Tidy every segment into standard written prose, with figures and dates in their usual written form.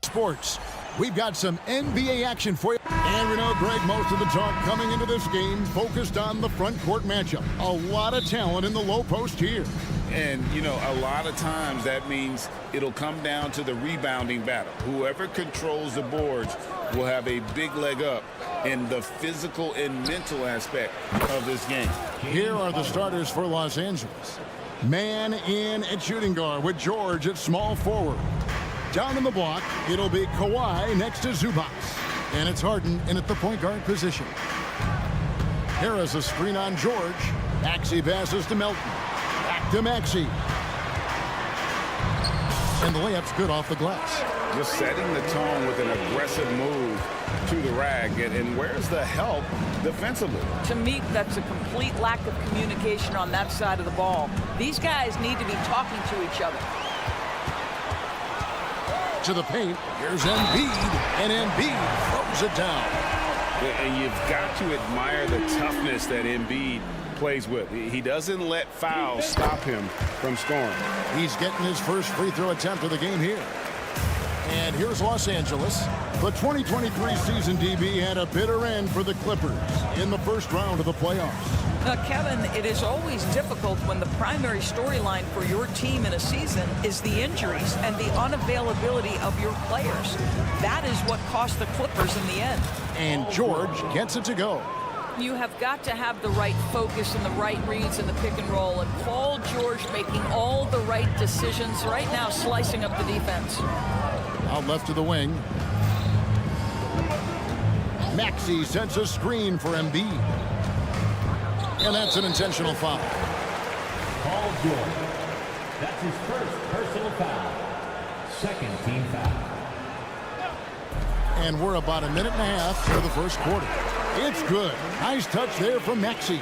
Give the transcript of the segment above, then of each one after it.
Sports. We've got some NBA action for you. And we know, Greg, most of the talk coming into this game focused on the front court matchup. A lot of talent in the low post here. And, you know, a lot of times that means it'll come down to the rebounding battle. Whoever controls the boards will have a big leg up in the physical and mental aspect of this game. Here are the starters for Los Angeles. Man in at shooting guard with George at small forward. Down in the block, it'll be Kawhi next to Zubac. And it's Harden in at the point guard position. Harris a screen on George. Maxey passes to Melton. Back to Maxey. And the layup's good off the glass. Just setting the tone with an aggressive move to the rag. And where's the help defensively? To me, that's a complete lack of communication on that side of the ball. These guys need to be talking to each other. To the paint. Here's Embiid. And Embiid throws it down. And you've got to admire the toughness that Embiid plays with. He doesn't let fouls stop him from scoring. He's getting his first free throw attempt of the game here. And here's Los Angeles. The 2023 season, DB, had a bitter end for the Clippers in the first round of the playoffs. Kevin, it is always difficult when the primary storyline for your team in a season is the injuries and the unavailability of your players. That is what cost the Clippers in the end. And George gets it to go. You have got to have the right focus and the right reads in the pick and roll. And Paul George making all the right decisions right now, slicing up the defense. Out left to the wing. Maxey sets a screen for Embiid. And that's an intentional foul. Paul George. That's his first personal foul. Second team foul. And we're about a minute and a half through the first quarter. It's good. Nice touch there from Maxey.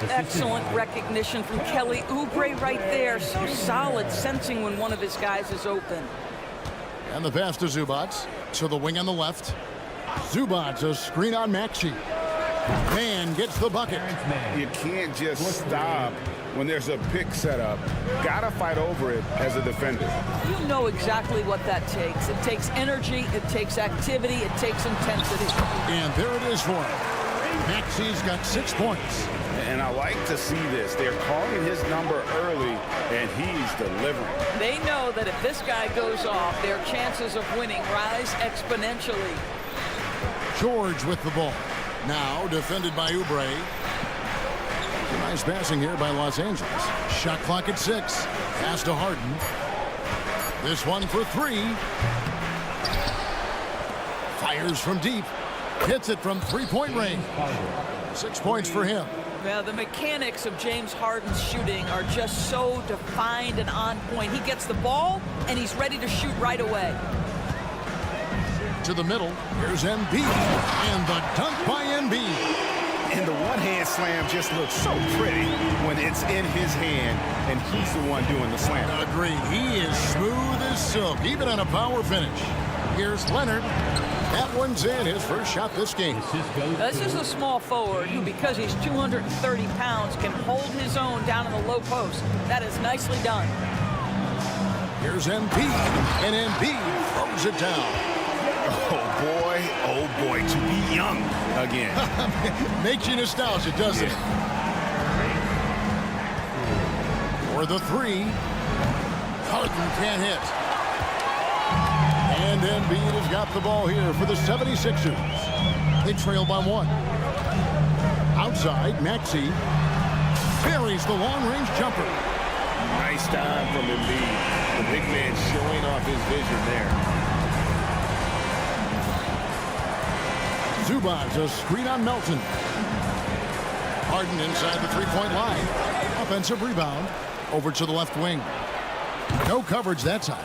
Excellent recognition from Kelly Oubre right there. So solid, sensing when one of his guys is open. And the pass to Zubac. To the wing on the left. Zubac, a screen on Maxey. Man gets the bucket. You can't just stop when there's a pick set up. Gotta fight over it as a defender. You know exactly what that takes. It takes energy, it takes activity, it takes intensity. And there it is for him. Maxey's got 6 points. And I like to see this. They're calling his number early, and he's delivering. They know that if this guy goes off, their chances of winning rise exponentially. George with the ball. Now defended by Oubre. Nice passing here by Los Angeles. Shot clock at 6. Pass to Harden. This one for 3. Fires from deep. Hits it from three-point range. 6 points for him. Well, the mechanics of James Harden's shooting are just so defined and on point. He gets the ball, and he's ready to shoot right away. To the middle. Here's Embiid. And the dunk by Embiid. And the one-hand slam just looks so pretty when it's in his hand, and he's the one doing the slam. Agreed. He is smooth as silk, even on a power finish. Here's Leonard. That one's in, his first shot this game. This is a small forward who, because he's 230 pounds, can hold his own down in the low post. That is nicely done. Here's Embiid, and Embiid throws it down. Oh boy, to be young again. Makes you nostalgic, doesn't it? For the 3. Harden can't hit. And Embiid has got the ball here for the 76ers. They trail by 1. Outside, Maxey buries the long-range jumper. Nice time from Embiid. The big man showing off his vision there. Zubac, a screen on Melton. Harden inside the three-point line. Offensive rebound. Over to the left wing. No coverage that time.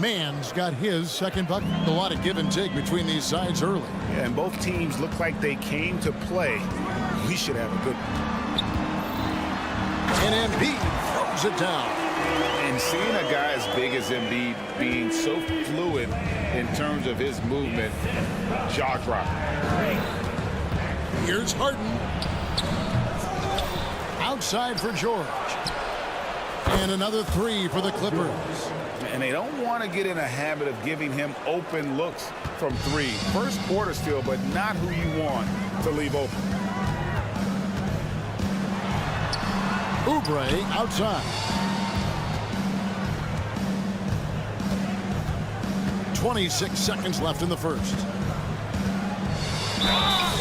Mann's got his second bucket. A lot of give and take between these sides early. Yeah, and both teams look like they came to play. We should have a good one. And Embiid throws it down. And seeing a guy as big as Embiid being so fluid in terms of his movement, jaw-dropping. Here's Harden. Outside for George. And another 3 for the Clippers. and they don't want to get in a habit of giving him open looks from three. First quarter still, but not who you want to leave open. Oubre outside. 26 seconds left in the first.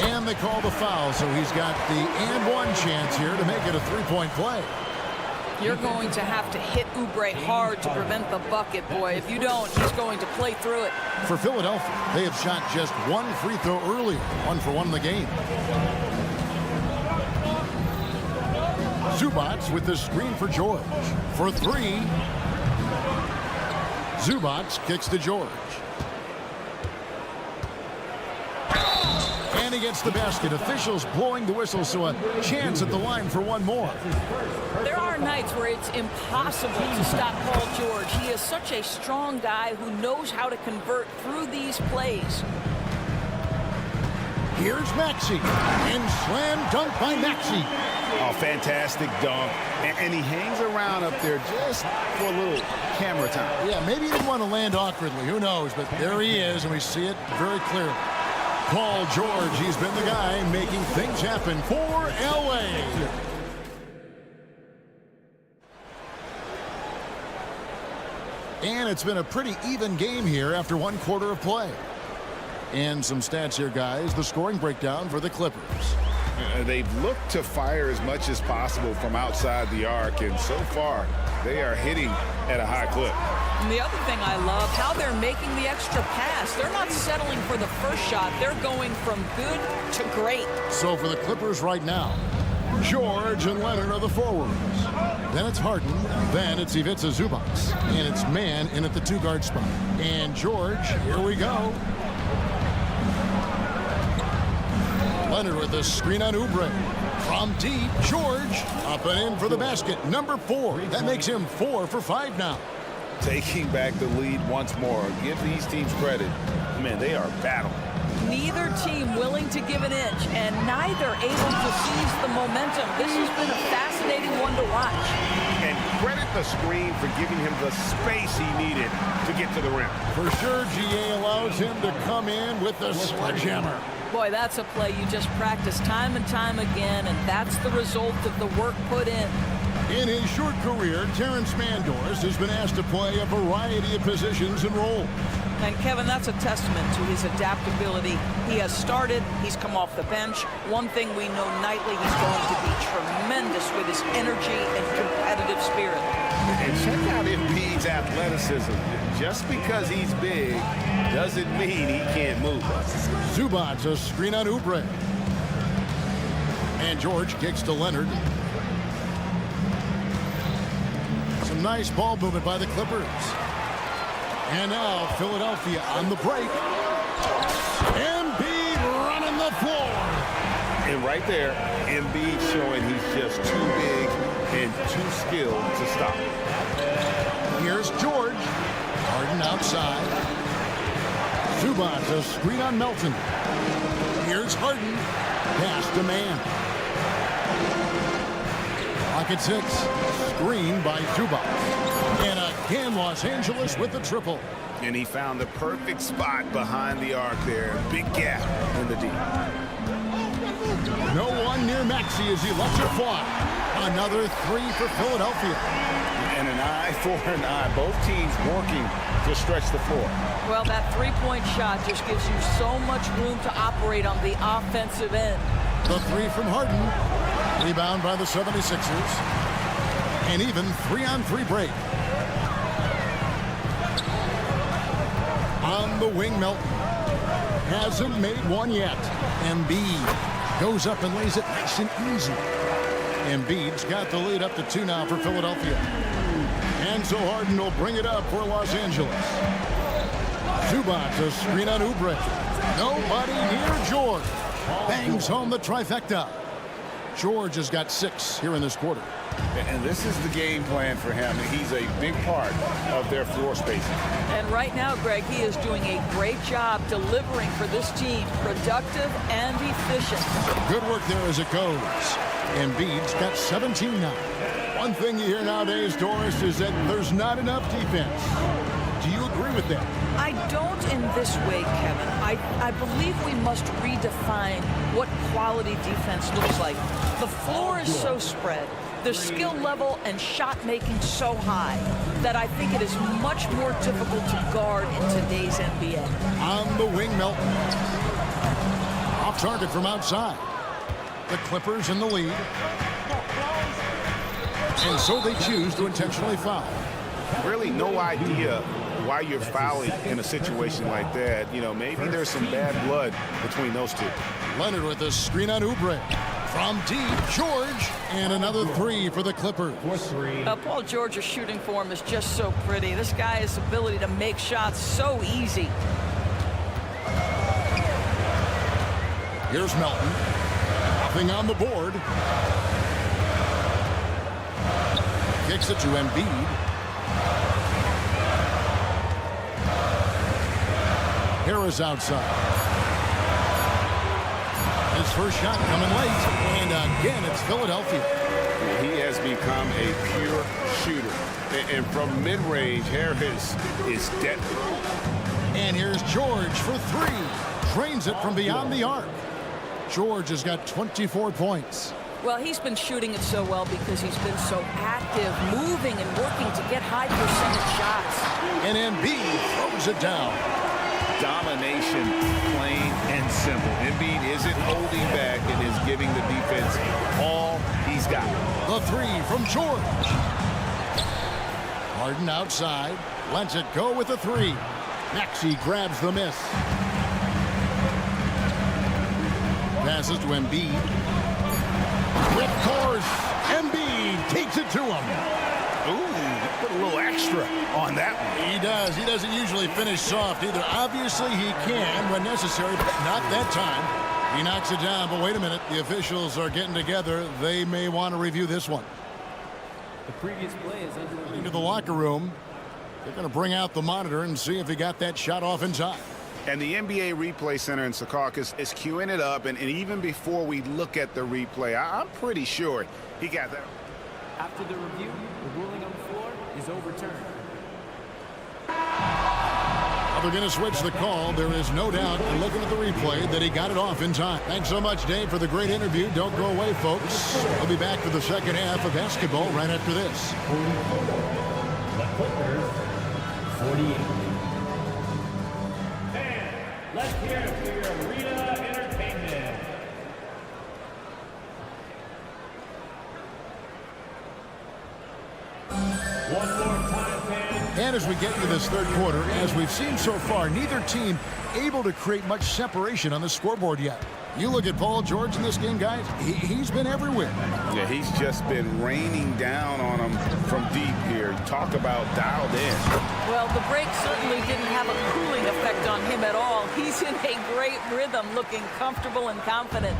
And they call the foul, so he's got the and one chance here to make it a three-point play. You're going to have to hit Oubre hard to prevent the bucket, boy. If you don't, he's going to play through it. For Philadelphia, they have shot just one free throw earlier, 1-for-1 in the game. Zubac with the screen for George. For three. Zubac kicks to George. And he gets the basket. Officials blowing the whistle, so a chance at the line for one more. There are nights where it's impossible to stop Paul George. He is such a strong guy who knows how to convert through these plays. Here's Maxey. And slam dunk by Maxey. Oh, fantastic dunk. And he hangs around up there just for a little camera time. Yeah, maybe he didn't want to land awkwardly. Who knows? But there he is, and we see it very clearly. Paul George, he's been the guy making things happen for LA. And it's been a pretty even game here after one quarter of play. And some stats here, guys. The scoring breakdown for the Clippers. They've looked to fire as much as possible from outside the arc, and so far they are hitting at a high clip. And the other thing I love, how they're making the extra pass. They're not settling for the first shot. They're going from good to great. So for the Clippers right now, George and Leonard are the forwards. Then it's Harden. Then it's Ivica Zubac. And it's man in at the two-guard spot. And George, here we go. Leonard with the screen on Oubre. From deep, George up and in for the basket. Number 4. That makes him 4 for 5 now. Taking back the lead once more. Give these teams credit. Man, they are battling. Neither team willing to give an inch, and neither able to seize the momentum. This has been a fascinating one to watch. And credit the screen for giving him the space he needed to get to the rim. For sure, GA allows him to come in with the sledgehammer. Boy, that's a play you just practice time and time again, and that's the result of the work put in. In his short career, Terrence Mandors has been asked to play a variety of positions and roles. And Kevin, that's a testament to his adaptability. He has started, he's come off the bench. One thing we know nightly, he's going to be tremendous with his energy and competitive spirit. And check out Embiid's athleticism. Just because he's big doesn't mean he can't move. Zubac, a screen on Oubre. And George kicks to Leonard. Some nice ball movement by the Clippers. And now Philadelphia on the break. Embiid running the floor. And right there, Embiid showing he's just too big and too skilled to stop. Here's George. Harden outside. Zubac, a screen on Melton. Here's Harden. Pass to man. Pocket 6. Screen by Zubac. And again, Los Angeles with the triple. And he found the perfect spot behind the arc there. Big gap in the D. No one near Maxey as he lets it fly. Another 3 for Philadelphia. And an eye for an eye. Both teams working to stretch the floor. Well, that three-point shot just gives you so much room to operate on the offensive end. The 3 from Harden. Rebound by the 76ers. And even 3-on-3 break. On the wing, Melton. Hasn't made one yet. Embiid goes up and lays it nice and easy. Embiid's got the lead up to 2 now for Philadelphia. And so Harden will bring it up for Los Angeles. Zubac, a screen on Oubre. Nobody near George. Bangs home the trifecta. George has got 6 here in this quarter. And this is the game plan for him. He's a big part of their floor spacing. And right now, Greg, he is doing a great job delivering for this team. Productive and efficient. Good work there as it goes. Embiid's got 17 now. One thing you hear nowadays, Doris, is that there's not enough defense. Do you agree with that? I don't in this way, Kevin. I believe we must redefine what quality defense looks like. The floor is so spread, the skill level and shot making so high that I think it is much more difficult to guard in today's NBA. On the wing, Melton. Off target from outside. The Clippers in the lead. And so they choose to intentionally foul. Really no idea why you're fouling in a situation like that. You know, maybe there's some bad blood between those two. Leonard with a screen on Oubre. From deep, George, and another three for the Clippers. Paul George's shooting form is just so pretty. This guy's ability to make shots so easy. Here's Melton. Nothing on the board. Kicks it to Embiid. Harris outside. His first shot coming late. And again, it's Philadelphia. He has become a pure shooter. And from mid-range, Harris is deadly. And here's George for three. Drains it from beyond the arc. George has got 24 points. Well, he's been shooting it so well because he's been so active, moving and working to get high percentage shots. And Embiid throws it down. Domination, plain and simple. Embiid isn't holding back and is giving the defense all he's got. The three from George. Harden outside. Lets it go with a three. Maxey grabs the miss. Passes to Embiid. With course, Embiid takes it to him. Ooh, put a little extra on that one. He does. He doesn't usually finish soft either. Obviously, he can when necessary, but not that time. He knocks it down, but wait a minute. The officials are getting together. They may want to review this one. The previous play is under Into the locker room. They're going to bring out the monitor and see if he got that shot off in time. And the NBA Replay Center in Secaucus is queuing it up, and even before we look at the replay, I'm pretty sure he got that. After the review, the ruling on the floor is overturned. Well, they're going to switch the call. There is no doubt, looking at the replay, that he got it off in time. Thanks so much, Dave, for the great interview. Don't go away, folks. We'll be back for the second half of basketball right after this. The Clippers, 48. Let's hear it for your arena entertainment. One more time, fans. And as we get into this third quarter, as we've seen so far, neither team able to create much separation on the scoreboard yet. You look at Paul George in this game, guys, he's been everywhere. Yeah, he's just been raining down on him from deep here. Talk about dialed in. Well, the break certainly didn't have a cooling effect on him at all. He's in a great rhythm, looking comfortable and confident.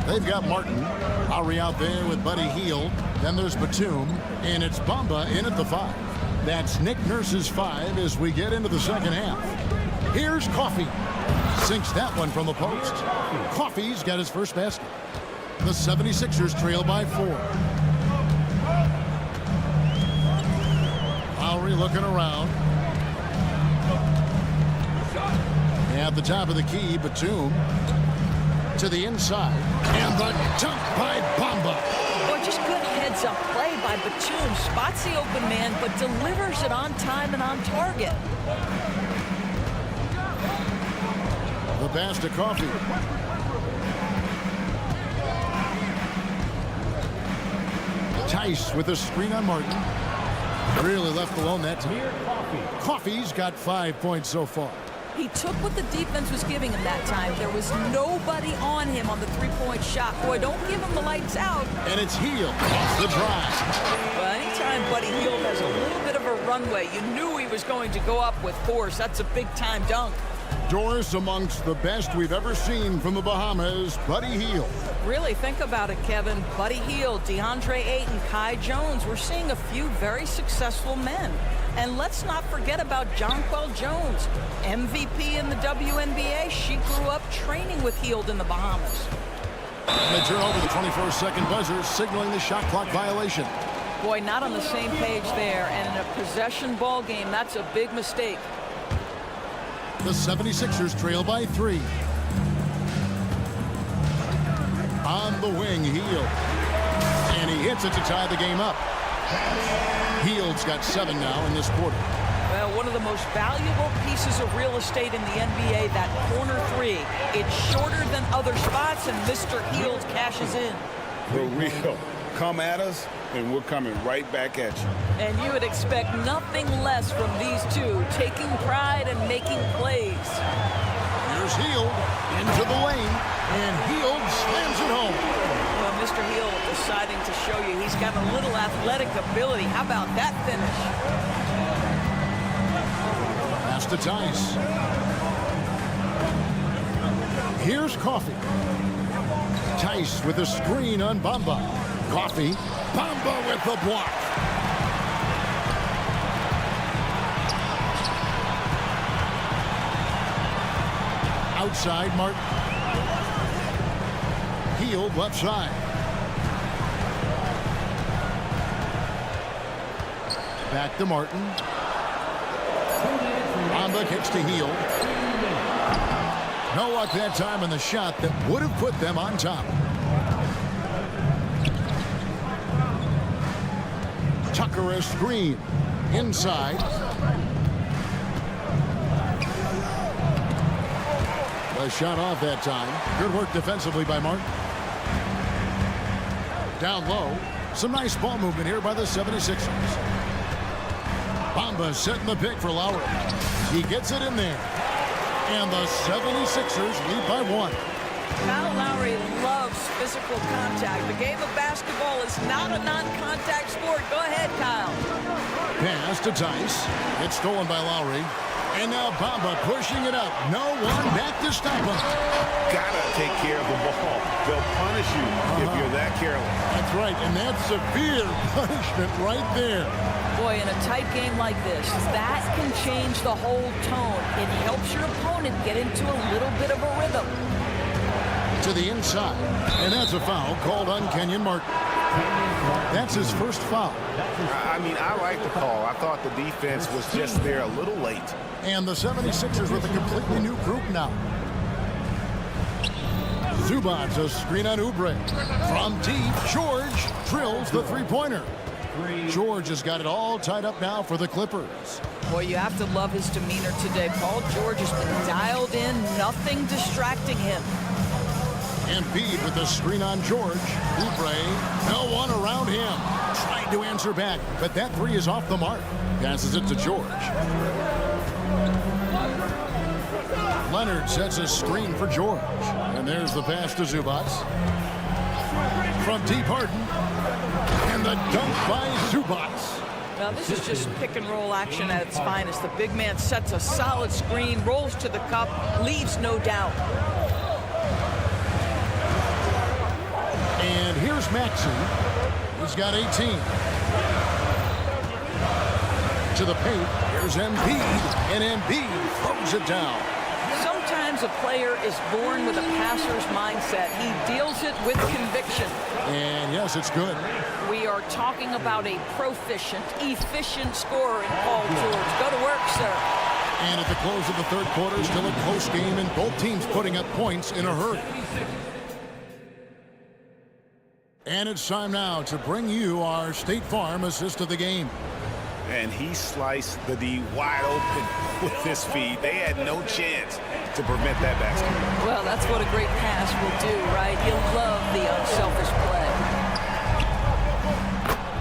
They've got Martin. Lowry out there with Buddy Hield. Then there's Batum, and it's Bamba in at the 5. That's Nick Nurse's 5 as we get into the second half. Here's Coffey. Sinks that one from the post. Coffey's got his first basket. The 76ers trail by 4. Lowry looking around. At the top of the key, Batum to the inside. And the dunk by Bamba. Boy, just good heads-up play by Batum. Spots the open man, but delivers it on time and on target. The pass to Coffey. Tice with a screen on Martin. Really left alone that time. Coffey's got 5 points so far. He took what the defense was giving him that time. There was nobody on him on the three-point shot. Boy, don't give him the lights out. And it's Hield off the drive. Well, anytime Buddy Hield has a little bit of a runway, you knew he was going to go up with force. That's a big-time dunk. Doris, amongst the best we've ever seen from the Bahamas, Buddy Hield. Really, think about it, Kevin. Buddy Hield, DeAndre Ayton, Kai Jones. We're seeing a few very successful men. And let's not forget about Jonquel Jones, MVP in the WNBA. She grew up training with Hield in the Bahamas. And they turn over the 24-second buzzer, signaling the shot clock violation. Boy, not on the same page there, and in a possession ball game, that's a big mistake. The 76ers trail by 3. On the wing, Hield. And he hits it to tie the game up. Hield's got 7 now in this quarter. Well, one of the most valuable pieces of real estate in the NBA, that corner 3. It's shorter than other spots, and Mr. Hield cashes in. For real. Come at us, and we're coming right back at you. And you would expect nothing less from these two, taking pride and making plays. Here's Hield into the lane, and Hield slams it home. Well, Mr. Hield deciding to show you he's got a little athletic ability. How about that finish? Pass to Tice. Here's Coffee. Tice with a screen on Bamba. Coffee. Bamba with the block. Outside, Martin. Hield left side. Back to Martin. Bamba kicks to Hield. No luck that time on the shot that would have put them on top. Tucker a screen. Inside. A shot off that time. Good work defensively by Martin. Down low. Some nice ball movement here by the 76ers. Bamba setting the pick for Lowry. He gets it in there. And the 76ers lead by 1. Kyle Lowry loves physical contact. The game of basketball is not a non-contact sport. Go ahead, Kyle. Pass to Tice. It's stolen by Lowry. And now Bamba pushing it up. No one back to stop him. Gotta take care of the ball. They'll punish you if you're that careless. That's right, and that's severe punishment right there. Boy, in a tight game like this, that can change the whole tone. It helps your opponent get into a little bit of a rhythm. To the inside, and that's a foul called on Kenyon Martin. That's his first foul. I mean, I like the call. I thought the defense was just there a little late. And the 76ers with a completely new group now. Zubac's a screen on Oubre. From deep, George drills the three-pointer. George has got it all tied up now for the Clippers. Boy, you have to love his demeanor today. Paul George has been dialed in, nothing distracting him. Embiid with the screen on George. Oubre, no one around him. Trying to answer back, but that three is off the mark. Passes it to George. Leonard sets a screen for George. And there's the pass to Zubac. From deep, Harden. And the dunk by Zubac. Now this is just pick and roll action at its finest. The big man sets a solid screen, rolls to the cup, leaves no doubt. And here's Maxey. He's got 18. To the paint. Here's Embiid. And Embiid throws it down. Sometimes a player is born with a passer's mindset. He deals it with conviction. And yes, it's good. We are talking about a proficient, efficient scorer in Paul George. Go to work, sir. And at the close of the third quarter, still a close game, and both teams putting up points in a hurry. And it's time now to bring you our State Farm assist of the game. And he sliced the D wide open with his feet. They had no chance to prevent that basket. Well, that's what a great pass will do, right? You love the unselfish play.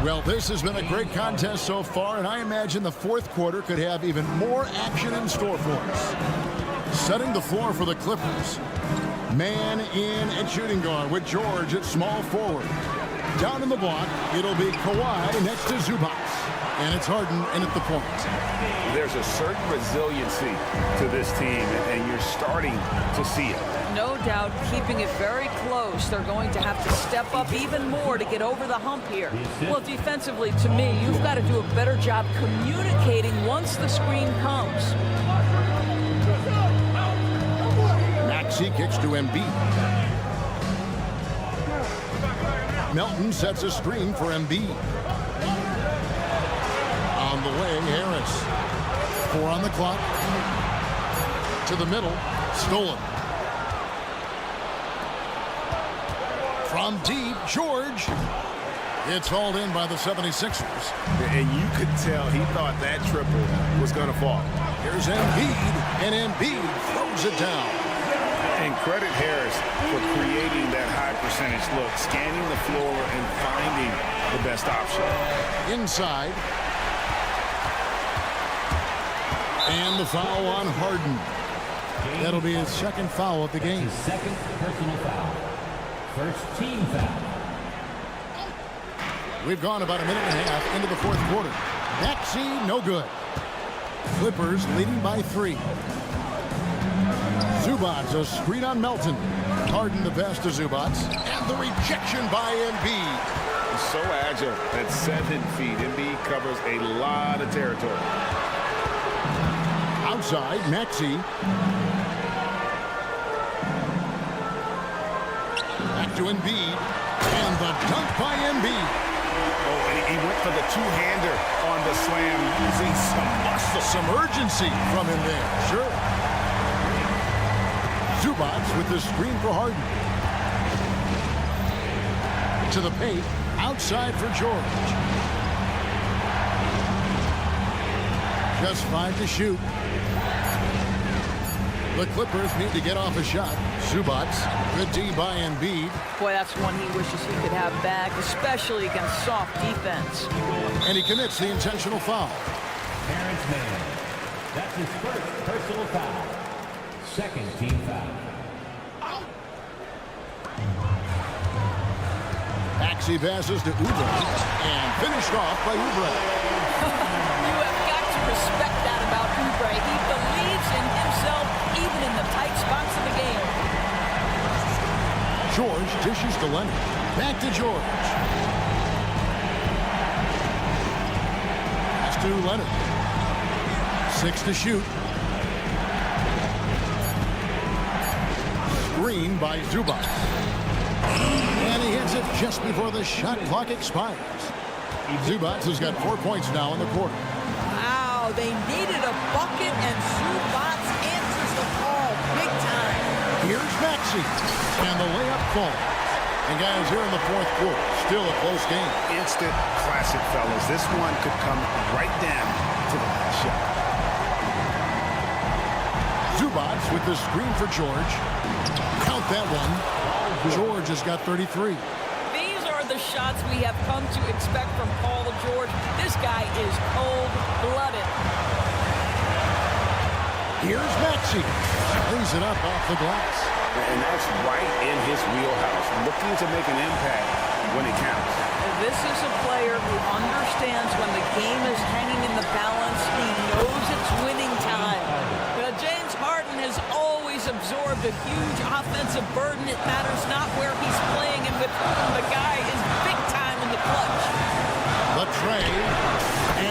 Well, this has been a great contest so far, and I imagine the fourth quarter could have even more action in store for us. Setting the floor for the Clippers. Man in at shooting guard with George at small forward. Down in the block, it'll be Kawhi next to Zubac. And it's Harden in at the point. There's a certain resiliency to this team, and you're starting to see it. No doubt, keeping it very close. They're going to have to step up even more to get over the hump here. Well, defensively, to me, you've got to do a better job communicating once the screen comes. Maxey kicks to Embiid. Melton sets a screen for Embiid. away Harris. 4 on the clock. To the middle. Stolen. From deep, George. It's hauled in by the 76ers. And you could tell he thought that triple was going to fall. Here's Embiid, and Embiid throws it down. And credit Harris for creating that high percentage look, scanning the floor and finding the best option. Inside. And the foul on Harden. That'll be his second foul of the game. His second personal foul. First team foul. We've gone about a minute and a half into the fourth quarter. Maxey, no good. Clippers leading by 3. Zubac, a screen on Melton. Harden the pass to Zubac. And the rejection by Embiid. He's so agile at 7 feet. Embiid covers a lot of territory. Outside, Maxey. Back to Embiid. And the dunk by Embiid. Oh, and he went for the two-hander on the slam, using some muscle. Some urgency from him there. Sure. Zubac with the screen for Harden. To the paint. Outside for George. Just 5 to shoot. The Clippers need to get off a shot. Zubac. Good D by Embiid. Boy, that's one he wishes he could have back, especially against soft defense. And he commits the intentional foul. Terrence Mann. That's his first personal foul. Second team foul. Maxey passes to Oubre. And finished off by Oubre. You have got to respect that about Oubre. He believes in himself even in the tight spots of the game. George dishes to Leonard. Back to George. Pass to Leonard. 6 to shoot. Screen by Zubac. And he hits it just before the shot clock expires. Zubac has got 4 points now in the quarter. Wow, they needed a bucket, and Zubac answers the call big time. Here's Maxey. And the layup falls. And guys, here in the fourth quarter, still a close game. Instant classic, fellas. This one could come right down to the last shot. Zubac with the screen for George. Count that one. George has got 33. These are the shots we have come to expect from Paul George. This guy is cold-blooded. Here's Maxey. Brings it up off the glass. And that's right in his wheelhouse, looking to make an impact when it counts. This is a player who understands when the game is hanging in the balance. He knows it's winning time. James Harden has always absorbed a huge offensive burden. It matters not where he's playing and with whom. The guy is big time in the clutch. The tray.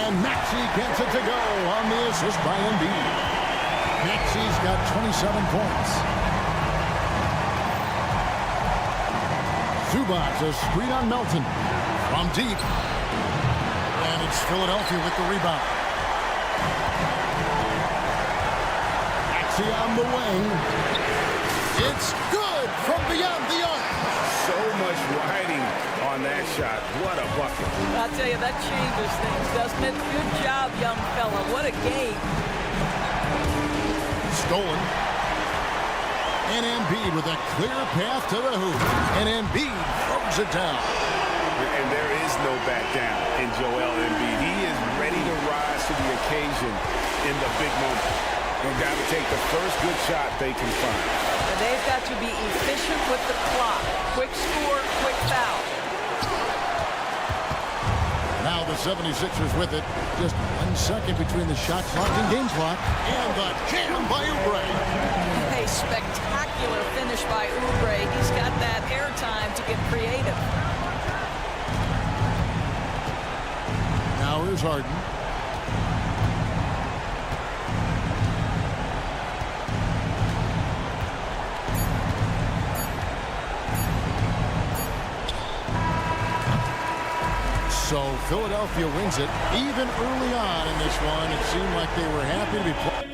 And Maxey gets it to go on the assist by Embiid. Maxey's got 27 points. Zubac, a screen on Melton. From deep. And it's Philadelphia with the rebound. Maxey on the wing. It's good from beyond the arc. So much riding on that shot. What a bucket. I'll tell you, that changes things, doesn't it? Good job, young fella. What a game. Stolen. And Embiid with a clear path to the hoop. And Embiid throws it down. And there is no back down in Joel Embiid. He is ready to rise to the occasion in the big moment. They've got to take the first good shot they can find. And they've got to be efficient with the clock. Quick score, quick foul. Now the 76ers with it. Just 1 second between the shot clock and game clock. And the jam by Oubre. A spectacular finish by Oubre. He's got that airtime to get creative. Now here's Harden. So Philadelphia wins it. Even early on in this one, it seemed like they were happy to be playing.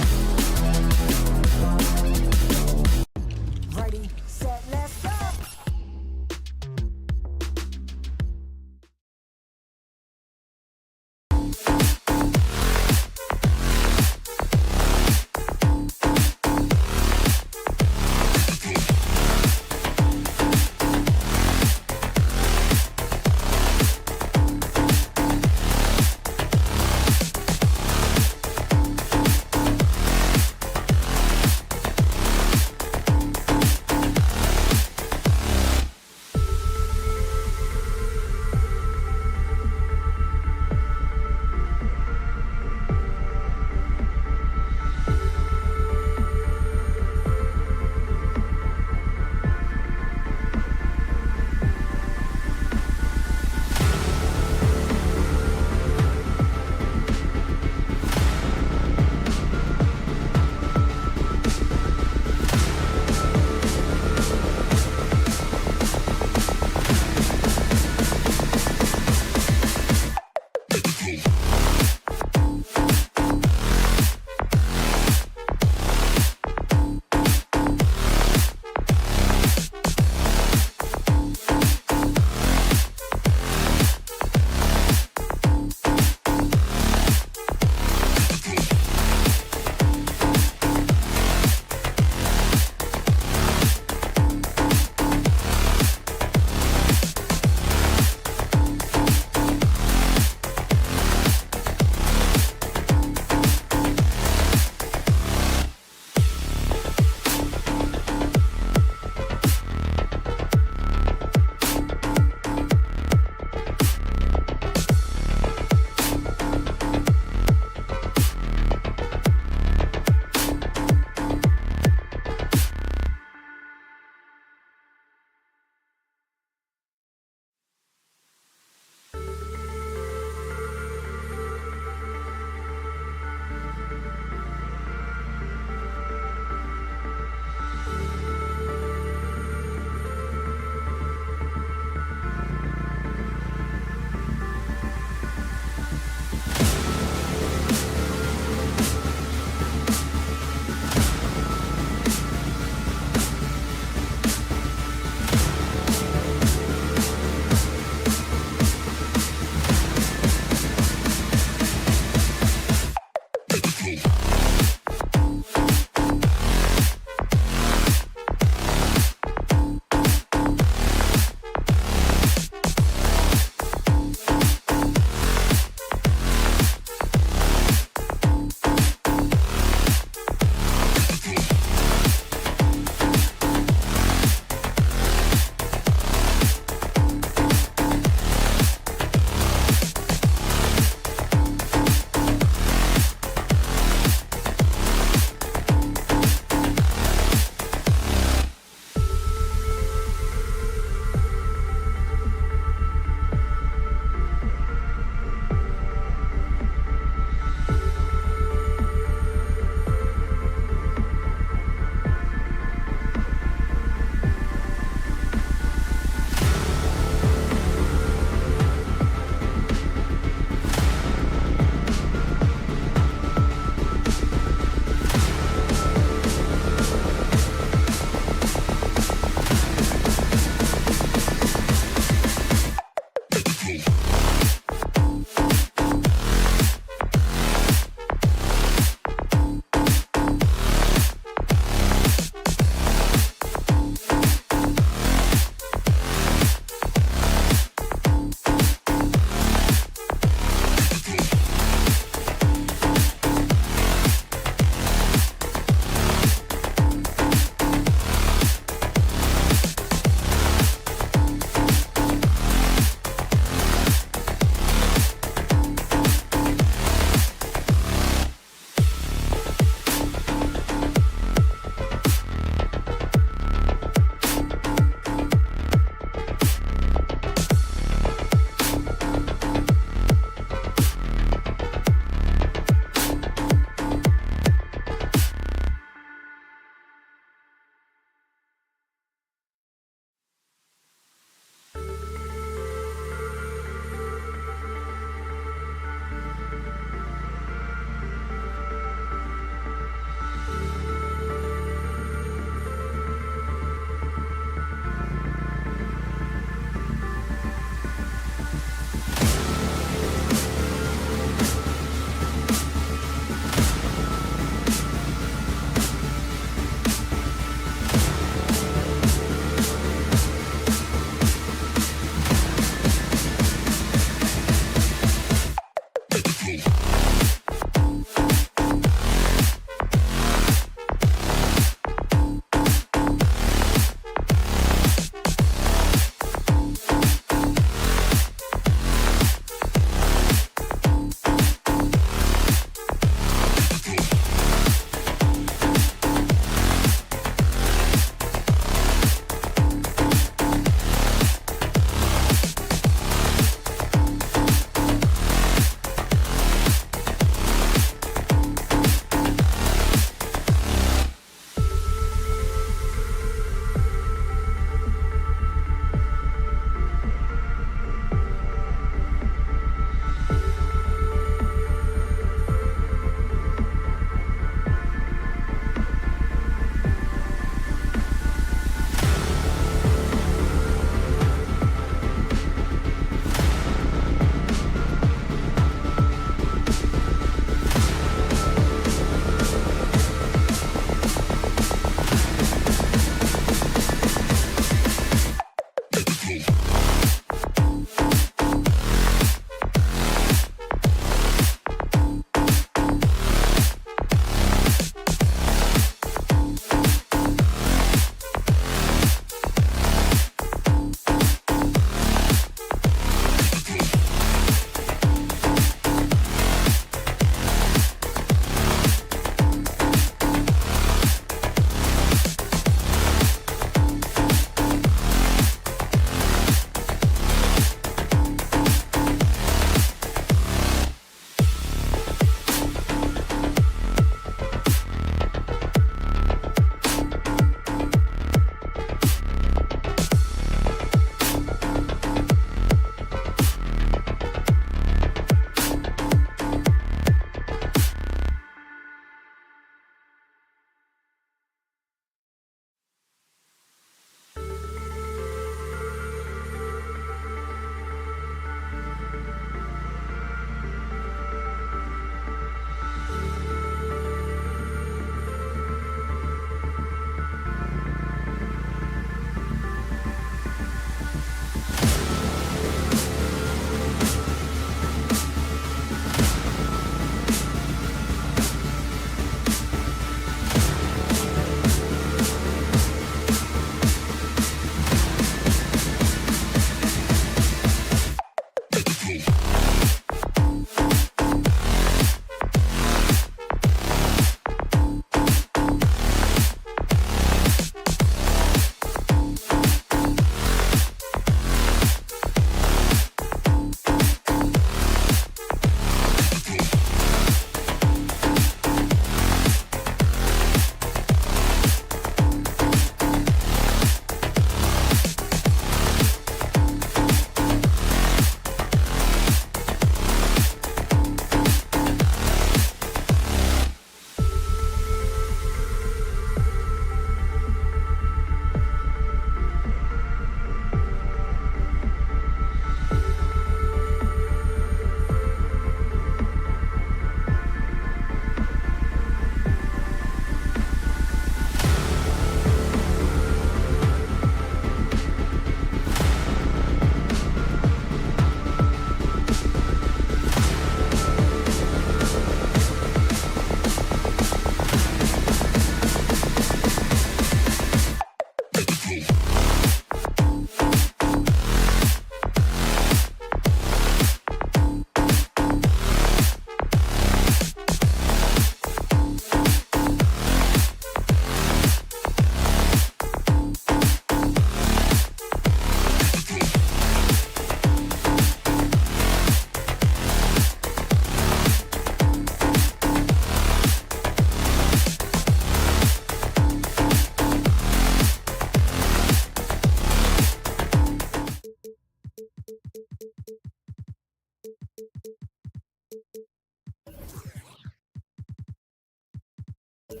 Center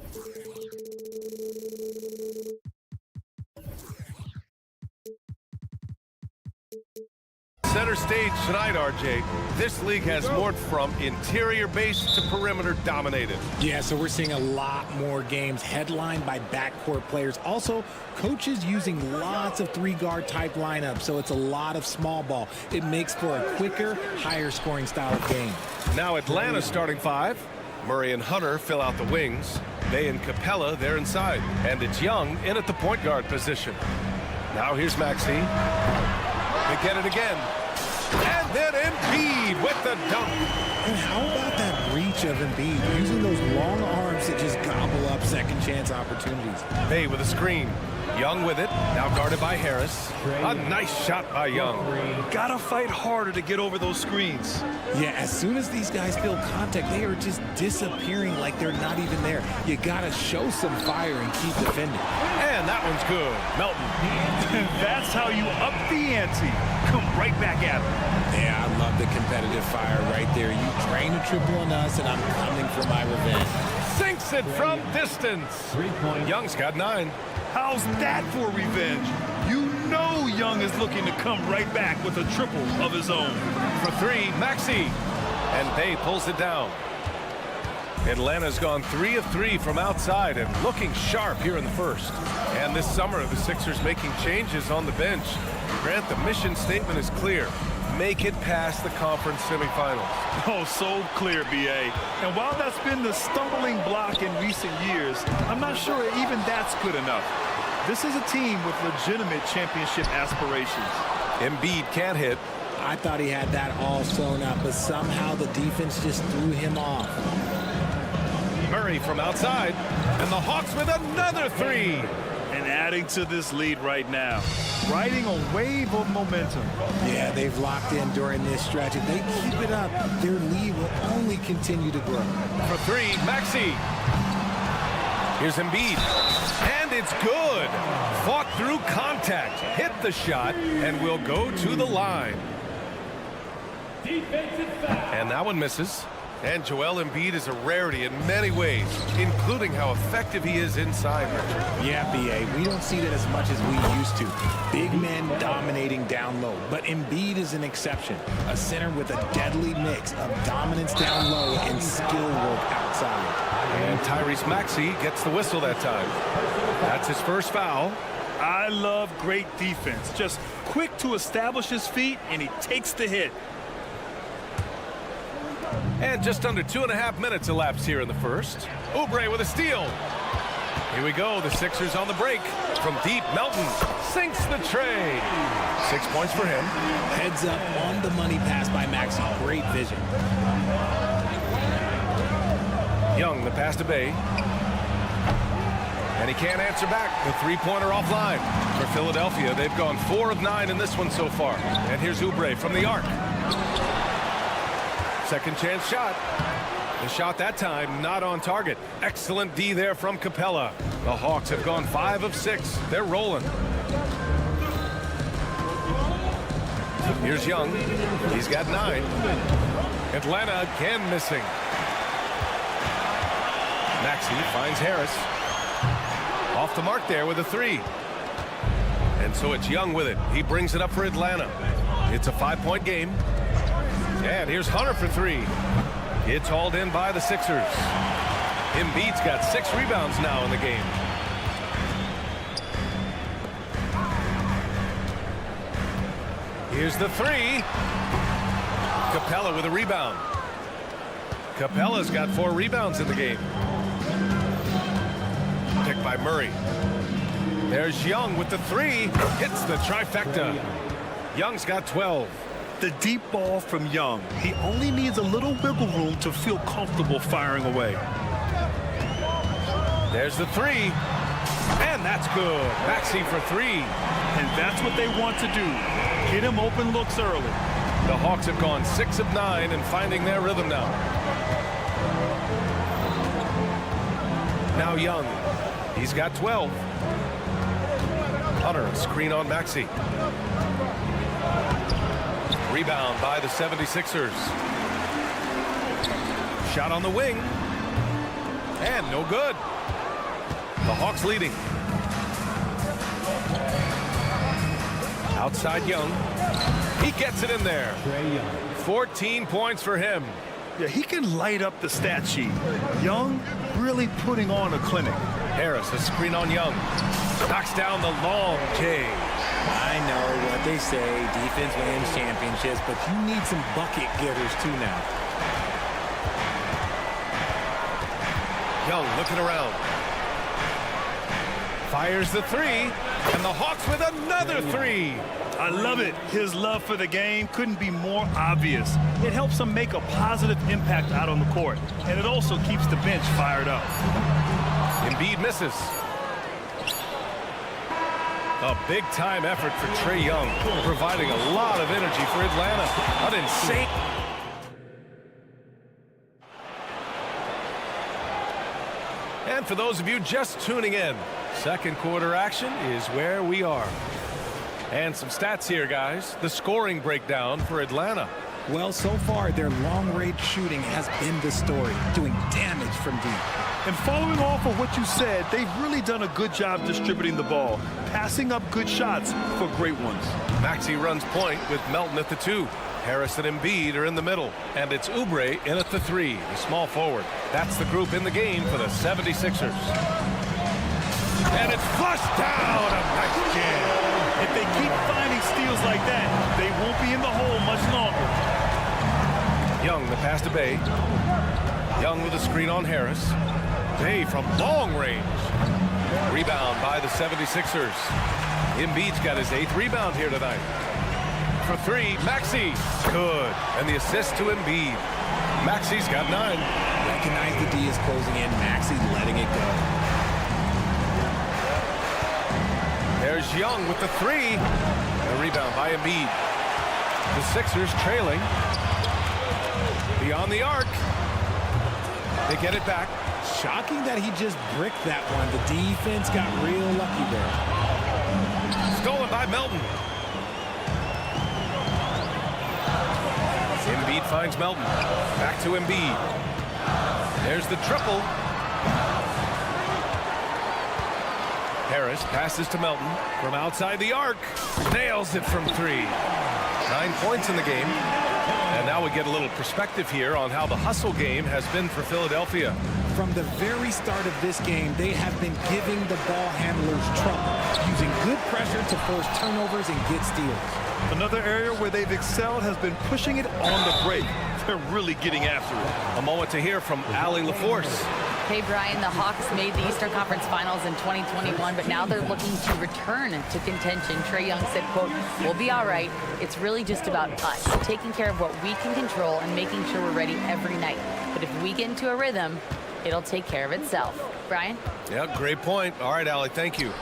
stage tonight, RJ. This league has morphed from interior base to perimeter dominated. Yeah, so we're seeing a lot more games headlined by backcourt players. Also, coaches using lots of three-guard type lineups, so it's a lot of small ball. It makes for a quicker, higher scoring style of game. Now Atlanta's starting five. Murray and Hunter fill out the wings. They and Capella, they're inside. And it's Young in at the point guard position. Now here's Maxey. They get it again. And then Embiid with the dunk. And how about that reach of Embiid, using those long arms to just gobble up second chance opportunities? Bay with a screen. Young with it, now guarded by Harris. A nice shot by Young. Gotta fight harder to get over those screens. Yeah, as soon as these guys feel contact, they are just disappearing like they're not even there. You gotta show some fire and keep defending. And that one's good. Melton. That's how you up the ante. Come right back at them. Yeah, I love the competitive fire right there. You train a triple on us, and I'm coming for my revenge. Sinks it from distance. 3 points. Young's got 9. How's that for revenge? You know Young is looking to come right back with a triple of his own. For 3, Maxey. And Bay pulls it down. Atlanta's gone 3 of 3 from outside and looking sharp here in the first. And this summer, the Sixers making changes on the bench. Grant, the mission statement is clear. Make it past the conference semifinals. Oh, so clear, B.A. And while that's been the stumbling block in recent years, I'm not sure even that's good enough. This is a team with legitimate championship aspirations. Embiid can't hit. I thought he had that all sewn up, but somehow the defense just threw him off. Murray from outside. And the Hawks with another 3. And adding to this lead right now, riding a wave of momentum. Yeah, they've locked in during this stretch. If they keep it up, their lead will only continue to grow. For 3, Maxey. Here's Embiid. And it's good. Fought through contact, hit the shot, and will go to the line. Defensive foul. And that one misses. And Joel Embiid is a rarity in many ways, including how effective he is inside, Richard. Yeah, B.A., we don't see that as much as we used to. Big men dominating down low, but Embiid is an exception. A center with a deadly mix of dominance down low and skill work outside. And Tyrese Maxey gets the whistle that time. That's his first foul. I love great defense. Just quick to establish his feet, and he takes the hit. And just under 2.5 minutes elapsed here in the first. Oubre with a steal. Here we go. The Sixers on the break. From deep, Melton sinks the tray. 6 points for him. Heads up on the money pass by Maxey. Great vision. Young, the pass to Bay. And he can't answer back. The three-pointer offline. For Philadelphia, they've gone 4 of 9 in this one so far. And here's Oubre from the arc. Second chance shot. The shot that time not on target. Excellent D there from Capella. The Hawks have gone 5 of 6. They're rolling. Here's Young. He's got 9. Atlanta again missing. Maxey finds Harris. Off the mark there with a 3. And so it's Young with it. He brings it up for Atlanta. It's a 5-point game. And here's Hunter for 3. It's hauled in by the Sixers. Embiid's got 6 rebounds now in the game. Here's the 3. Capella with a rebound. Capella's got 4 rebounds in the game. Picked by Murray. There's Young with the 3. Hits the trifecta. Young's got 12. The deep ball from Young. He only needs a little wiggle room to feel comfortable firing away. There's the 3. And that's good. Maxey for 3. And that's what they want to do. Get him open looks early. The Hawks have gone 6 of 9 and finding their rhythm now. Now Young. He's got 12. Hunter, screen on Maxey. Rebound by the 76ers. Shot on the wing. And no good. The Hawks leading. Outside Young. He gets it in there. 14 points for him. Yeah, he can light up the stat sheet. Young really putting on a clinic. Harris, a screen on Young. Knocks down the long J. I know what they say, defense wins championships, but you need some bucket getters too now. Young looking around. Fires the three, and the Hawks with another three. I love it. His love for the game couldn't be more obvious. It helps him make a positive impact out on the court, and it also keeps the bench fired up. Embiid misses. A big-time effort for Trae Young, providing a lot of energy for Atlanta. An insane... And for those of you just tuning in, second quarter action is where we are. And some stats here, guys. The scoring breakdown for Atlanta. Well, so far, their long-range shooting has been the story, doing damage from deep. And following off of what you said, they've really done a good job distributing the ball, passing up good shots for great ones. Maxey runs point with Melton at the 2. Harris and Embiid are in the middle, and it's Oubre in at the 3, the small forward. That's the group in the game for the 76ers. And it's flushed down. A nice jam. If they keep finding steals like that, they won't be in the hole much longer. Young, the pass to Bay. Young with a screen on Harris. Bay from long range. Rebound by the 76ers. Embiid's got his 8th rebound here tonight. For 3, Maxey. Good. And the assist to Embiid. Maxey's got 9. Recognize the D is closing in. Maxey letting it go. There's Young with the 3. A rebound by Embiid. The Sixers trailing. Beyond the arc. They get it back. Shocking that he just bricked that one. The defense got real lucky there. Stolen by Melton. Embiid finds Melton. Back to Embiid. There's the triple. Harris passes to Melton from outside the arc. Nails it from 3. 9 points in the game. And now we get a little perspective here on how the hustle game has been for Philadelphia. From the very start of this game, they have been giving the ball handlers trouble, using good pressure to force turnovers and get steals. Another area where they've excelled has been pushing it on the break. They're really getting after it. A moment to hear from Allie LaForce. Hey, Brian, the Hawks made the Eastern Conference Finals in 2021, but now they're looking to return to contention. Trae Young said, quote, "We'll be all right. It's really just about us, taking care of what we can control and making sure we're ready every night. But if we get into a rhythm, it'll take care of itself." Brian? Yeah, great point. All right, Allie, thank you.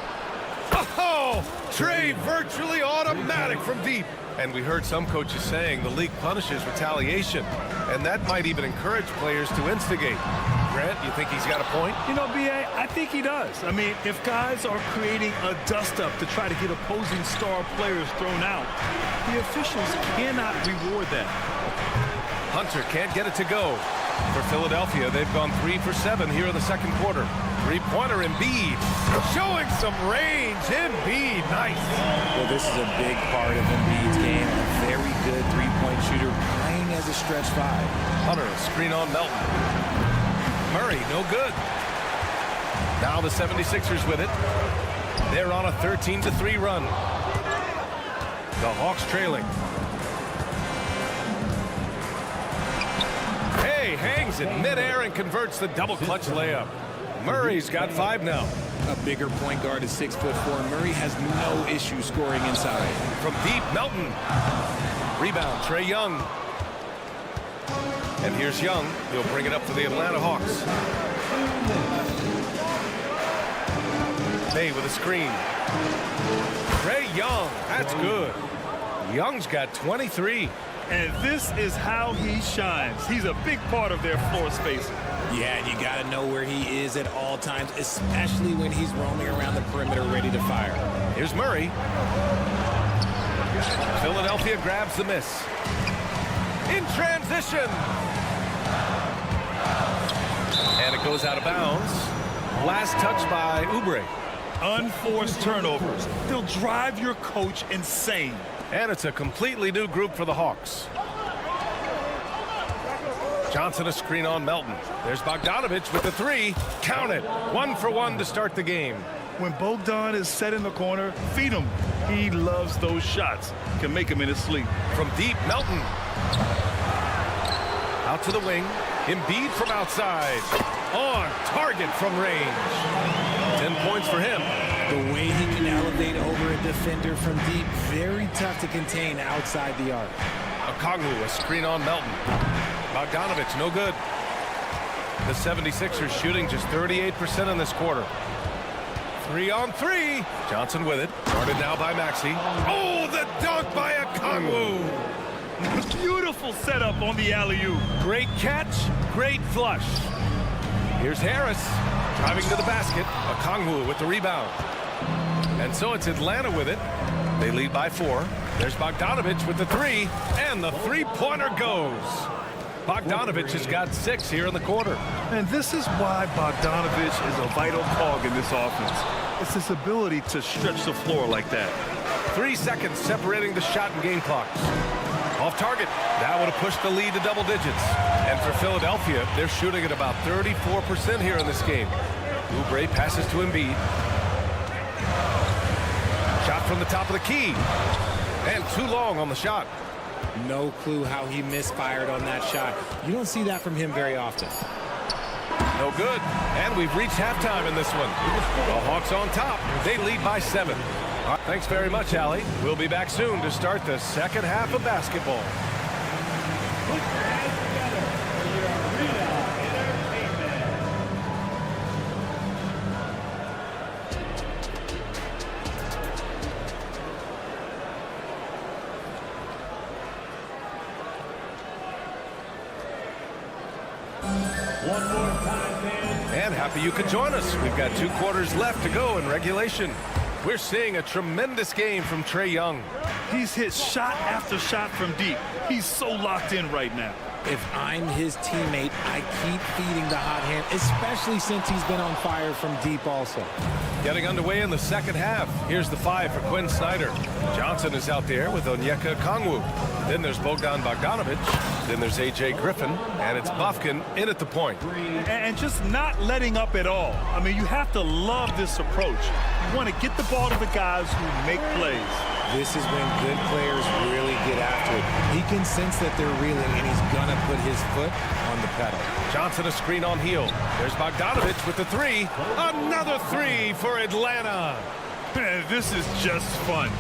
Oh, Trae virtually automatic from deep. And we heard some coaches saying the league punishes retaliation, and that might even encourage players to instigate. Grant, you think he's got a point? You know, B.A., I think he does. I mean, if guys are creating a dust-up to try to get opposing star players thrown out, the officials cannot reward that. Hunter can't get it to go. For Philadelphia, they've gone 3 for 7 here in the second quarter. Three-pointer Embiid, showing some range. Embiid, nice. Well, this is a big part of Embiid's game. A very good three-point shooter playing as a stretch 5. Hunter, screen on Melton. Murray, no good. Now the 76ers with it. They're on a 13-3 run. The Hawks trailing. Hay hangs in midair and converts the double clutch layup. Murray's got 5 now. A bigger point guard is 6'4". Murray has no issue scoring inside. From deep, Melton. Rebound, Trae Young. And here's Young. He'll bring it up for the Atlanta Hawks. Bay with a screen. Trae Young, that's good. Young's got 23. And this is how he shines. He's a big part of their floor spacing. Yeah, and you got to know where he is at all times, especially when he's roaming around the perimeter ready to fire. Here's Murray. Philadelphia grabs the miss. In transition. And it goes out of bounds. Last touch by Oubre. Unforced turnovers. They'll drive your coach insane. And it's a completely new group for the Hawks. Johnson a screen on Melton. There's Bogdanovich with the three. Count it. 1 for 1 to start the game. When Bogdan is set in the corner, feed him. He loves those shots. Can make him in his sleep. From deep, Melton. Out to the wing. Embiid from outside. On target from range. 10 points for him. The way he can elevate over a defender from deep, very tough to contain outside the arc. Okongwu, a screen on Melton. Bogdanovich, no good. The 76ers shooting just 38% in this quarter. 3 on 3. Johnson with it. Guarded now by Maxey. Oh, the dunk by Okongwu. Beautiful setup on the alley-oop. Great catch, great flush. Here's Harris driving to the basket. Okongwu with the rebound. And so it's Atlanta with it. They lead by 4. There's Bogdanovich with the 3, and the three-pointer goes. Bogdanovich has got 6 here in the quarter. And this is why Bogdanovich is a vital cog in this offense. It's his ability to stretch the floor like that. 3 seconds separating the shot and game clocks. Off target. That would have pushed the lead to double digits. And for Philadelphia, they're shooting at about 34% here in this game. Oubre passes to Embiid. Shot from the top of the key. And too long on the shot. No clue how he misfired on that shot. You don't see that from him very often. No good. And we've reached halftime in this one. The Hawks on top. They lead by 7. All right, thanks very much, Allie. We'll be back soon to start the second half of basketball. And happy you could join us. We've got 2 quarters left to go in regulation. We're seeing a tremendous game from Trae Young. He's hit shot after shot from deep. He's so locked in right now. If I'm his teammate, I keep feeding the hot hand, especially since he's been on fire from deep also. Getting underway in the second half. Here's the 5 for Quinn Snyder. Johnson is out there with Onyeka Okongwu. Then there's Bogdan Bogdanovich. Then there's A.J. Griffin. And it's Bufkin in at the point. And just not letting up at all. I mean, you have to love this approach. You want to get the ball to the guys who make plays. This is when good players really get after it. He can sense that they're reeling, and he's going to put his foot on the pedal. Johnson a screen on heel. There's Bogdanovich with the 3. Another 3 for Atlanta. Man, this is just fun.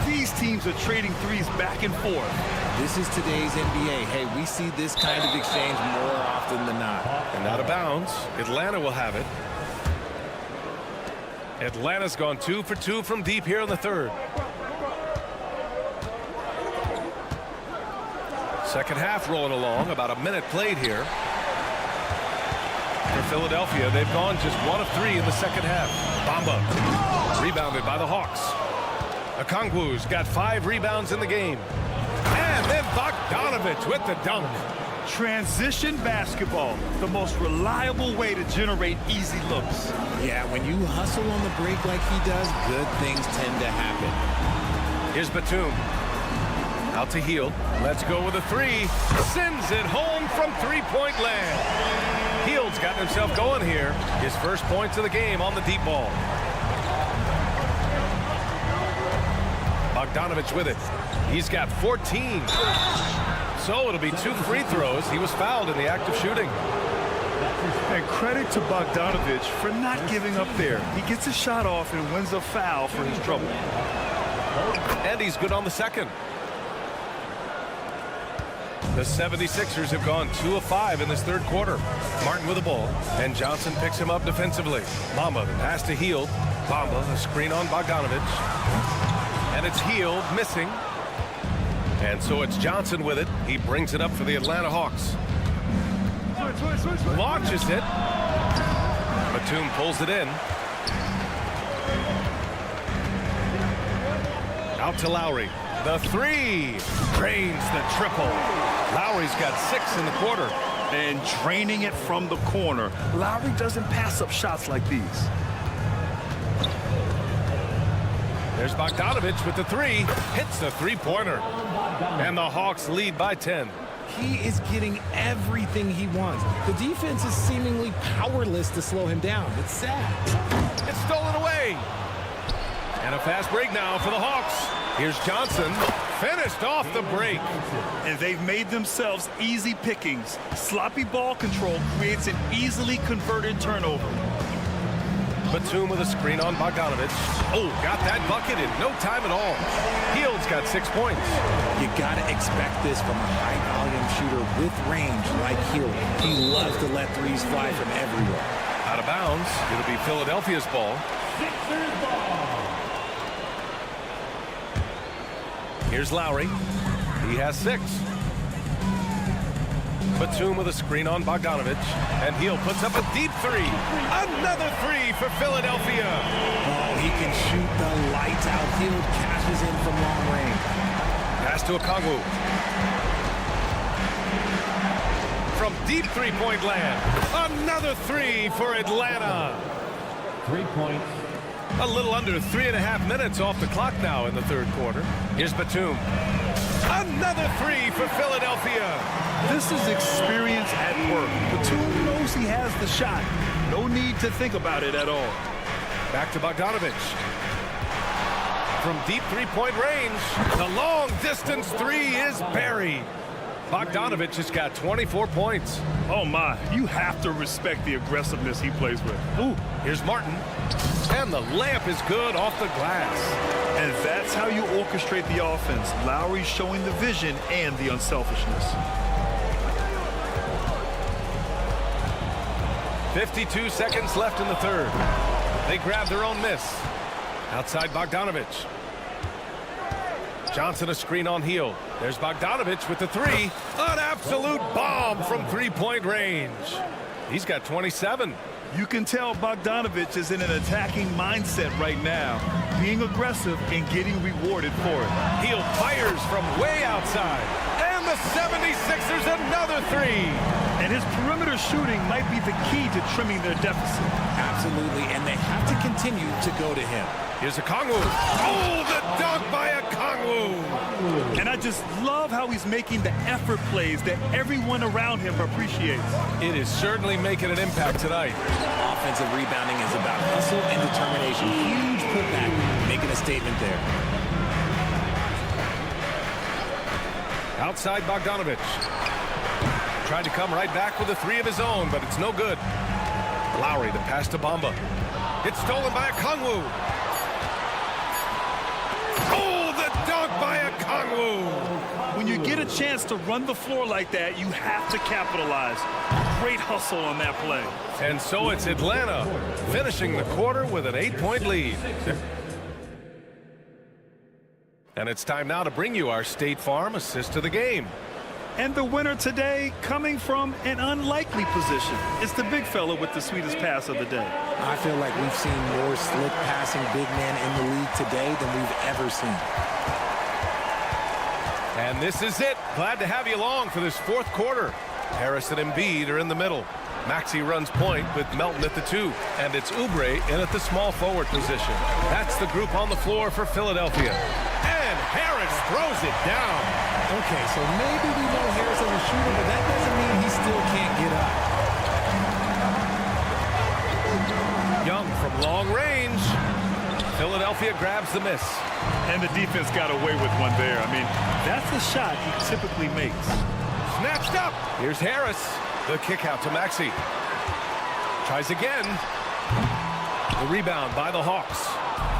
These teams are trading threes back and forth. This is today's NBA. Hey, we see this kind of exchange more often than not. And out of bounds. Atlanta will have it. Atlanta's gone 2 for 2 from deep here in the third. Second half rolling along. About a minute played here. For Philadelphia, they've gone just 1 of 3 in the second half. Bamba rebounded by the Hawks. Okongwu's got 5 rebounds in the game. And then Bogdanovich with the dunk. Transition basketball, the most reliable way to generate easy looks. Yeah, when you hustle on the break like he does, good things tend to happen. Here's Batum. Out to Hield. Let's go with a 3. Sends it home from three-point land. Hield's gotten himself going here. His first points of the game on the deep ball. Bogdanovich with it. He's got 14. So it'll be 2 free throws. He was fouled in the act of shooting. And credit to Bogdanovich for not giving up there. He gets a shot off and wins a foul for his trouble. And he's good on the second. The 76ers have gone 2 of 5 in this third quarter. Martin with the ball, and Johnson picks him up defensively. Bamba, the pass to Hield. Bamba, a screen on Bogdanovich. And it's Hield missing. And so it's Johnson with it. He brings it up for the Atlanta Hawks. Launches it. Batum pulls it in. Out to Lowry. The 3 drains the triple. Lowry's got 6 in the quarter. and draining it from the corner. Lowry doesn't pass up shots like these. There's Bogdanovich with the three. Hits the three-pointer. And the Hawks lead by 10. He is getting everything he wants. The defense is seemingly powerless to slow him down. It's sad. It's stolen away. And a fast break now for the Hawks. Here's Johnson. Finished off the break. And they've made themselves easy pickings. Sloppy ball control creates an easily converted turnover. Batum with a screen on Bogdanovich. Oh, got that bucket in no time at all. Hield's got 6 points. You got to expect this from a high-volume shooter with range like Hield. He loves to let threes fly from everywhere. Out of bounds. It'll be Philadelphia's ball. Sixers ball. Here's Lowry. He has 6. Batum with a screen on Bogdanovich. And Hield puts up a deep three. Another three for Philadelphia. Oh, he can shoot the lights out. Hield cashes in from long range. Pass to Okongwu. From deep three-point land. Another three for Atlanta. 3 points. A little under 3.5 minutes off the clock now in the third quarter. Here's Batum. Another three for Philadelphia. This is experience at work. Batum knows he has the shot. No need to think about it at all. Back to Bogdanovich. From deep three-point range, the long-distance three is buried. Bogdanovich has got 24 points. Oh, my. You have to respect the aggressiveness he plays with. Ooh, here's Martin. And the layup is good off the glass. And that's how you orchestrate the offense. Lowry showing the vision and the unselfishness. 52 seconds left in the third. They grab their own miss. Outside Bogdanovich. Johnson a screen on Hield. There's Bogdanovich with the three. An absolute bomb from three-point range. He's got 27. You can tell Bogdanovich is in an attacking mindset right now, being aggressive and getting rewarded for it. Hield fires from way outside. And the 76ers another three. And his perimeter shooting might be the key to trimming their deficit. Absolutely, and they have to continue to go to him. Here's Okongwu. Oh, the dunk by Okongwu. And I just love how he's making the effort plays that everyone around him appreciates. It is certainly making an impact tonight. Offensive rebounding is about hustle and determination. Huge putback, making a statement there. Outside Bogdanovich. Tried to come right back with a three of his own, but it's no good. Lowry, the pass to Bamba. It's stolen by Okongwu. Oh, the dunk by Okongwu. When you get a chance to run the floor like that, you have to capitalize. Great hustle on that play. And so it's Atlanta finishing the quarter with an 8-point lead. And it's time now to bring you our State Farm assist of the game. And the winner today coming from an unlikely position. It's the big fella with the sweetest pass of the day. I feel like we've seen more slick passing big men in the league today than we've ever seen. And this is it. Glad to have you along for this fourth quarter. Harris and Embiid are in the middle. Maxey runs point with Melton at the 2. And it's Oubre in at the small forward position. That's the group on the floor for Philadelphia. And Harris throws it down. Okay, so maybe we know Harris is a shooter, but that doesn't mean he still can't get up. Young from long range. Philadelphia grabs the miss. And the defense got away with one there. I mean, that's the shot he typically makes. Snatched up. Here's Harris. The kick out to Maxey. Tries again. The rebound by the Hawks.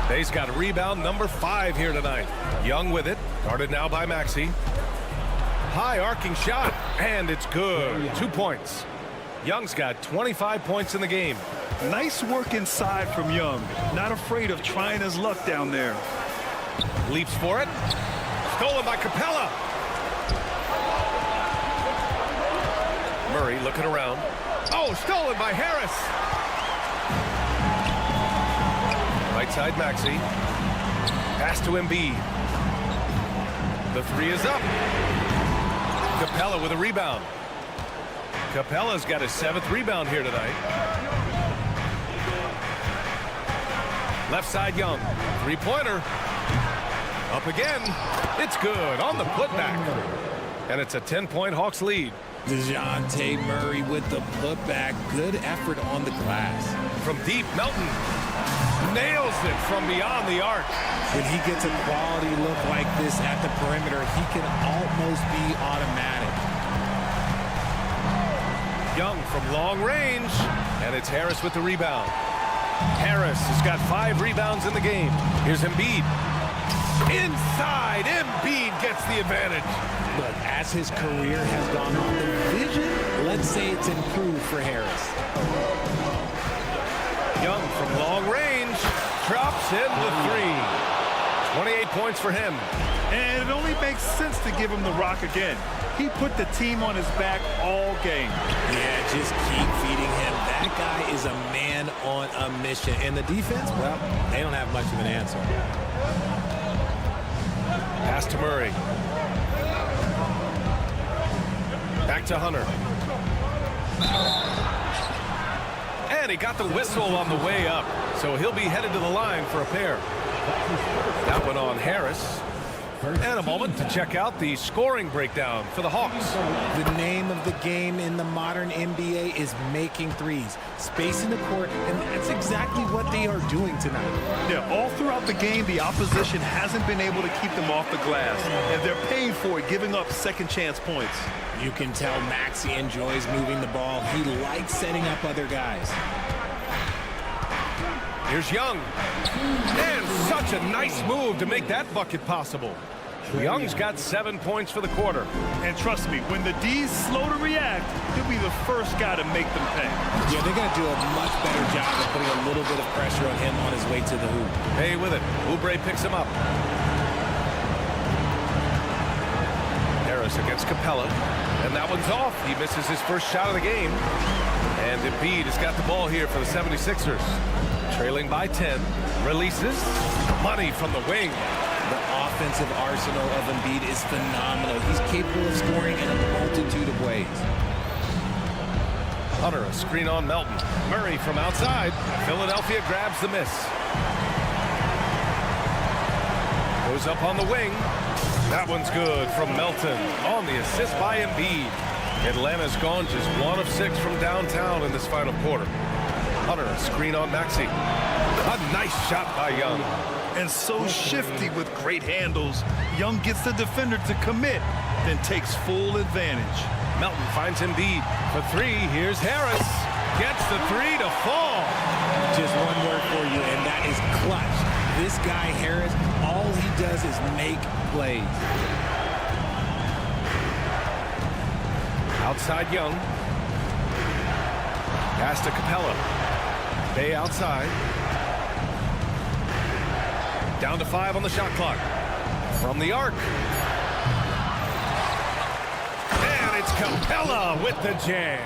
They's got a rebound number 5 here tonight. Young with it. Guarded now by Maxey. High arcing shot. And it's good. 2 points. Young's got 25 points in the game. Nice work inside from Young. Not afraid of trying his luck down there. Leaps for it. Stolen by Capella. Murray looking around. Oh, stolen by Harris. Right side Maxey. Pass to Embiid. The 3 is up. Capella with a rebound. Capella's got his 7th rebound here tonight. Left side, Young. Three-pointer. Up again. It's good on the putback. And it's a 10-point Hawks lead. DeJounte Murray with the putback. Good effort on the glass. From deep, Melton nails it from beyond the arc. When he gets a quality look like this at the perimeter, he can almost be automatic. Young from long range. And it's Harris with the rebound. Harris has got 5 rebounds in the game. Here's Embiid. Inside, Embiid gets the advantage. But as his career has gone on, the vision, let's say it's improved for Harris. Young from long range drops in the 3. 28 points for him. And it only makes sense to give him the rock again. He put the team on his back all game. Yeah, just keep feeding him. That guy is a man on a mission. And the defense, well, they don't have much of an answer. Pass to Murray. Back to Hunter. And he got the whistle on the way up. So he'll be headed to the line for a pair. That one on Harris. And a moment to check out the scoring breakdown for the Hawks. The name of the game in the modern NBA is making threes. Spacing the court, and that's exactly what they are doing tonight. Yeah, all throughout the game, the opposition hasn't been able to keep them off the glass. And they're paying for it, giving up second chance points. You can tell Maxey enjoys moving the ball. He likes setting up other guys. Here's Young. And such a nice move to make that bucket possible. Young's got 7 points for the quarter. And trust me, when the D's slow to react, he'll be the first guy to make them pay. Yeah, they're going to do a much better job of putting a little bit of pressure on him on his way to the hoop. Hey with it. Oubre picks him up. Harris against Capella. And that one's off. He misses his first shot of the game. And Embiid has got the ball here for the 76ers. Trailing by 10. Releases. Money from the wing. The offensive arsenal of Embiid is phenomenal. He's capable of scoring in a multitude of ways. Hunter, a screen on Melton. Murray from outside. Philadelphia grabs the miss. Goes up on the wing. That one's good from Melton on the assist by Embiid. Atlanta's gone just 1 of 6 from downtown in this final quarter. Hunter, a screen on Maxey. A nice shot by Young. And so shifty with great handles. Young gets the defender to commit, then takes full advantage. Melton finds Embiid for 3. Here's Harris. Gets the 3 to fall. Just one word for you, and that is clutch. This guy, Harris, all he does is make plays. Outside Young. Pass to Capella. Bay outside. Down to 5 on the shot clock. From the arc. And it's Capella with the jam.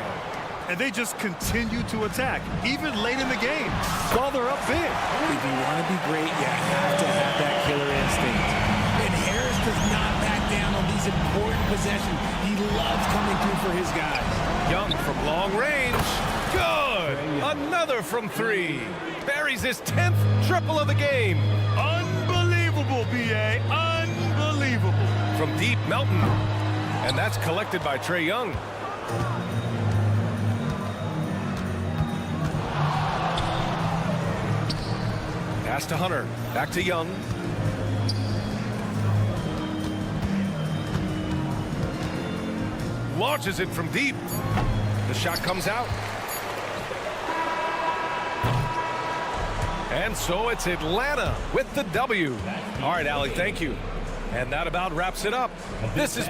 And they just continue to attack, even late in the game, while they're up big. If you want to be great, you have to have that killer instinct. And Harris does not back down on these important possessions. He loves coming through for his guys. Young from long range. Good. Another from 3. Buries his 10th triple of the game. Unbelievable, B.A. Unbelievable. From deep, Melton. And that's collected by Trae Young. Pass to Hunter. Back to Young. Launches it from deep. The shot comes out. And so it's Atlanta with the W. All right, Allie, thank you. And that about wraps it up. This is...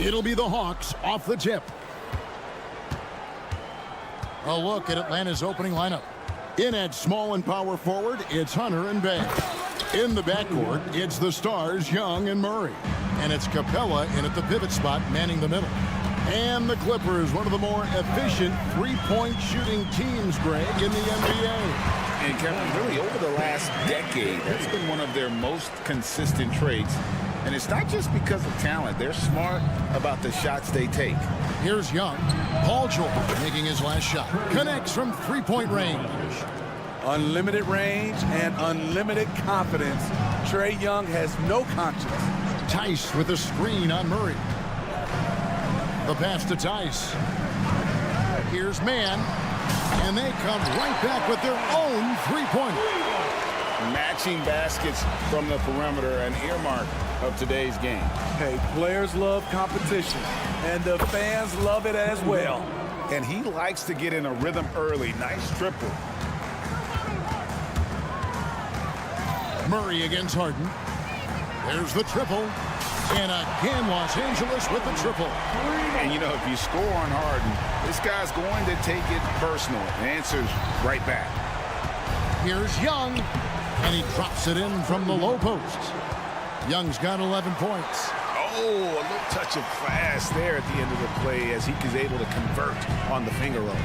It'll be the Hawks off the tip. A look at Atlanta's opening lineup. In at small and power forward, it's Hunter and Bay. In the backcourt, it's the stars Young and Murray. And it's Capella in at the pivot spot, manning the middle. And the Clippers, one of the more efficient three-point shooting teams, Greg, in the NBA. And Kevin, really over the last decade, that's been one of their most consistent traits. And it's not just because of talent. They're smart about the shots they take. Here's Young. Paul George making his last shot. Connects from three-point range. Unlimited range and unlimited confidence. Trae Young has no conscience. Tice with a screen on Murray. The pass to Tice. Here's Mann. And they come right back with their own three-pointer. Matching baskets from the perimeter, an earmark of today's game. Hey, players love competition, and the fans love it as well. And he likes to get in a rhythm early. Nice triple. Murray against Harden. There's the triple. And again, Los Angeles with the triple. And, you know, if you score on Harden, this guy's going to take it personal. The answer's right back. Here's Young. And he drops it in from the low post. Young's got 11 points. Oh, a little touch of class there at the end of the play as he was able to convert on the finger roll.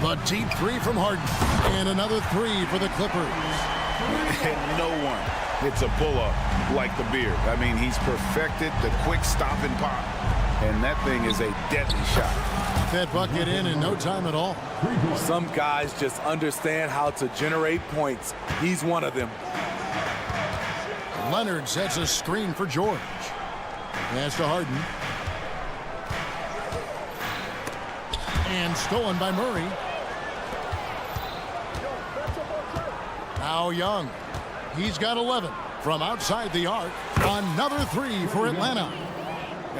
The deep three from Harden. And another three for the Clippers. And no one hits a pull-up like the Beard. I mean, he's perfected the quick stop and pop. And that thing is a deadly shot. That bucket in no time at all. Some guys just understand how to generate points. He's one of them. Leonard sets a screen for George. Pass to Harden. And stolen by Murray. Now Young. He's got 11 from outside the arc. Another three for Atlanta.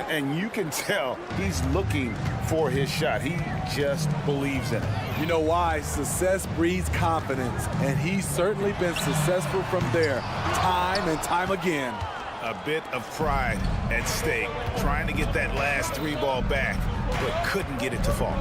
And you can tell he's looking for his shot. He just believes in it. You know why? Success breeds confidence, and he's certainly been successful from there time and time again. A bit of pride at stake, trying to get that last three ball back, but couldn't get it to fall.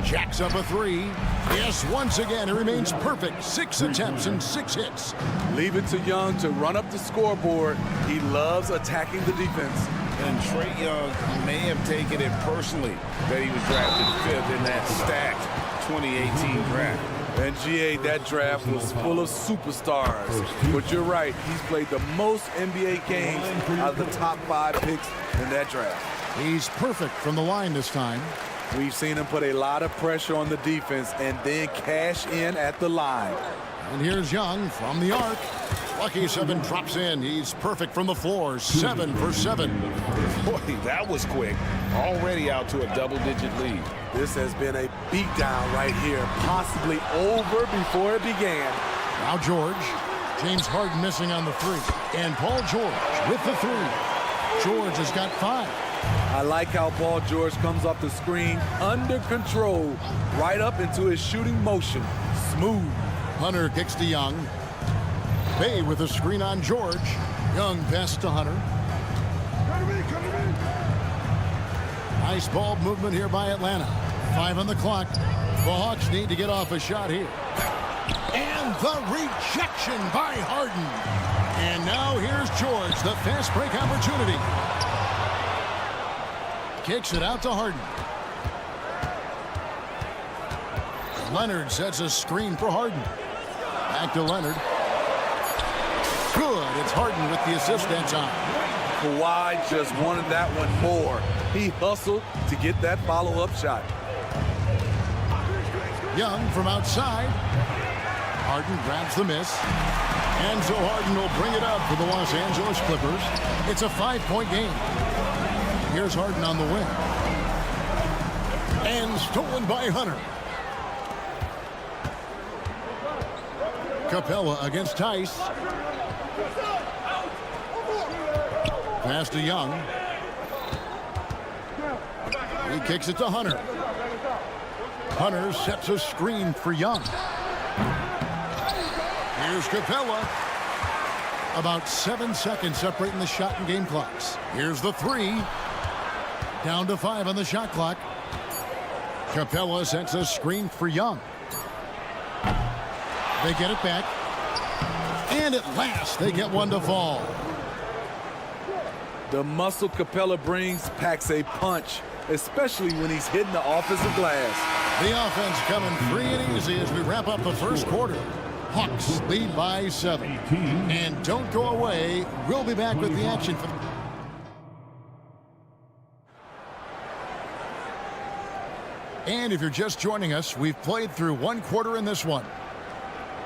Jacks up a three. Yes, once again, it remains perfect. 6 attempts and 6 hits. Leave it to Young to run up the scoreboard. He loves attacking the defense. And Trae Young may have taken it personally that he was drafted 5th in that stacked 2018 draft. And GA, that draft was full of superstars. But you're right, he's played the most NBA games out of the top 5 picks in that draft. He's perfect from the line this time. We've seen him put a lot of pressure on the defense and then cash in at the line. And here's Young from the arc. Lucky 7 drops in. He's perfect from the floor. 7 for 7. Boy, that was quick. Already out to a double-digit lead. This has been a beatdown right here, possibly over before it began. Now George. James Harden missing on the 3. And Paul George with the 3. George has got 5. I like how Paul George comes off the screen under control, right up into his shooting motion. Smooth. Hunter kicks to Young. Bay with a screen on George. Young pass to Hunter. Nice ball movement here by Atlanta. 5 on the clock. The Hawks need to get off a shot here. And the rejection by Harden. And now here's George, the fast break opportunity. Kicks it out to Harden. Leonard sets a screen for Harden. Back to Leonard. Good. It's Harden with the assist that time. Kawhi just wanted that one more. He hustled to get that follow-up shot. Young from outside. Harden grabs the miss. And so Harden will bring it up for the Los Angeles Clippers. It's a 5-point game. Here's Harden on the win. And stolen by Hunter. Capella against Tice. Pass to Young. He kicks it to Hunter. Hunter sets a screen for Young. Here's Capella. About 7 seconds separating the shot and game clocks. Here's the three. Down to 5 on the shot clock. Capella sets a screen for Young. They get it back. And at last, they get one to fall. The muscle Capella brings packs a punch, especially when he's hitting the offensive glass. The offense coming free and easy as we wrap up the first quarter. Hawks lead by 7. And don't go away. We'll be back with the action. And if you're just joining us, we've played through one quarter in this one.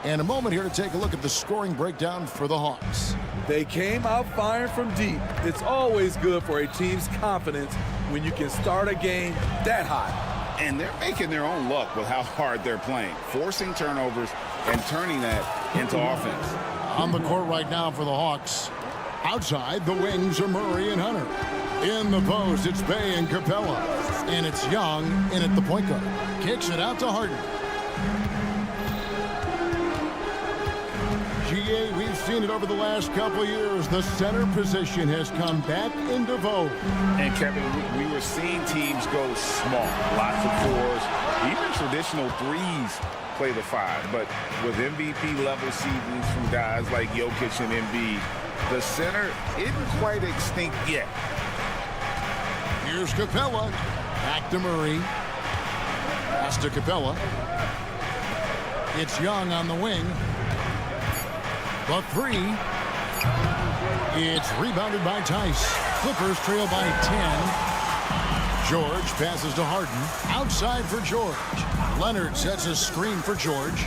And a moment here to take a look at the scoring breakdown for the Hawks. They came out firing from deep. It's always good for a team's confidence when you can start a game that hot. And they're making their own luck with how hard they're playing, forcing turnovers and turning that into offense. On the court right now for the Hawks. Outside, the wings are Murray and Hunter. In the post, it's Bay and Capella. And it's Young in at the point guard. Kicks it out to Harden. GA, we've seen it over the last couple of years. The center position has come back into vogue. And Kevin, we were seeing teams go small, lots of fours, even traditional threes play the 5. But with MVP level seasons from guys like Jokic and Embiid, the center isn't quite extinct yet. Here's Capella. Back to Murray. Pass to Capella. It's Young on the wing. The three. It's rebounded by Tice. Clippers trail by 10. George passes to Harden. Outside for George. Leonard sets a screen for George.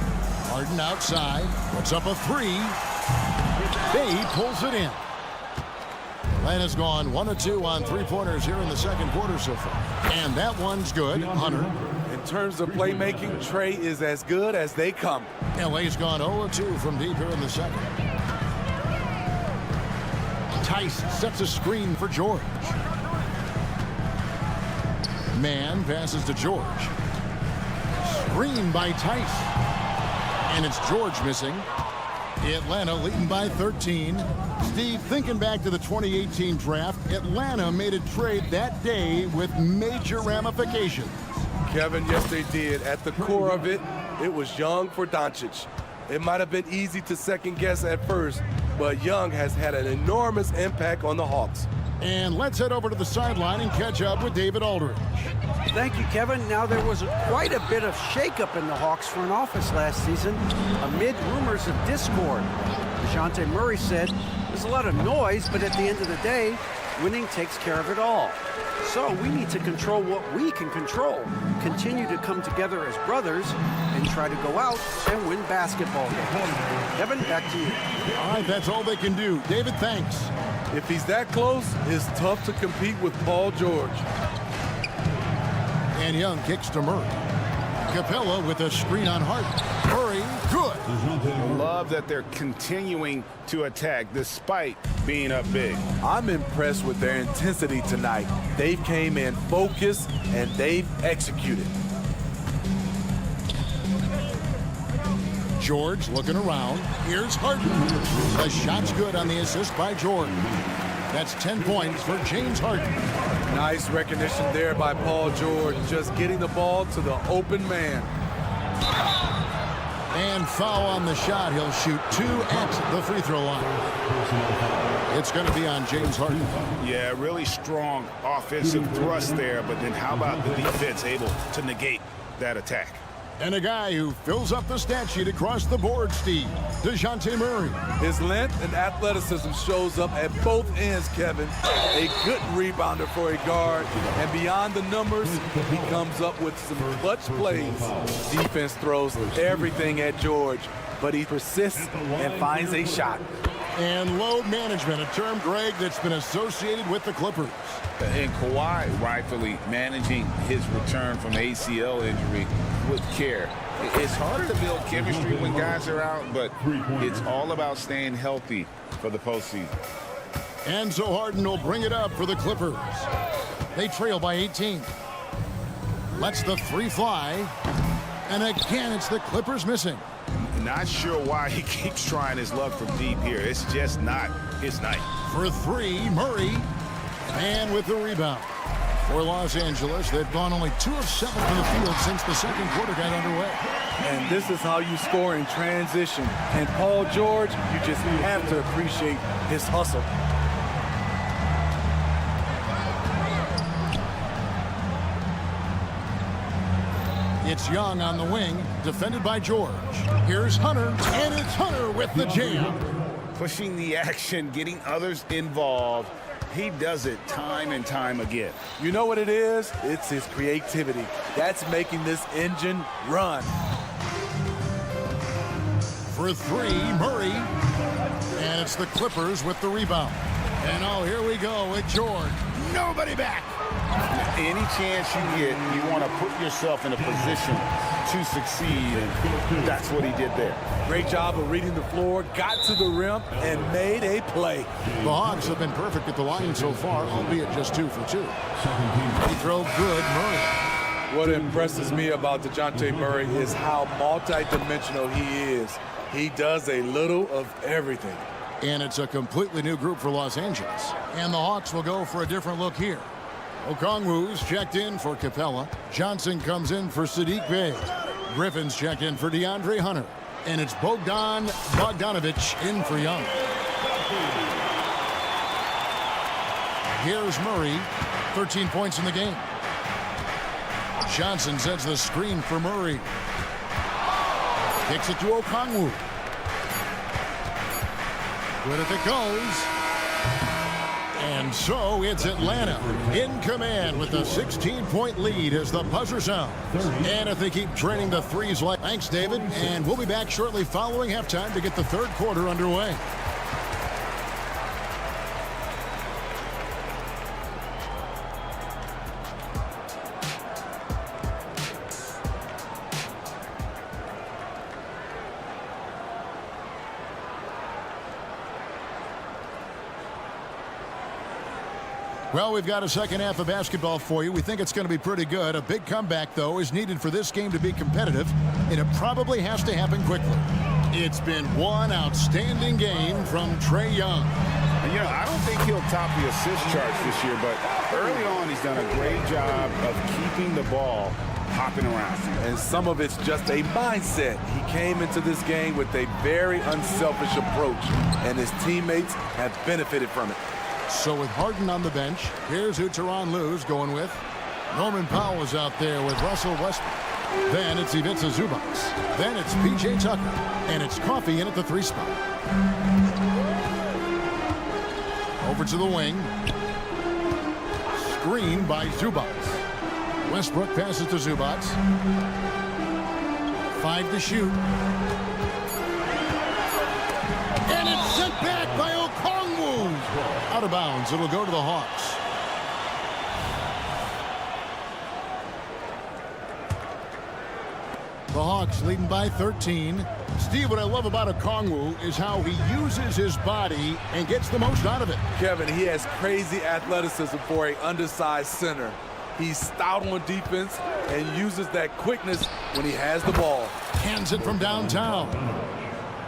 Harden outside. Puts up a three. Bay pulls it in. Atlanta's gone 1 of 2 on three-pointers here in the second quarter so far. And that one's good. Hunter. In terms of playmaking, Trey is as good as they come. LA's gone 0 of 2 from deep here in the second. Tice sets a screen for George. Man passes to George. Screen by Tice. And it's George missing. Atlanta leading by 13. Steve, thinking back to the 2018 draft, Atlanta made a trade that day with major ramifications. Kevin, yes, they did. At the core of it, it was Young for Doncic. It might have been easy to second guess at first, but Young has had an enormous impact on the Hawks. And let's head over to the sideline and catch up with David Aldridge. Thank you, Kevin. Now, there was quite a bit of shakeup in the Hawks front office last season amid rumors of discord. DeJounte Murray said, there's a lot of noise, but at the end of the day, winning takes care of it all. So we need to control what we can control, continue to come together as brothers, and try to go out and win basketball games. Kevin, back to you. All right, that's all they can do. David, thanks. If he's that close, it's tough to compete with Paul George. And Young kicks to Murray. Capella with a screen on Harden. Murray, good. Love that they're continuing to attack despite being up big. I'm impressed with their intensity tonight. They came in focused and they've executed. George looking around. Here's Harden. The shot's good on the assist by Jordan. That's 10 points for James Harden. Nice recognition there by Paul George, just getting the ball to the open man. And foul on the shot. He'll shoot 2 at the free throw line. It's going to be on James Harden. Yeah, really strong offensive thrust there, but then how about the defense able to negate that attack? And a guy who fills up the stat sheet across the board, Steve, DeJounte Murray. His length and athleticism shows up at both ends, Kevin. A good rebounder for a guard. And beyond the numbers, he comes up with some clutch plays. Defense throws everything at George, but he persists and finds a shot. And load management, a term, Greg, that's been associated with the Clippers. And Kawhi rightfully managing his return from ACL injury with care. It's harder to build chemistry when guys are out, but it's all about staying healthy for the postseason. And so Harden will bring it up for the Clippers. They trail by 18. Lets the three fly. And again, it's the Clippers missing. Not sure why he keeps trying his luck from deep here. It's just not his night. For three, Murray. And with the rebound. For Los Angeles, they've gone only 2 of 7 from the field since the second quarter got underway. And this is how you score in transition. And Paul George, you just have to appreciate his hustle. It's Young on the wing, defended by George. Here's Hunter, and it's Hunter with the jam. Pushing the action, getting others involved. He does it time and time again. You know what it is? It's his creativity. That's making this engine run. For three, Murray. And it's the Clippers with the rebound. And oh, here we go with George. Nobody back. Any chance you get, you want to put yourself in a position to succeed, and that's what he did there. Great job of reading the floor, got to the rim, and made a play. The Hawks have been perfect at the line so far, albeit just 2 for 2. He throw good, Murray. What impresses me about DeJounte Murray is how multidimensional he is. He does a little of everything. And it's a completely new group for Los Angeles. And the Hawks will go for a different look here. Okongwu's checked in for Capella. Johnson comes in for Sadiq Bey. Griffin's checked in for DeAndre Hunter. And it's Bogdanovich in for Young. Here's Murray, 13 points in the game. Johnson sets the screen for Murray. Kicks it to Okongwu. Good if it goes. And so it's Atlanta in command with a 16-point lead as the buzzer sounds. And if they keep draining the threes like... Thanks, David. And we'll be back shortly following halftime to get the third quarter underway. Well, we've got a second half of basketball for you. We think it's going to be pretty good. A big comeback, though, is needed for this game to be competitive, and it probably has to happen quickly. It's been one outstanding game from Trae Young. And, I don't think he'll top the assist charts this year, but early on he's done a great job of keeping the ball hopping around. And some of it's just a mindset. He came into this game with a very unselfish approach, and his teammates have benefited from it. So with Harden on the bench, here's who Tyronn Lue's going with. Norman Powell is out there with Russell Westbrook. Then it's Ivica Zubac. Then it's P.J. Tucker. And it's Coffey in at the 3 spot. Over to the wing. Screen by Zubac. Westbrook passes to Zubac. 5 to shoot. And it's sent back by Okongwu. Out of bounds. It'll go to the Hawks. The Hawks leading by 13. Steve, what I love about Okongwu is how he uses his body and gets the most out of it. Kevin, he has crazy athleticism for an undersized center. He's stout on defense and uses that quickness when he has the ball. Hands it from downtown.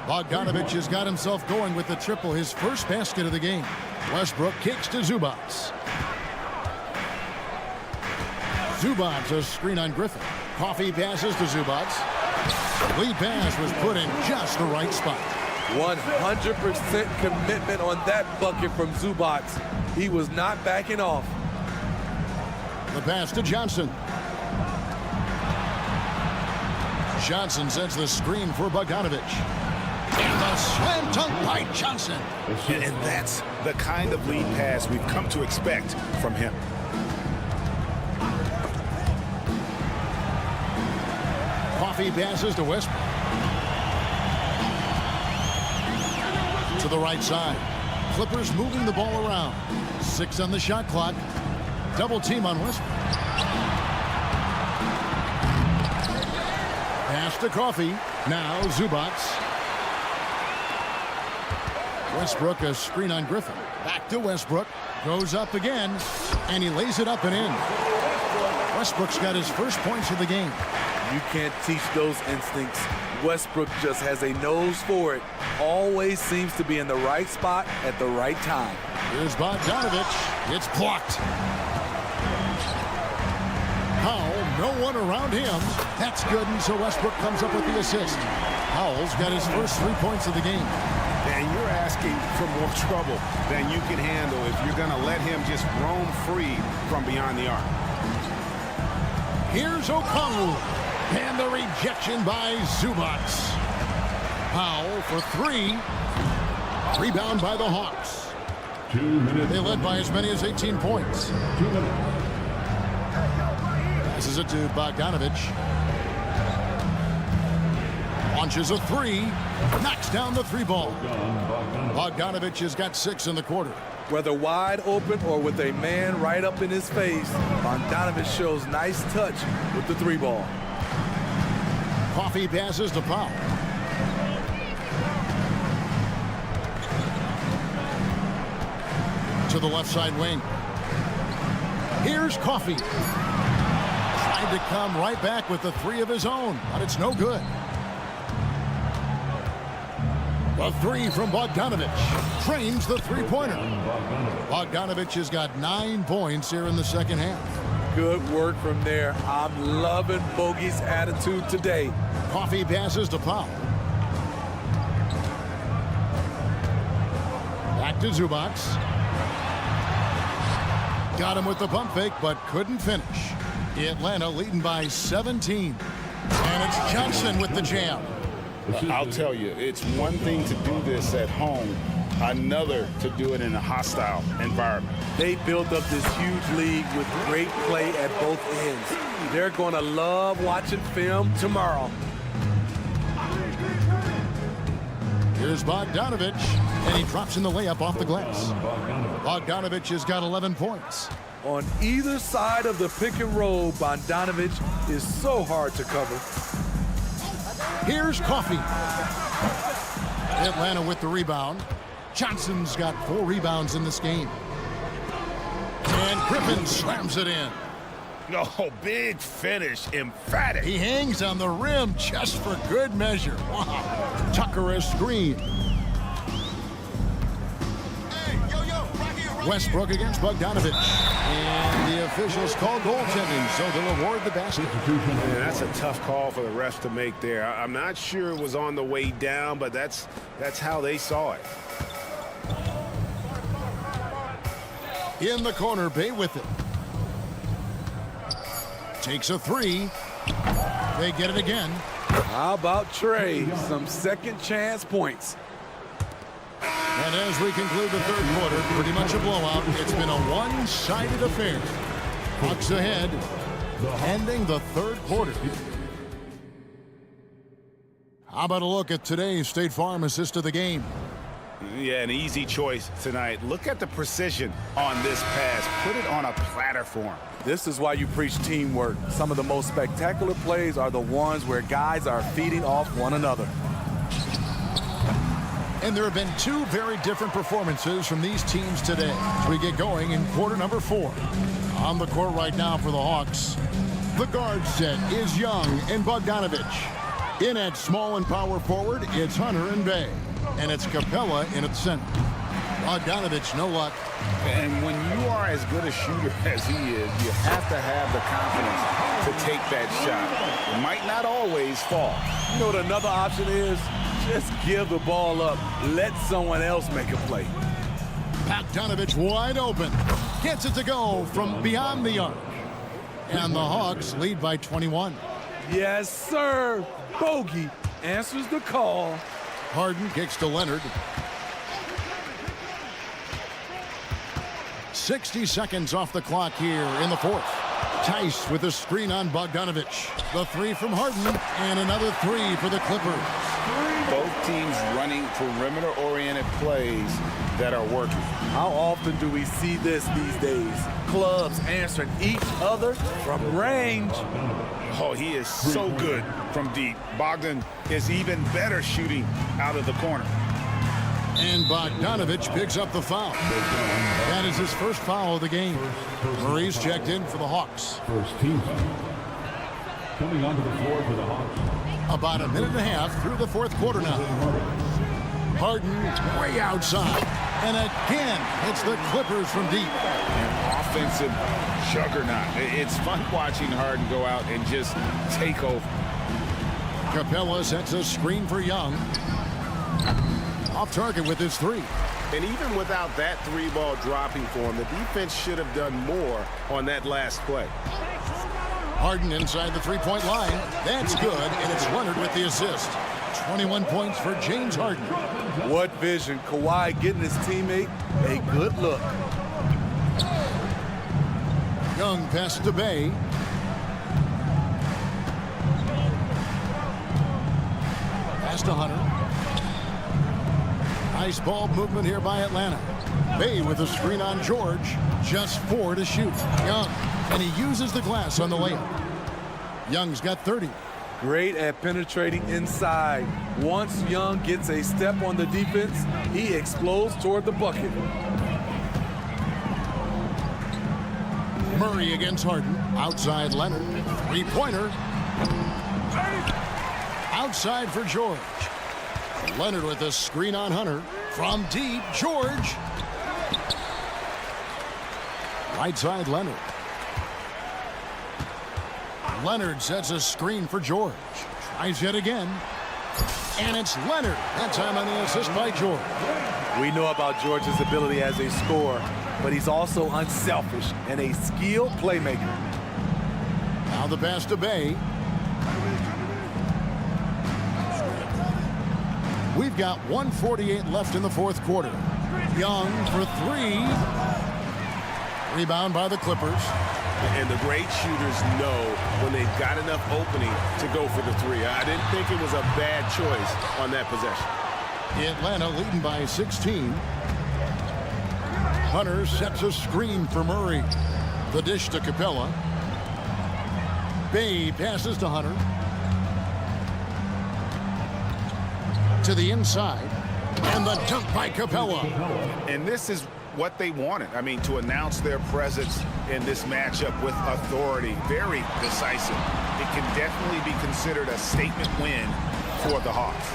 Bogdanovich has got himself going with the triple, his first basket of the game. Westbrook kicks to Zubac. Zubac, a screen on Griffin. Coffey passes to Zubac. Lead pass was put in just the right spot. 100% commitment on that bucket from Zubac. He was not backing off. The pass to Johnson. Johnson sends the screen for Bogdanovich. And the slam dunk by Johnson. And that's the kind of lead pass we've come to expect from him. Coffey passes to Westbrook. To the right side. Clippers moving the ball around. 6 on the shot clock. Double team on Westbrook. Pass to Coffey. Now Zubac. Westbrook, a screen on Griffin. Back to Westbrook. Goes up again. And he lays it up and in. Westbrook's got his first points of the game. You can't teach those instincts. Westbrook just has a nose for it. Always seems to be in the right spot at the right time. Here's Bogdanovich. It's blocked. Powell, no one around him. That's good, and so Westbrook comes up with the assist. Powell's got his first 3 points of the game. And you're asking for more trouble than you can handle if you're going to let him just roam free from beyond the arc. Here's Okongwu. And the rejection by Zubac. Powell for 3. Rebound by the Hawks. 2 minutes. They led by as many as 18 points. 2 minutes. Passes it to Bogdanovich. Launches a 3. Knocks down the 3 ball. Bogdanovich has got 6 in the quarter. Whether wide open or with a man right up in his face, Bogdanovich shows nice touch with the 3 ball. Coffee passes to Powell. To the left side wing. Here's Coffee. Tried to come right back with the 3 of his own, but it's no good. The 3 from Bogdanovich trains the 3-pointer. Bogdanovich has got 9 points here in the second half. Good work from there. I'm loving Bogey's attitude today. Coffee passes to Powell. Back to Zubac. Got him with the pump fake, but couldn't finish. Atlanta leading by 17. And it's Johnson with the jam. I'll tell you, it's one thing to do this at home, another to do it in a hostile environment. They built up this huge lead with great play at both ends. They're going to love watching film tomorrow. Here's Bogdanovich, and he drops in the layup off the glass. Bogdanovich has got 11 points. On either side of the pick and roll, Bogdanovich is so hard to cover. Here's Coffee. Atlanta with the rebound. Johnson's got 4 rebounds in this game. And Griffin slams it in. Oh, big finish, emphatic. He hangs on the rim just for good measure. Wow. Tucker a screen. Westbrook against Bogdanovich. And the officials call goaltending, so they'll award the basket. Man, that's a tough call for the refs to make there. I'm not sure it was on the way down, but that's how they saw it. In the corner, Bay with it. Takes a 3. They get it again. How about Trey? Some second chance points. And as we conclude the third quarter, pretty much a blowout. It's been a one-sided affair. Hawks ahead, ending the third quarter. How about a look at today's State Farm assist of the game? Yeah, an easy choice tonight. Look at the precision on this pass. Put it on a platter form. This is why you preach teamwork. Some of the most spectacular plays are the ones where guys are feeding off one another. And there have been 2 very different performances from these teams today as we get going in quarter number 4. On the court right now for the Hawks, the guard set is Young and Bogdanovich. In at small and power forward, it's Hunter and Bay. And it's Capella in at center. Bogdanovich, no luck. And when you are as good a shooter as he is, you have to have the confidence to take that shot. It might not always fall. You know what another option is? Just give the ball up. Let someone else make a play. Bogdanovich wide open. Gets it to go from beyond the arc. And the Hawks lead by 21. Yes, sir. Bogey answers the call. Harden kicks to Leonard. 60 seconds off the clock here in the fourth. Tice with a screen on Bogdanovich. The 3 from Harden and another 3 for the Clippers. Both teams running perimeter-oriented plays that are working. How often do we see this these days? Clubs answering each other from range. Oh, he is so good from deep. Bogdan is even better shooting out of the corner. And Bogdanovich picks up the foul. That is his first foul of the game. Murray's checked in for the Hawks. First team. Coming onto the floor for the Hawks. About a minute and a half through the fourth quarter now. Harden way outside. And again, it's the Clippers from deep. An offensive juggernaut. It's fun watching Harden go out and just take over. Capella sets a screen for Young. Off target with his three. And even without that three ball dropping for him, the defense should have done more on that last play. Harden inside the three-point line. That's good, and it's Leonard with the assist. 21 points for James Harden. What vision. Kawhi getting his teammate a good look. Young pass to Bay. Pass to Hunter. Nice ball movement here by Atlanta. Bay with a screen on George. Just 4 to shoot. Young. And he uses the glass on the layup. Young's got 30. Great at penetrating inside. Once Young gets a step on the defense, he explodes toward the bucket. Murray against Harden. Outside Leonard. Three-pointer. Outside for George. Leonard with a screen on Hunter. From deep, George. Right side, Leonard. Leonard sets a screen for George. Tries yet again. And it's Leonard. That time on the assist by George. We know about George's ability as a scorer, but he's also unselfish and a skilled playmaker. Now the pass to Bay. We've got 1:48 left in the fourth quarter. Young for three. Rebound by the Clippers. And the great shooters know when they've got enough opening to go for the three. I didn't think it was a bad choice on that possession. Atlanta leading by 16. Hunter sets a screen for Murray. The dish to Capella. Bay passes to Hunter. To the inside. And the dunk by Capella. And this is what they wanted. I mean, to announce their presence in this matchup with authority. Very decisive. It can definitely be considered a statement win for the Hawks.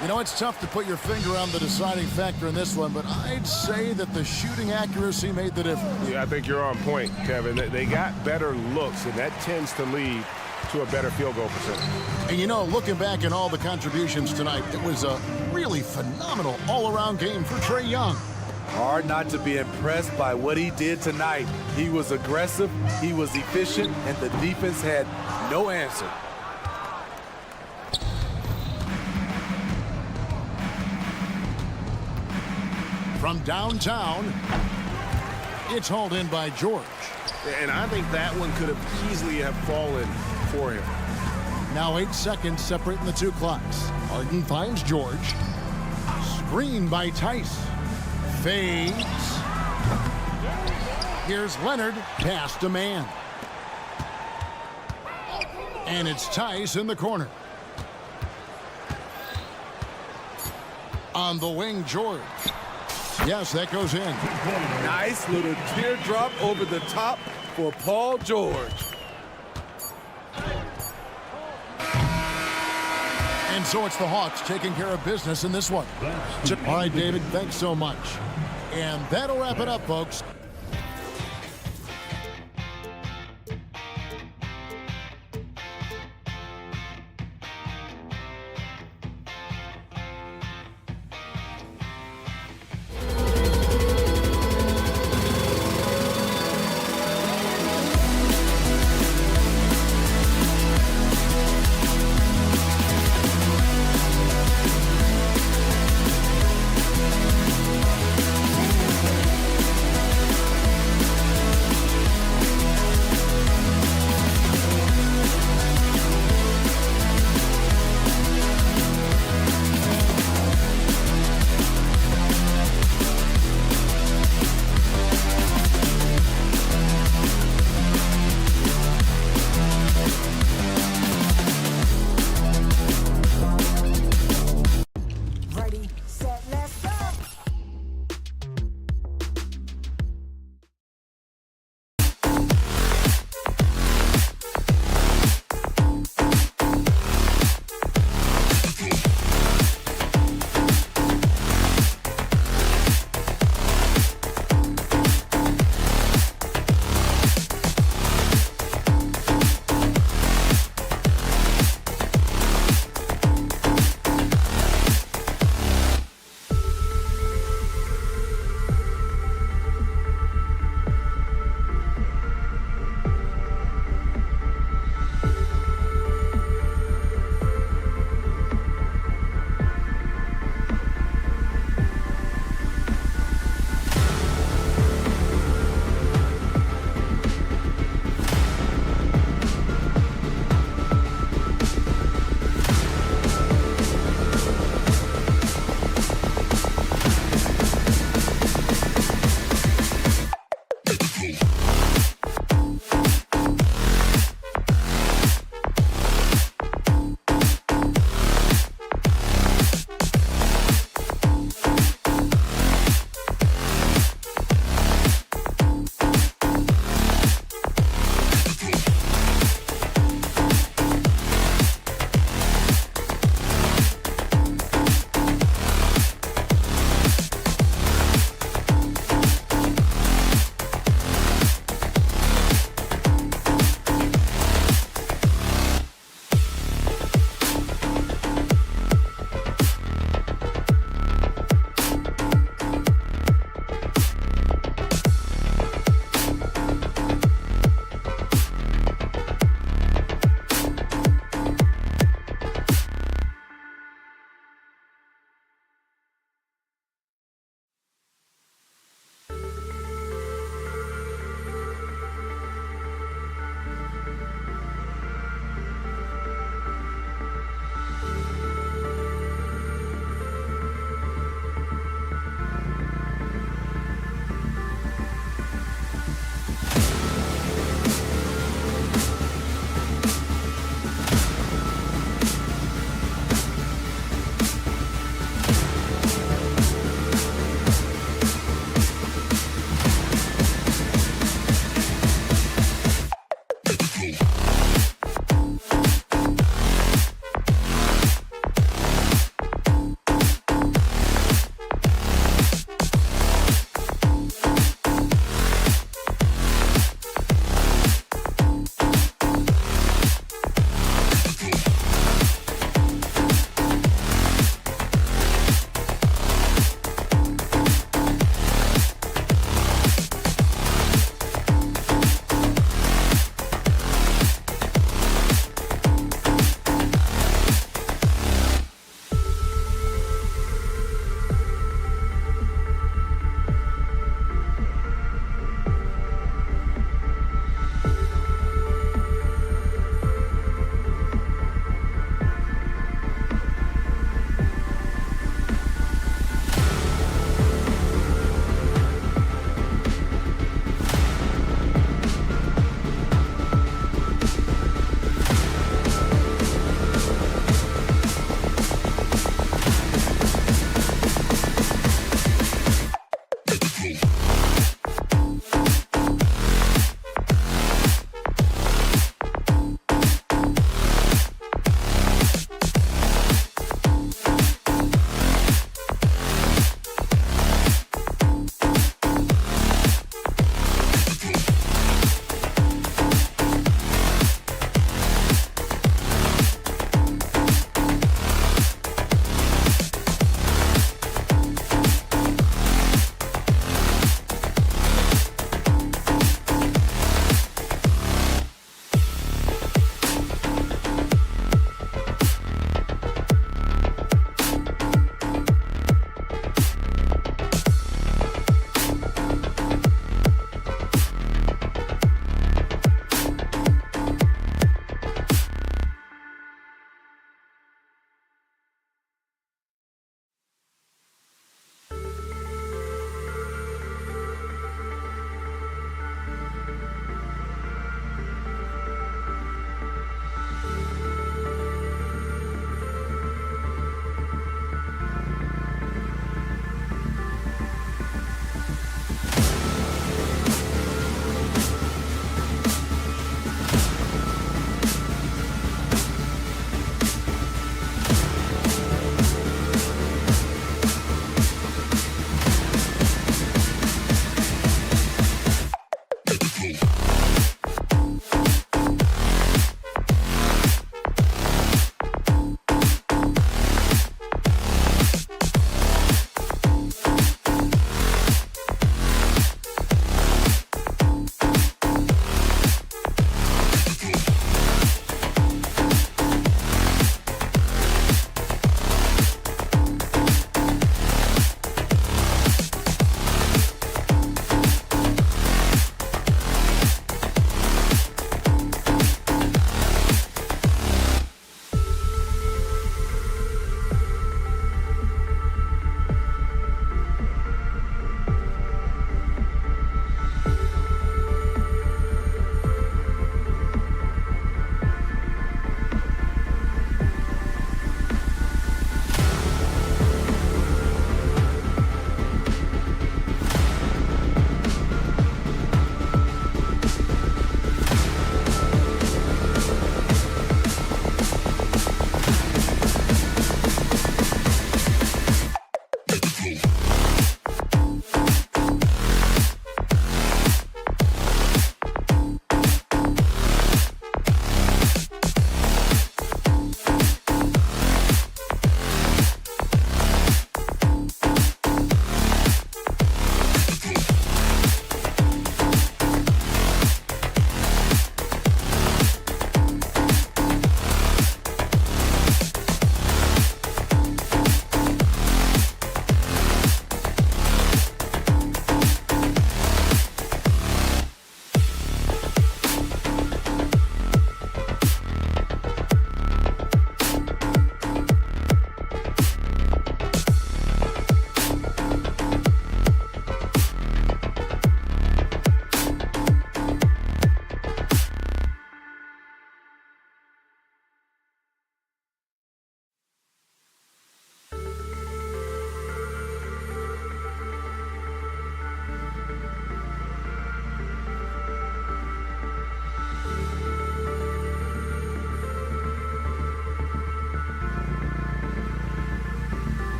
You know, it's tough to put your finger on the deciding factor in this one, but I'd say that the shooting accuracy made the difference. Yeah, I think you're on point, Kevin. They got better looks, and that tends to lead to a better field goal percentage. And you know, looking back at all the contributions tonight, it was a really phenomenal all-around game for Trae Young. Hard not to be impressed by what he did tonight. He was aggressive, he was efficient, and the defense had no answer. From downtown, it's hauled in by George. And I think that one could have easily have fallen for him. Now 8 seconds separating the two clocks. Harden finds George. Screen by Tice. Fades. Here's Leonard. Pass to man. And it's Tice in the corner. On the wing, George. Yes, that goes in. Nice little teardrop over the top for Paul George. And so it's the Hawks taking care of business in this one. All right, David, thanks so much. And that'll wrap it up, folks.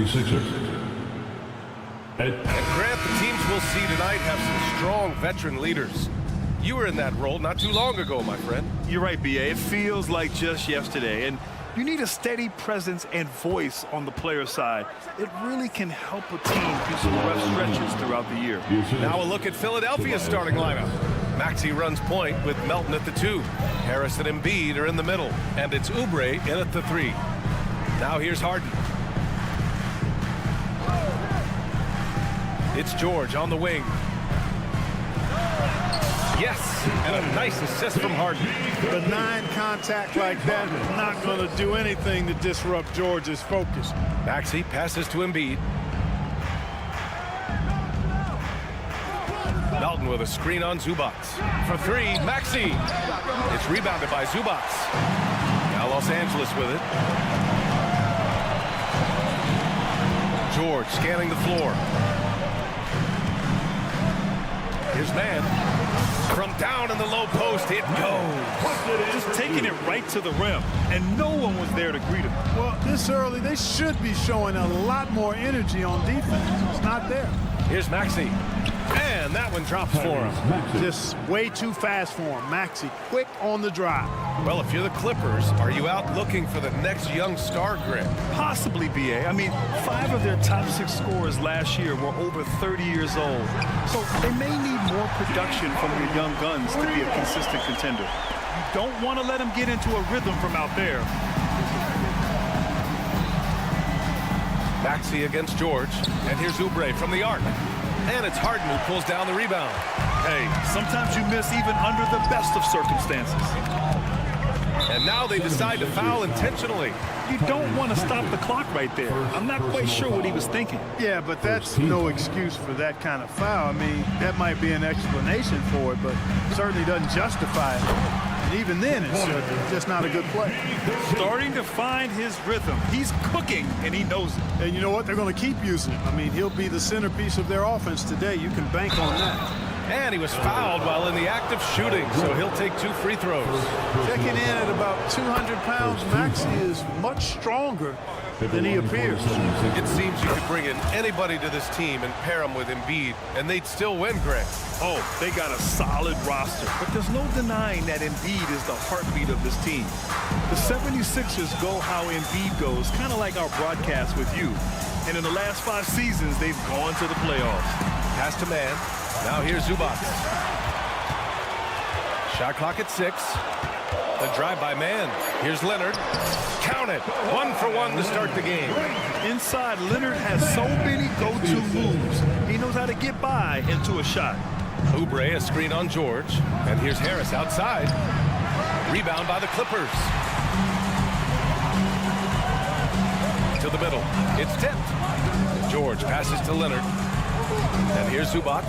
76ers. And Grant, the teams we'll see tonight have some strong veteran leaders. You were in that role not too long ago, my friend. You're right, B.A. It feels like just yesterday. And you need a steady presence and voice on the player side. It really can help a team through some rough stretches throughout the year. Now a look at Philadelphia's starting lineup. Maxey runs point with Melton at the 2. Harris and Embiid are in the middle. And it's Oubre in at the 3. Now here's Harden. It's George on the wing. Yes, and a nice assist from Harden. Benign contact like that is not going to do anything to disrupt George's focus. Maxey passes to Embiid. Melton with a screen on Zubac. For 3, Maxey. It's rebounded by Zubac. Now Los Angeles with it. George scanning the floor. Here's man. From down in the low post, it goes. Just taking it right to the rim, and no one was there to greet him. Well, this early, they should be showing a lot more energy on defense. It's not there. Here's Maxey. And that one drops for him. Just way too fast for him. Maxey, quick on the drive. Well, if you're the Clippers, are you out looking for the next young star, Grant? Possibly, B.A. I mean, 5 of their top 6 scorers last year were over 30 years old. So they may need more production from your young guns to be a consistent contender. You don't want to let them get into a rhythm from out there. Maxey against George. And here's Oubre from the arc. And it's Harden who pulls down the rebound. Hey, sometimes you miss even under the best of circumstances. And now they decide to foul intentionally. You don't want to stop the clock right there. I'm not quite sure what he was thinking. Yeah, but that's no excuse for that kind of foul. I mean, that might be an explanation for it, but certainly doesn't justify it. And even then, it's just not a good play. Starting to find his rhythm. He's cooking, and he knows it. And you know what? They're going to keep using him. I mean, he'll be the centerpiece of their offense today. You can bank on that. And he was fouled while in the act of shooting, so he'll take 2 free throws. Checking in at about 200 pounds, Maxey is much stronger than he appears. It seems you could bring in anybody to this team and pair them with Embiid, and they'd still win, Grant. Oh, they got a solid roster, but there's no denying that Embiid is the heartbeat of this team. The 76ers go how Embiid goes, kind of like our broadcast with you. And in the last 5 seasons, they've gone to the playoffs. Pass to man. Now here's Zubac. Shot clock at 6. The drive by man. Here's Leonard. Count it. 1 for 1 to start the game. Inside, Leonard has so many go-to moves. He knows how to get by into a shot. Oubre, a screen on George. And here's Harris outside. Rebound by the Clippers. To the middle. It's tipped. George passes to Leonard. And here's Zubac.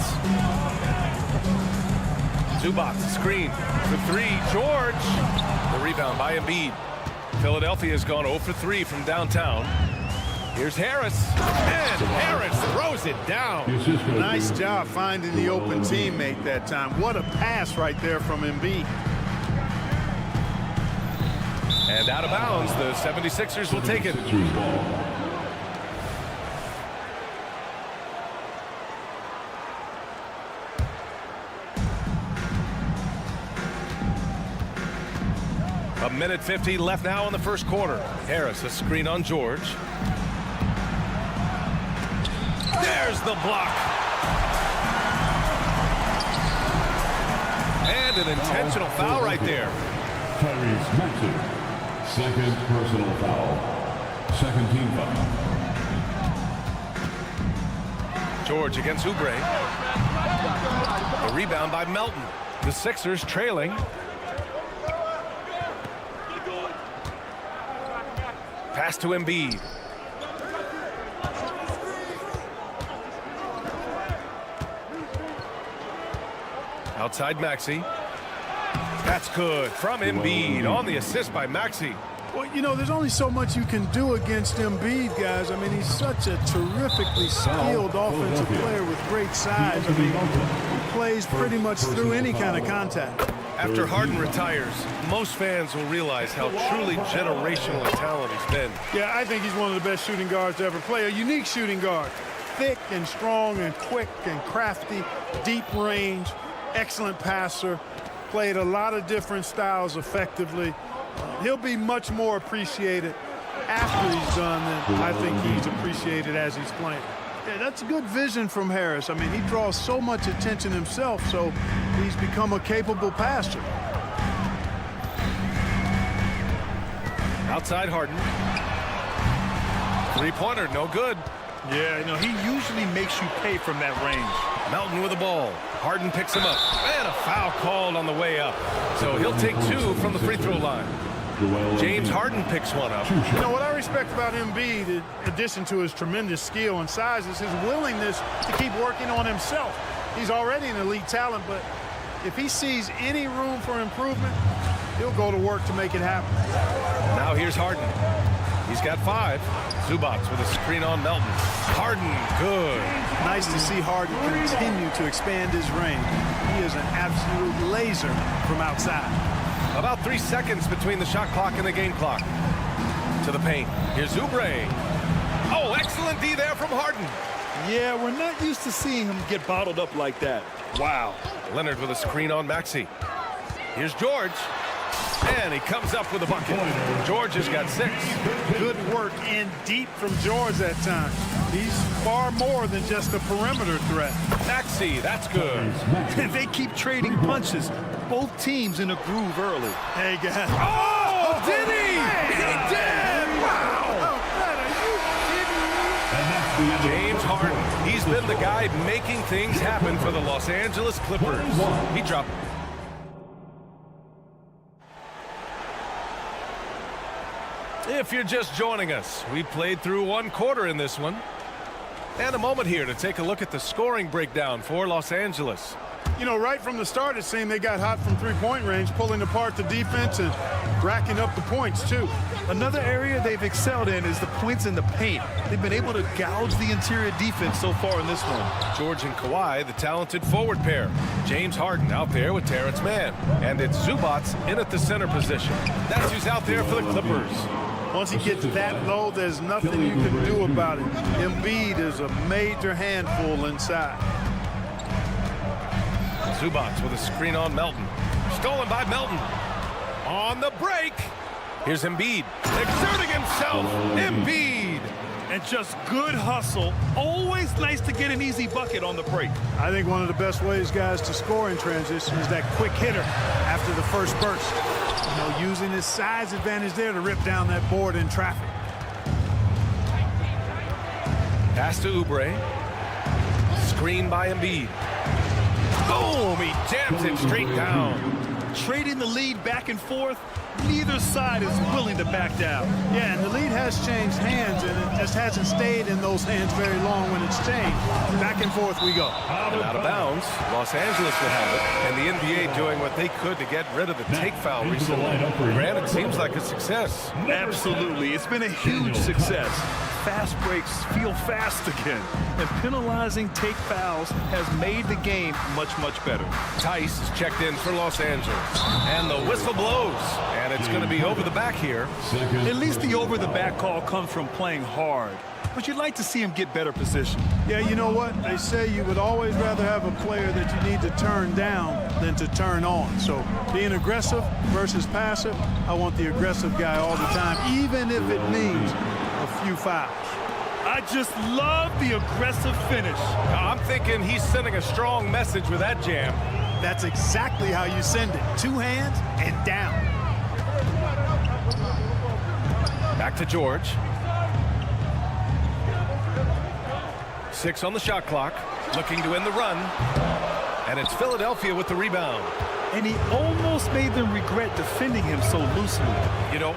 Zubac, screen for 3. George. The rebound by Embiid. Philadelphia's gone 0 for 3 from downtown. Here's Harris. And Harris throws it down. Nice job finding the open teammate that time. What a pass right there from Embiid. And out of bounds, the 76ers will take it. A minute 50 left now in the first quarter. Harris, a screen on George. There's the block. And an intentional foul right there. Tyrese Maxey, second personal foul. Second team foul. George against Oubre. A rebound by Melton. The Sixers trailing. Pass to Embiid. Outside Maxey. That's good from Embiid on the assist by Maxey. Well, you know, there's only so much you can do against Embiid, guys. I mean, he's such a terrifically skilled offensive player with great size. I mean, he plays pretty much through any kind of contact. After Harden retires, most fans will realize how truly generational a talent he's been. Yeah, I think he's one of the best shooting guards to ever play. A unique shooting guard. Thick and strong and quick and crafty, deep range, excellent passer. Played a lot of different styles effectively. He'll be much more appreciated after he's done than I think he's appreciated as he's playing. Yeah, that's good vision from Harris. I mean, he draws so much attention himself, so he's become a capable passer. Outside Harden. Three-pointer, no good. Yeah, he usually makes you pay from that range. Melton with the ball. Harden picks him up. And a foul called on the way up. So he'll take 2 from the free throw line. James Harden picks one up. What I respect about Embiid, in addition to his tremendous skill and size, is his willingness to keep working on himself. He's already an elite talent, but if he sees any room for improvement, he'll go to work to make it happen. Now here's Harden. He's got 5. Zubac with a screen on Melton. Harden, good. Nice to see Harden continue to expand his range. He is an absolute laser from outside. About 3 seconds between the shot clock and the game clock. To the paint. Here's Oubre. Oh, excellent D there from Harden. Yeah, we're not used to seeing him get bottled up like that. Wow. Leonard with a screen on Maxey. Here's George. And he comes up with a bucket. George has got 6. Good work in deep from George that time. He's far more than just a perimeter threat. Maxey, that's good. They keep trading punches. Both teams in a groove early. Hey, guys. Oh, did he? He did! Wow! James Harden. He's been the guy making things happen for the Los Angeles Clippers. He dropped. If you're just joining us, we played through 1 quarter in this one. And a moment here to take a look at the scoring breakdown for Los Angeles. Right from the start, it seemed they got hot from three-point range, pulling apart the defense and racking up the points, too. Another area they've excelled in is the points in the paint. They've been able to gouge the interior defense so far in this one. George and Kawhi, the talented forward pair. James Harden out there with Terrence Mann. And it's Zubac in at the center position. That's who's out there for the Clippers. Once he gets that low, there's nothing you can do about it. Embiid is a major handful inside. Zubac with a screen on Melton. Stolen by Melton. On the break. Here's Embiid. Exerting himself. Embiid. And just good hustle. Always nice to get an easy bucket on the break. I think one of the best ways, guys, to score in transition is that quick hitter after the first burst. Using his size advantage there to rip down that board in traffic. Pass to Oubre. Screen by Embiid. Boom! He jams it straight down. Trading the lead back and forth. Neither side is willing to back down. Yeah, and the lead has changed hands, and it just hasn't stayed in those hands very long when it's changed. Back and forth we go. And out of bounds, Los Angeles will have it, and the NBA doing what they could to get rid of the take foul recently. Granted, it seems like a success. Absolutely. It's been a huge success. Fast breaks feel fast again, and penalizing take fouls has made the game much, much better. Tice is checked in for Los Angeles, and the whistle blows, and it's going to be over the back here. At least the over the back call comes from playing hard, but you'd like to see him get better position. Yeah, you know what? They say you would always rather have a player that you need to turn down than to turn on. So being aggressive versus passive, I want the aggressive guy all the time, even if it means a few fouls. I just love the aggressive finish. I'm thinking he's sending a strong message with that jam. That's exactly how you send it. 2 hands and down. Back to George. 6 on the shot clock. Looking to end the run. And it's Philadelphia with the rebound. And he almost made them regret defending him so loosely.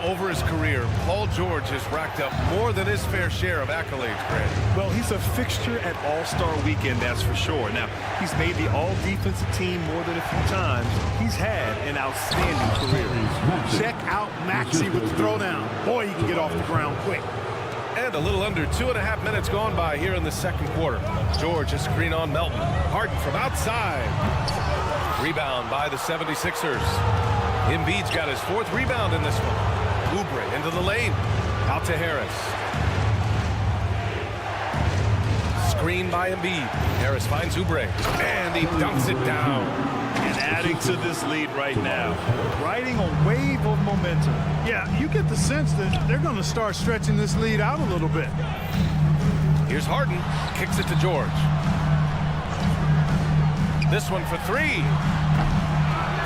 Over his career, Paul George has racked up more than his fair share of accolades, Grant. Well, he's a fixture at All-Star Weekend, that's for sure. Now, he's made the All-Defensive team more than a few times. He's had an outstanding career. Check out Maxey with the throwdown. Boy, he can get off the ground quick. And a little under 2.5 minutes gone by here in the second quarter. George, a screen on Melton. Harden from outside. Rebound by the 76ers. Embiid's got his 4th rebound in this one. Oubre into the lane. Out to Harris. Screen by Embiid. Harris finds Oubre. And he dunks it down. And adding to this lead right now. Riding a wave of momentum. Yeah, you get the sense that they're going to start stretching this lead out a little bit. Here's Harden. Kicks it to George. This one for 3.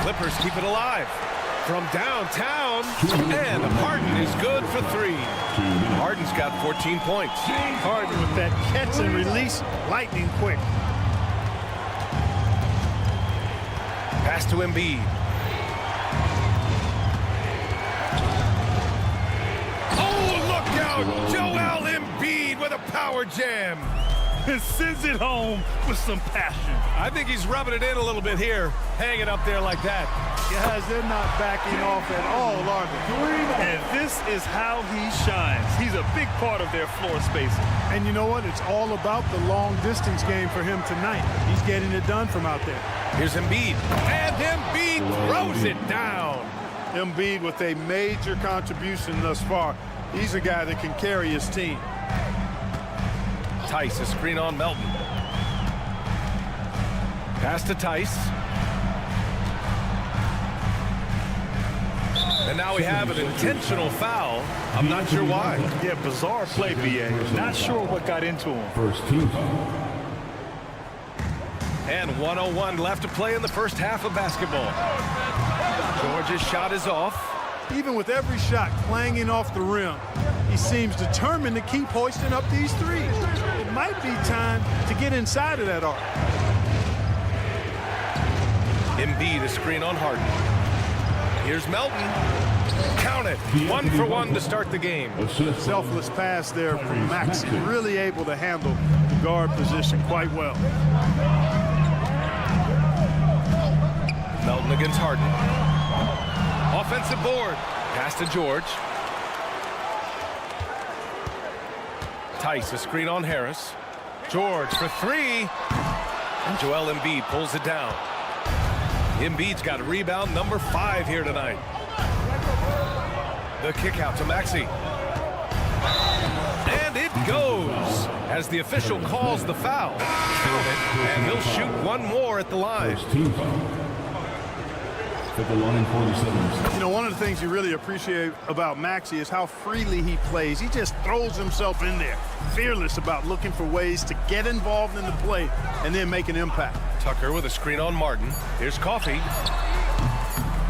Clippers keep it alive. From downtown, and Harden is good for 3. Harden's got 14 points. Harden with that catch and release, lightning quick. Pass to Embiid. Oh, look out! Joel Embiid with a power jam. And sends it home with some passion. I think he's rubbing it in a little bit here, hanging up there like that. Guys, they're not backing off at all, are they? And this is how he shines. He's a big part of their floor spacing. And you know what? It's all about the long distance game for him tonight. He's getting it done from out there. Here's Embiid. And Embiid throws it down. Embiid with a major contribution thus far. He's a guy that can carry his team. Tice, a screen on Melton. Pass to Tice. And now we have an intentional foul. I'm not sure why. Yeah, bizarre play, B.A. Not sure what got into him. First team foul. And 1:01 left to play in the first half of basketball. George's shot is off. Even with every shot clanging off the rim, he seems determined to keep hoisting up these threes. It might be time to get inside of that arc. Embiid, a screen on Harden. Here's Melton. Count it. 1 for 1 to start the game. Selfless pass there from Max. Really able to handle the guard position quite well. Melton against Harden. Offensive board. Pass to George. Tice, a screen on Harris. George for 3. And Joel Embiid pulls it down. Embiid's got rebound number 5 here tonight. The kick out to Maxey. And it goes as the official calls the foul. And he'll shoot one more at the line. At the line for the 76ers. You know, one of the things you really appreciate about Maxey is how freely he plays. He just throws himself in there, fearless about looking for ways to get involved in the play and then make an impact. Tucker with a screen on Martin. Here's Coffey.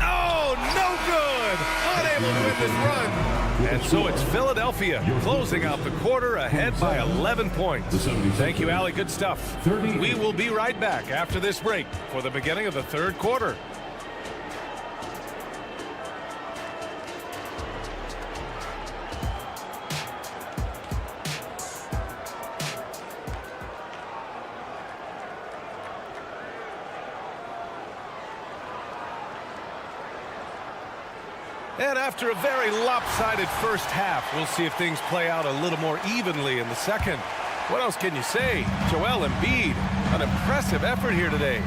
Oh, no good! Unable to win this run. And so it's Philadelphia closing out the quarter ahead by 11 points. Thank you, Allie. Good stuff. We will be right back after this break for the beginning of the third quarter. And after a very lopsided first half, we'll see if things play out a little more evenly in the second. What else can you say? Joel Embiid, an impressive effort here today.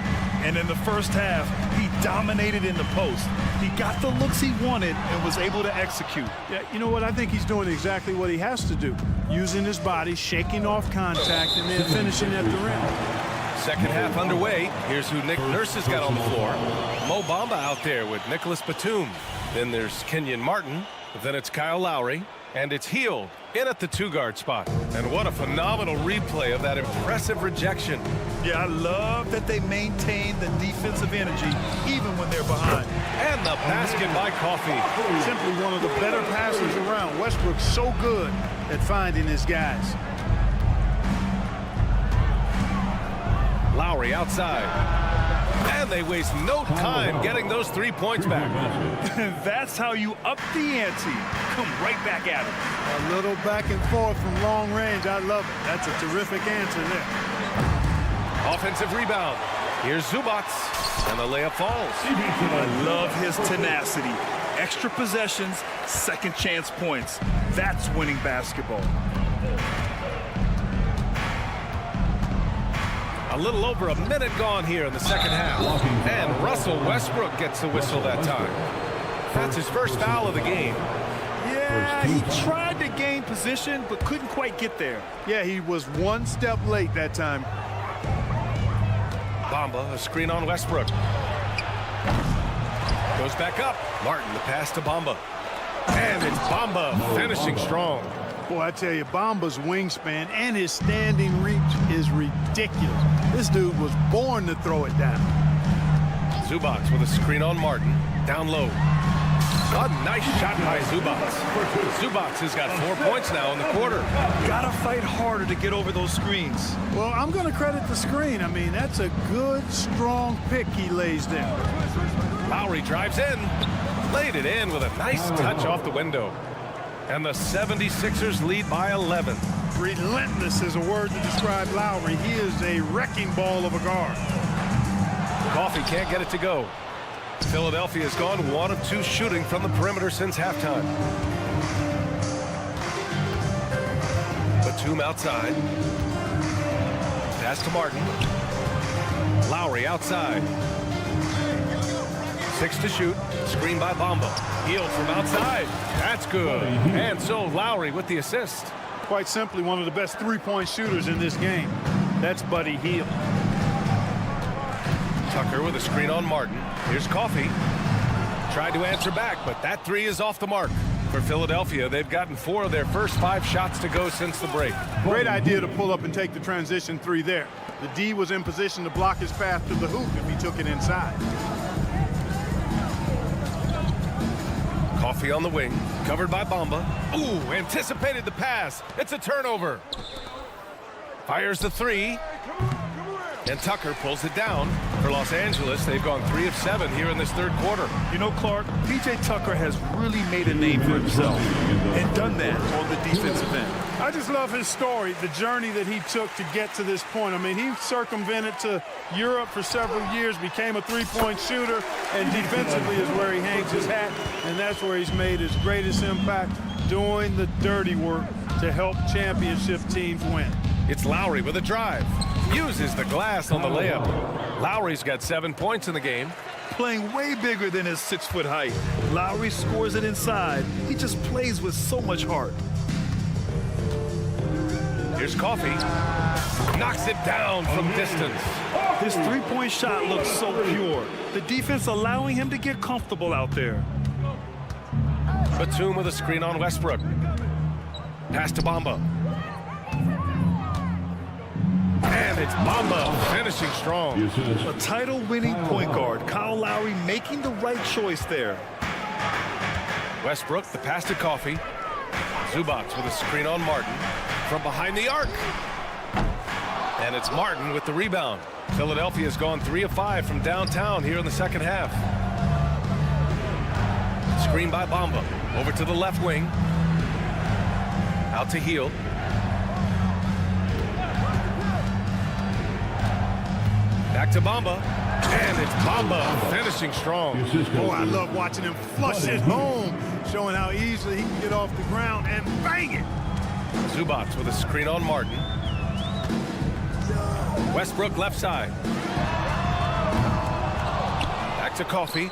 And in the first half, he dominated in the post. He got the looks he wanted and was able to execute. Yeah, you know what? I think he's doing exactly what he has to do. Using his body, shaking off contact, and then finishing at the rim. Second half underway. Here's who Nick Nurse has got on the floor. Mo Bamba out there with Nicholas Batum. Then there's Kenyon Martin. Then it's Kyle Lowry. And it's Hield in at the 2-guard spot. And what a phenomenal replay of that impressive rejection. Yeah, I love that they maintain the defensive energy even when they're behind. And the basket by Coffey. Simply one of the better passers around. Westbrook's so good at finding his guys. Lowry outside. And they waste no time getting those 3 points back. That's how you up the ante. Come right back at it. A little back and forth from long range. I love it. That's a terrific answer there. Offensive rebound. Here's Zubac. And the layup falls. I love his tenacity. Extra possessions, second chance points. That's winning basketball. A little over a minute gone here in the second half. And Russell Westbrook gets the whistle that time. That's his first foul of the game. Yeah, he tried to gain position, but couldn't quite get there. Yeah, he was one step late that time. Bamba, a screen on Westbrook. Goes back up. Martin, the pass to Bamba. And it's Bamba finishing strong. Boy, I tell you, Bamba's wingspan and his standing reach is ridiculous. This dude was born to throw it down. Zubac with a screen on Martin. Down low. A nice shot by Zubac. Zubac has got 4 points now in the quarter. Gotta fight harder to get over those screens. Well, I'm going to credit the screen. I mean, that's a good, strong pick he lays down. Lowry drives in. Laid it in with a nice touch off the window. And the 76ers lead by 11. Relentless is a word to describe Lowry. He is a wrecking ball of a guard. Coffey can't get it to go. Philadelphia has gone 1 of 2 shooting from the perimeter since halftime. Batum outside. Pass to Martin. Lowry outside. 6 to shoot. Screen by Bamba. Hield from outside. That's good. And so Lowry with the assist. Quite simply, one of the best three-point shooters in this game. That's Buddy Hield. Tucker with a screen on Martin. Here's Coffey. Tried to answer back, but that three is off the mark. For Philadelphia, they've gotten 4 of their first 5 shots to go since the break. Great idea to pull up and take the transition 3 there. The D was in position to block his path to the hoop if he took it inside. Coffey on the wing, covered by Bamba. Ooh, anticipated the pass. It's a turnover. Fires the 3. And Tucker pulls it down. For Los Angeles, they've gone 3 of 7 here in this third quarter. You know, Clark, P.J. Tucker has really made a name for himself and done that on the defensive end. I just love his story, the journey that he took to get to this point. I mean, he circumvented to Europe for several years, became a three-point shooter, and defensively is where he hangs his hat, and that's where he's made his greatest impact, doing the dirty work to help championship teams win. It's Lowry with a drive. Uses the glass on the layup. Lowry's got 7 points in the game. Playing way bigger than his 6-foot height. Lowry scores it inside. He just plays with so much heart. Here's Coffey. Knocks it down from distance. His three-point shot looks so pure. The defense allowing him to get comfortable out there. Batum with a screen on Westbrook. Pass to Bamba. And it's Bamba finishing strong. A title-winning point guard. Kyle Lowry making the right choice there. Westbrook, the pass to Coffey. Zubac with a screen on Martin. From behind the arc. And it's Martin with the rebound. Philadelphia's gone 3 of 5 from downtown here in the second half. Screen by Bamba. Over to the left wing. Out to Hield. Back to Bamba. And it's Bamba finishing strong. Boy, I love watching him flush it home, showing how easily he can get off the ground and bang it. Zubac with a screen on Martin. Westbrook left side. Back to Coffey.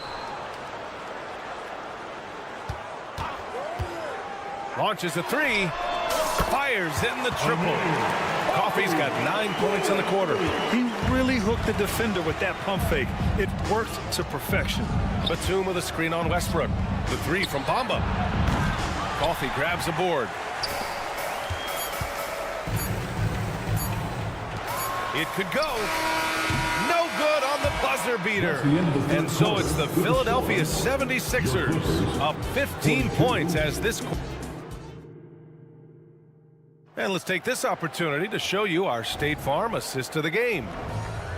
Launches a 3. Fires in the triple. Coffey's got 9 points in the quarter. He really hooked the defender with that pump fake. It worked to perfection. Batum with a screen on Westbrook. The 3 from Bamba. Coffey grabs a board. It could go. No good on the buzzer beater. And so it's the Philadelphia 76ers up 15 points as this. And let's take this opportunity to show you our State Farm assist to the game.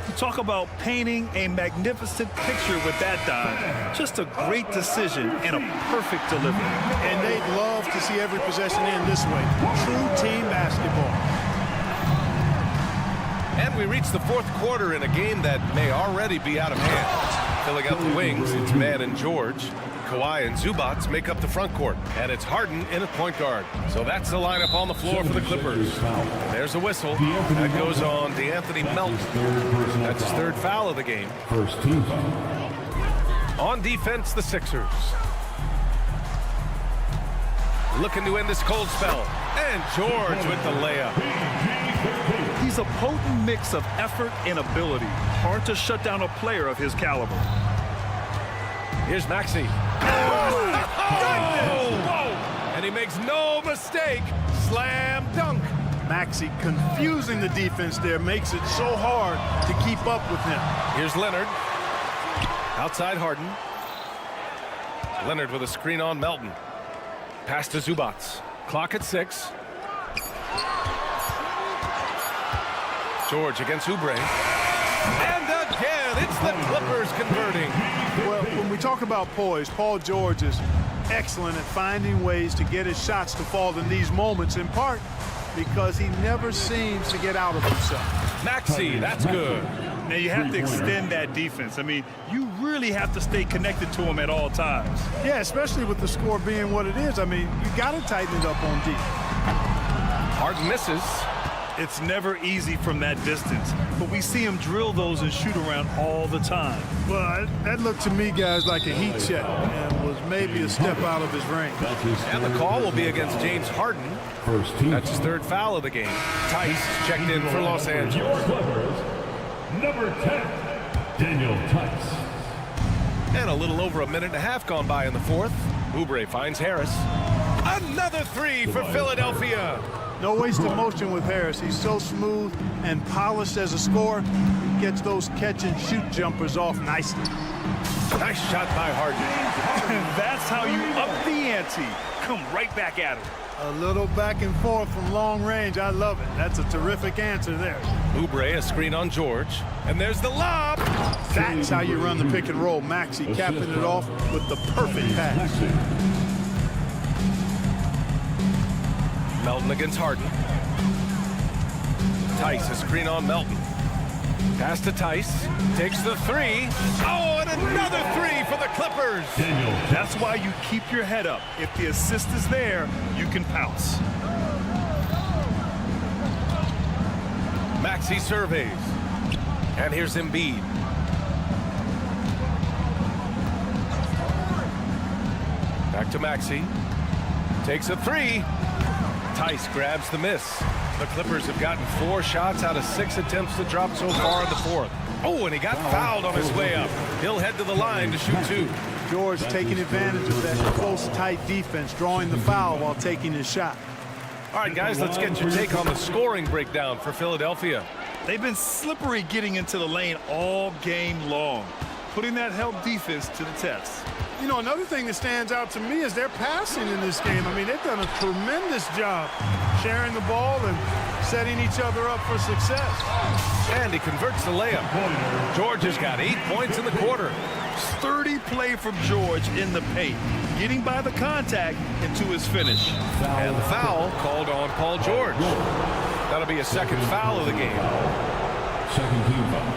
You talk about painting a magnificent picture with that dive. Just a great decision and a perfect delivery. And they'd love to see every possession end this way. True team basketball. And we reach the fourth quarter in a game that may already be out of hand. Filling up the wings, it's Mann and George. Kawhi and Zubats make up the front court, and it's Harden in at point guard. So that's the lineup on the floor for the Clippers. And there's a whistle. That goes on DeAnthony Melton. That's his third foul of the game. First team foul. On defense, the Sixers. Looking to end this cold spell. And George with the layup. He's a potent mix of effort and ability. Hard to shut down a player of his caliber. Here's Maxey. And he makes no mistake. Slam dunk. Maxey confusing the defense there makes it so hard to keep up with him. Here's Leonard. Outside Harden. Leonard with a screen on Melton. Pass to Zubats. Clock at 6. George against Oubre. And again, it's the Clippers converting. Well, when we talk about poise, Paul George is excellent at finding ways to get his shots to fall in these moments, in part because he never seems to get out of himself. Maxey, that's good. Now you have to extend that defense. I mean, you really have to stay connected to him at all times. Yeah, especially with the score being what it is. I mean, you got to tighten it up on defense. Harden misses. It's never easy from that distance, but we see him drill those and shoot around all the time. Well, that looked to me, guys, like a heat check and was maybe a step out of his range. And the call will be against James Harden. First team. That's his third foul of the game. Tice checked in for Los Angeles. Your Clippers, number 10, Daniel Tice. And a little over a minute and a half gone by in the fourth. Oubre finds Harris. Another three for Philadelphia. No wasted motion with Harris. He's so smooth and polished as a scorer. He gets those catch-and-shoot jumpers off nicely. Nice shot by Harden. That's how you up the ante. Come right back at him. A little back and forth from long range. I love it. That's a terrific answer there. Oubre, a screen on George. And there's the lob. That's how you run the pick and roll. Maxey capping it off with the perfect pass. Melton against Harden. Tice, a screen on Melton. Pass to Tice. Takes the three. Oh, and another three for the Clippers. That's why you keep your head up. If the assist is there, you can pounce. Maxey surveys. And here's Embiid. Back to Maxey. Takes a three. Tice grabs the miss. The Clippers have gotten 4 shots out of 6 attempts to drop so far in the fourth. Oh, and he got fouled on his way up. He'll head to the line to shoot 2. George taking advantage of that close, tight defense, drawing the foul while taking his shot. All right, guys, let's get your take on the scoring breakdown for Philadelphia. They've been slippery getting into the lane all game long, putting that help defense to the test. You know, another thing that stands out to me is their passing in this game. I mean, they've done a tremendous job sharing the ball and setting each other up for success. And he converts the layup. George has got 8 points in the quarter. Sturdy play from George in the paint, getting by the contact and to his finish. And the foul called on Paul George. That'll be a second foul of the game. Second team foul.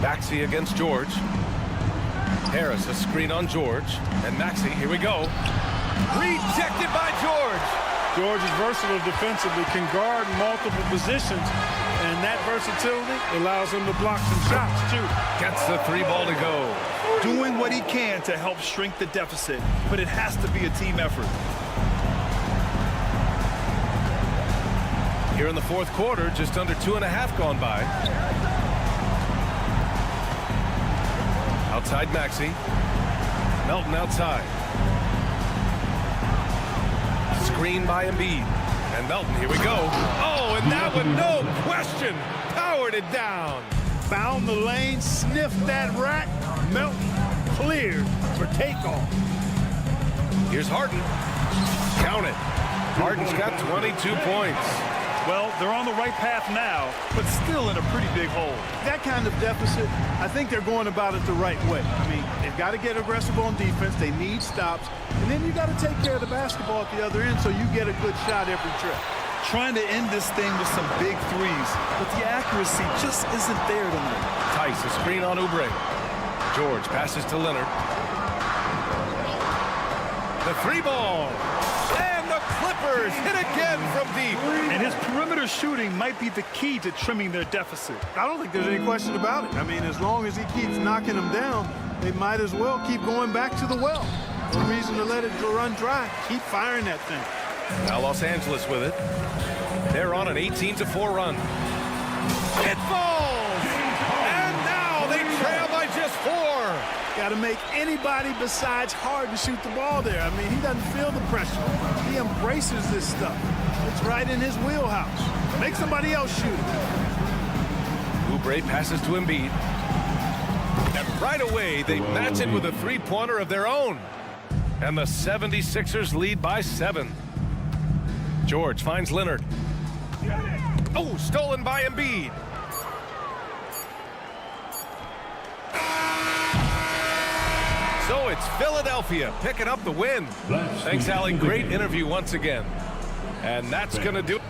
Maxey against George. Harris, a screen on George. And Maxey, here we go. Rejected by George. George is versatile defensively, can guard multiple positions, and that versatility allows him to block some shots, too. Gets the 3 ball to go. Doing what he can to help shrink the deficit, but it has to be a team effort. Here in the fourth quarter, just under 2.5 gone by. Outside Maxey. Melton outside. Screen by Embiid. And Melton, here we go. Oh, and that one, no question, powered it down. Found the lane, sniffed that rack. Melton cleared for takeoff. Here's Harden. Count it. Harden's got 22 points. Well, they're on the right path now, but still in a pretty big hole. That kind of deficit, I think they're going about it the right way. I mean, they've got to get aggressive on defense. They need stops. And then you got to take care of the basketball at the other end so you get a good shot every trip. trying to end this thing with some big threes, but the accuracy just isn't there tonight. Tice, a screen on Oubre. George passes to Leonard. The three ball. And the Clippers hit again from deep. And his perimeter shooting might be the key to trimming their deficit. I don't think there's any question about it. I mean, as long as he keeps knocking them down, they might as well keep going back to the well. No reason to let it run dry. Keep firing that thing. Now Los Angeles with it. They're on an 18-4 run. It falls! And now they trail by just 4. Got to make anybody besides Harden shoot the ball there. I mean, he doesn't feel the pressure. He embraces this stuff. It's right in his wheelhouse. Make somebody else shoot it. Oubre passes to Embiid. And right away, they match it with a three-pointer of their own. And the 76ers lead by 7. George finds Leonard. Oh, stolen by Embiid. So it's Philadelphia picking up the win. Thanks, Allie. Great interview once again. And that's going to do it.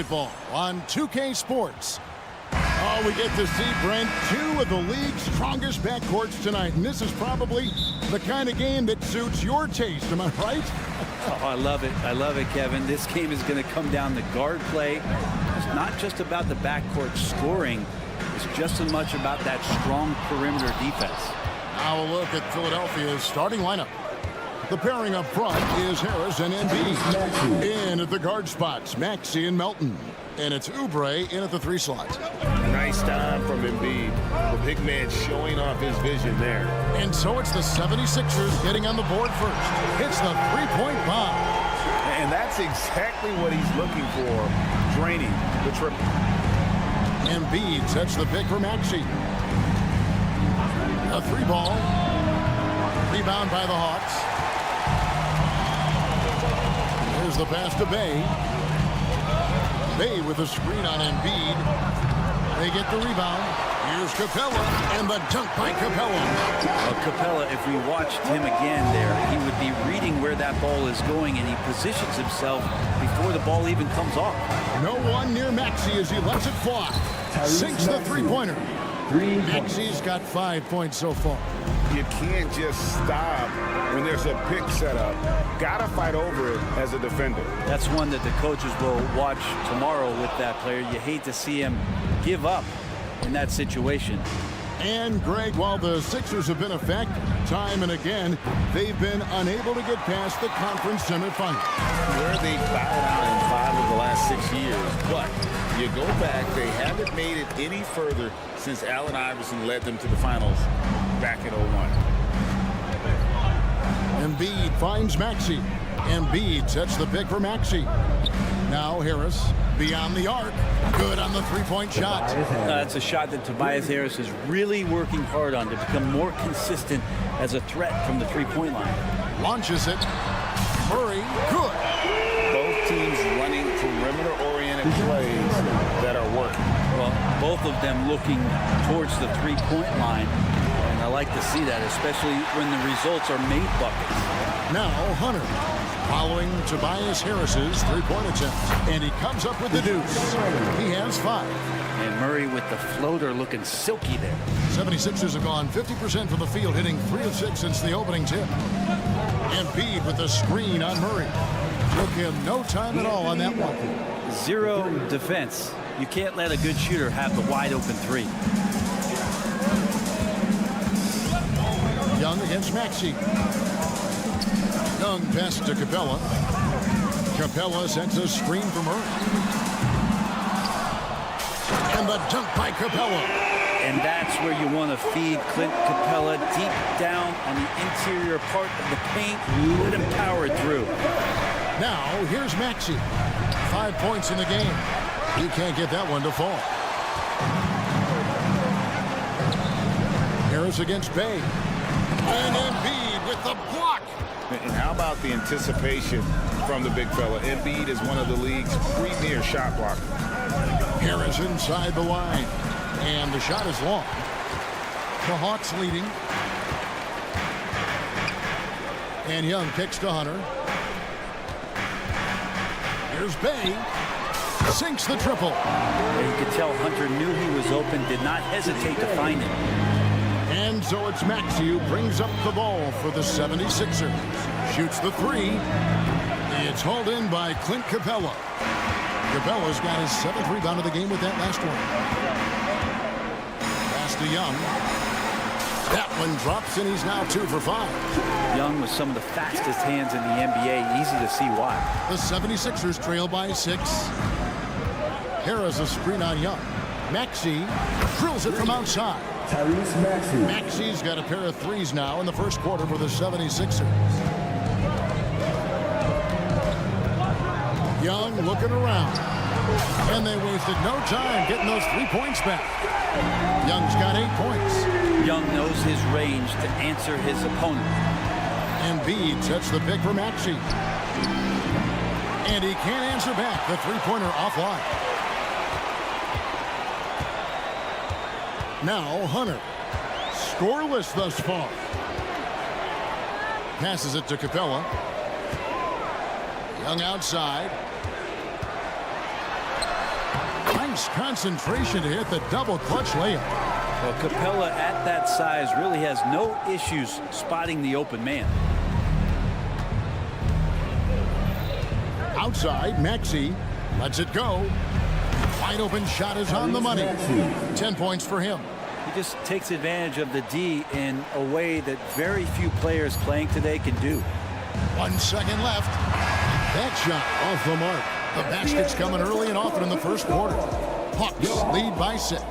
basketball on 2K Sports. Oh, we get to see, Brent, two of the league's strongest backcourts tonight. And this is probably the kind of game that suits your taste. Am I right? Oh, I love it. I love it, Kevin. This game is going to come down to guard play. It's not just about the backcourt scoring. It's just as much about that strong perimeter defense. Now a look at Philadelphia's starting lineup. The pairing up front is Harris and Embiid. In at the guard spots, Maxey and Melton. And it's Oubre in at the 3 slot. Nice time from Embiid. The big man showing off his vision there. And so it's the 76ers getting on the board first. It's the 3-point bomb. And that's exactly what he's looking for. Draining the triple. Embiid sets the pick for Maxey. A 3 ball. Rebound by the Hawks. Here's the pass to Bay. Bay with a screen on Embiid. They get the rebound. Here's Capella, and the dunk by Capella. Well, Capella, if we watched him again there, he would be reading where that ball is going, and he positions himself before the ball even comes off. No one near Maxey as he lets it fly. Sinks the 3-pointer. Maxey's got 5 points so far. You can't just stop when there's a pick set up. Gotta fight over it as a defender. That's one that the coaches will watch tomorrow with that player. You hate to see him give up in that situation. And, Greg, while the Sixers have been a factor time and again, they've been unable to get past the conference semifinals. Where they bowed out in 5 of the last 6 years. But you go back, they haven't made it any further since Allen Iverson led them to the finals back in 01. Embiid finds Maxey. Embiid sets the pick for Maxey. Now Harris beyond the arc. Good on the 3-point shot. That's a shot that Tobias Harris is really working hard on to become more consistent as a threat from the 3-point line. Launches it. Murray, good. Both teams running perimeter-oriented plays that are working. Well, both of them looking towards the 3-point line. And I like to see that, especially when the results are made buckets. Now Hunter following Tobias Harris's 3-point attempt. And he comes up with the deuce. He has 5. And Murray with the floater looking silky there. 76ers have gone 50% from the field, hitting 3 of 6 since the opening tip. Embiid with the screen on Murray. Took him no time at all on that one. 0 defense. You can't let a good shooter have the wide open 3. Young against Maxey. Young pass to Capella. Capella sends a screen for Murray. And the dunk by Capella. And that's where you want to feed Clint Capella deep down on the interior part of the paint. Let him power it through. Now, here's Maxey. 5 points in the game. He can't get that one to fall. Harris against Bay. And Embiid with the block. And how about the anticipation from the big fella? Embiid is one of the league's premier shot blockers. Harris inside the line. And the shot is long. The Hawks leading. And Young kicks to Hunter. Here's Bay. Sinks the triple. You could tell Hunter knew he was open, did not hesitate to find him. And so it's Maxey who brings up the ball for the 76ers. Shoots the 3. It's hauled in by Clint Capella. Capella's got his 7th rebound of the game with that last one. Pass to Young. That one drops, and he's now 2 for 5. Young with some of the fastest hands in the NBA. Easy to see why. The 76ers trail by 6. Harris a screen on Young. Maxey drills it from outside. Maxey's got a pair of 3s now in the first quarter for the 76ers. Young looking around. And they wasted no time getting those 3 points back. Young's got 8 points. Young knows his range to answer his opponent. Embiid sets the pick for Maxey. And he can't answer back. The 3-pointer offline. Now Hunter. Scoreless thus far. Passes it to Capella. Young outside. Nice concentration to hit the double clutch layup. Well, Capella at that size really has no issues spotting the open man. Outside, Maxey lets it go. Wide open shot is on the money. 10 points for him. He just takes advantage of the D in a way that very few players playing today can do. 1 second left. That shot off the mark. The basket's coming early and often in the first quarter. Hawks lead by 6.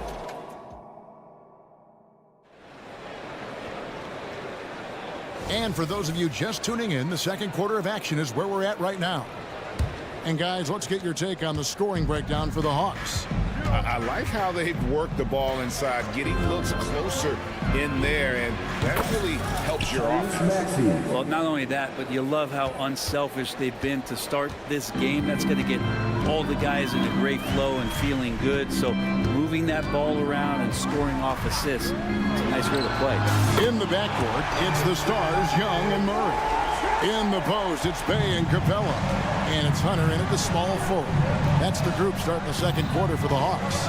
And for those of you just tuning in, the second quarter of action is where we're at right now. And guys, let's get your take on the scoring breakdown for the Hawks. I like how they've worked the ball inside, getting looks closer in there, and that really helps your offense. Well, not only that, but you love how unselfish they've been to start this game. That's going to get all the guys in a great flow and feeling good. So moving that ball around and scoring off assists, it's a nice way to play. In the backcourt, it's the stars, Young and Murray. In the post, it's Bay and Capella. And it's Hunter in at the small forward. That's the group starting the second quarter for the Hawks.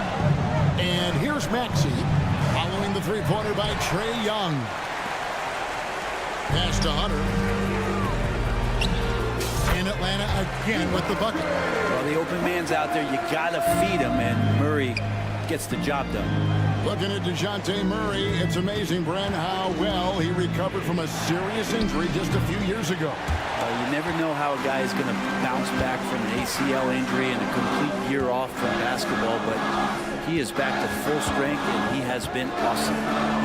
And here's Maxey following the three-pointer by Trae Young. Pass to Hunter. In Atlanta again with the bucket. Well, the open man's out there. You got to feed him, and Murray gets the job done. Looking at DeJounte Murray, it's amazing, Brent, how well he recovered from a serious injury just a few years ago. You never know how a guy is going to bounce back from an ACL injury and a complete year off from basketball, but he is back to full strength, and he has been awesome.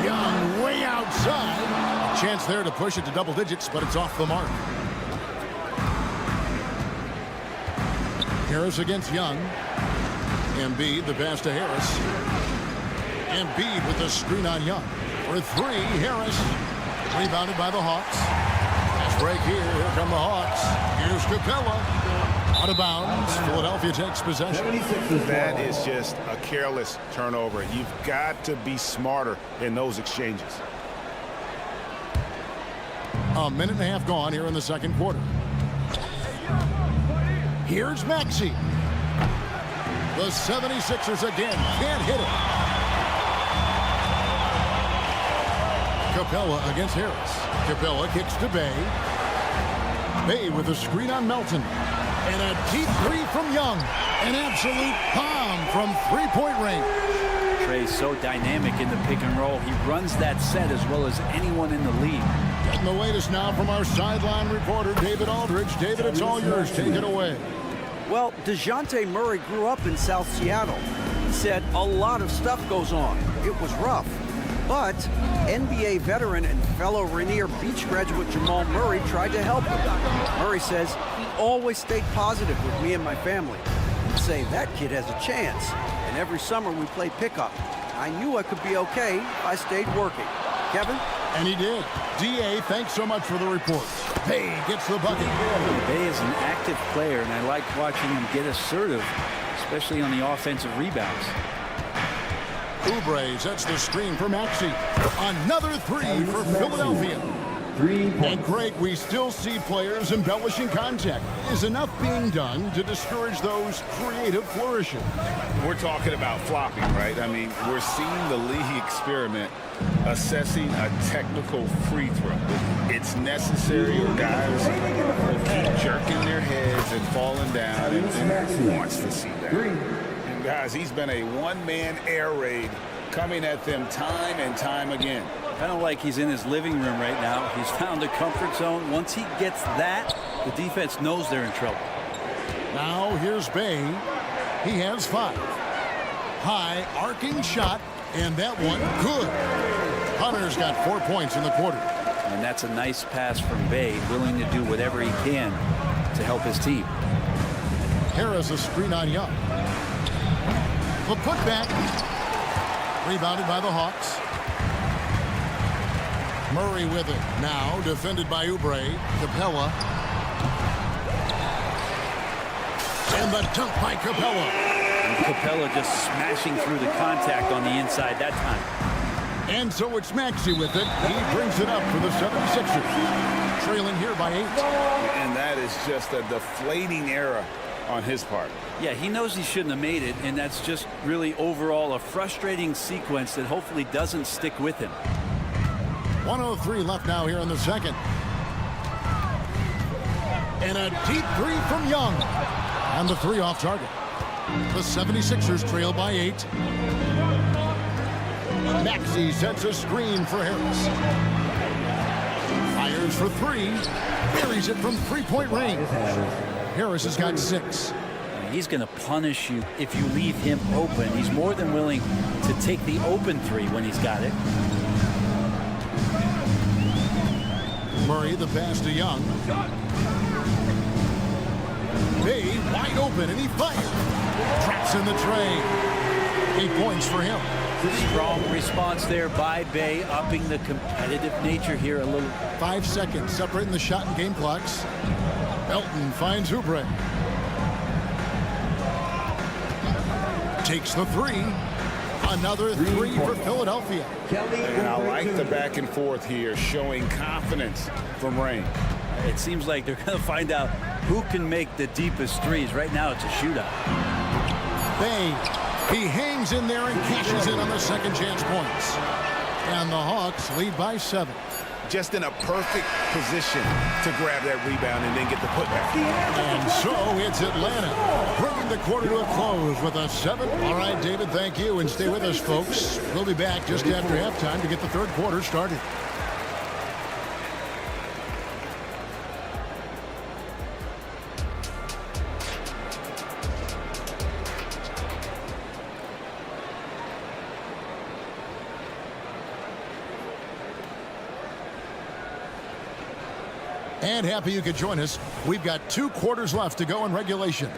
Young way outside. A chance there to push it to double digits, but it's off the mark. Harris against Young. Embiid, the pass to Harris. Embiid with the screen on Young. For 3, Harris. Rebounded by the Hawks. Fast break here. Here come the Hawks. Here's Capella. Out of bounds. Philadelphia takes possession. That is just a careless turnover. You've got to be smarter in those exchanges. A minute and a half gone here in the second quarter. Here's Maxey. The 76ers again can't hit it. Capella against Harris. Capella kicks to Bay. Bay with a screen on Melton. And a deep 3 from Young. An absolute bomb from three-point range. Trae's so dynamic in the pick and roll. He runs that set as well as anyone in the league. Getting the latest now from our sideline reporter, David Aldridge. David, it's all yours. Take it away. Well, DeJounte Murray grew up in South Seattle. He said a lot of stuff goes on. It was rough. But NBA veteran and fellow Rainier Beach graduate Jamal Murray tried to help him. Murray says he always stayed positive with me and my family. He'd say that kid has a chance. And every summer we play pickup. I knew I could be okay if I stayed working. Kevin? And he did. D.A., thanks so much for the report. Bay gets the bucket. Bay is an active player, and I like watching him get assertive, especially on the offensive rebounds. Oubre sets the screen for Maxey. Another 3 for Philadelphia. And Greg, we still see players embellishing contact. Is enough being done to discourage those creative flourishes? We're talking about flopping, right? I mean, we're seeing the league experiment assessing a technical free throw. It's necessary, or guys will keep jerking their heads and falling down, and who wants to see that? And guys, he's been a one-man air raid coming at them time and time again. Kind of like he's in his living room right now. He's found a comfort zone. Once he gets that, the defense knows they're in trouble. Now here's Bay. He has 5. High arcing shot, and that one good. Hunter's got 4 points in the quarter. And that's a nice pass from Bay, willing to do whatever he can to help his team. Harris a screen on Young. The putback. Rebounded by the Hawks. Murray with it. Now defended by Oubre. Capella. And the dunk by Capella. And Capella just smashing through the contact on the inside that time. And so it's Maxey with it. He brings it up for the 76ers. Trailing here by 8. And that is just a deflating era on his part. Yeah, he knows he shouldn't have made it, and that's just really overall a frustrating sequence that hopefully doesn't stick with him. 1:03 left now here in the second. And a deep three from Young. And the three off target. The 76ers trail by 8. Maxey sets a screen for Harris. Fires for 3. Buries it from three-point range. Harris has got 6. He's going to punish you if you leave him open. He's more than willing to take the open 3 when he's got it. Murray the pass to Young. Bay wide open and he fires. Traps in the tray. 8 points for him. Strong response there by Bay, upping the competitive nature here a little. 5 seconds separating the shot and game clocks. Belton finds Oubre. Takes the 3. Another 3 for Philadelphia. And I like the back and forth here, showing confidence from Rain. It seems like they're going to find out who can make the deepest threes. Right now it's a shootout. Bay, he hangs in there and cashes in on the second chance points. And the Hawks lead by 7. Just in a perfect position to grab that rebound and then get the putback. And so it's Atlanta bringing the quarter to a close with a 7. All right, David, thank you. And stay with us, folks. We'll be back just after halftime to get the third quarter started. And happy you could join us. We've got 2 quarters left to go in regulation.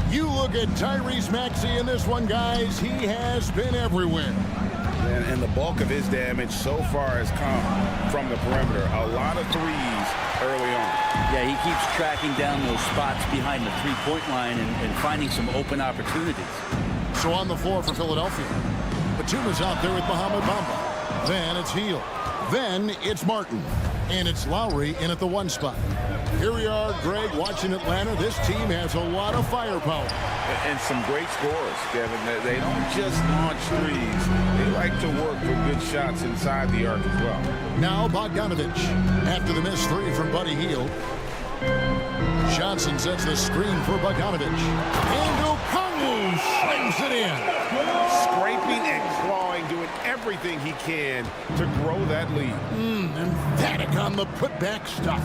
You look at Tyrese Maxey in this one, guys. He has been everywhere. And the bulk of his damage so far has come from the perimeter. A lot of threes early on. Yeah, he keeps tracking down those spots behind the three-point line and finding some open opportunities. So on the floor for Philadelphia. Batuma's out there with Mohamed Bamba. Then it's Hield. Then it's Martin. And it's Lowry in at the 1 spot. Here we are, Greg, watching Atlanta. This team has a lot of firepower. And some great scores, Kevin. They don't just launch threes. They like to work for good shots inside the arc as well. Now Bogdanovich. After the missed 3 from Buddy Hield. Johnson sets the screen for Bogdanovich. And Okongwu slams it in. Scraping and clawing, doing everything he can to grow that lead. Emphatic on the putback stuff.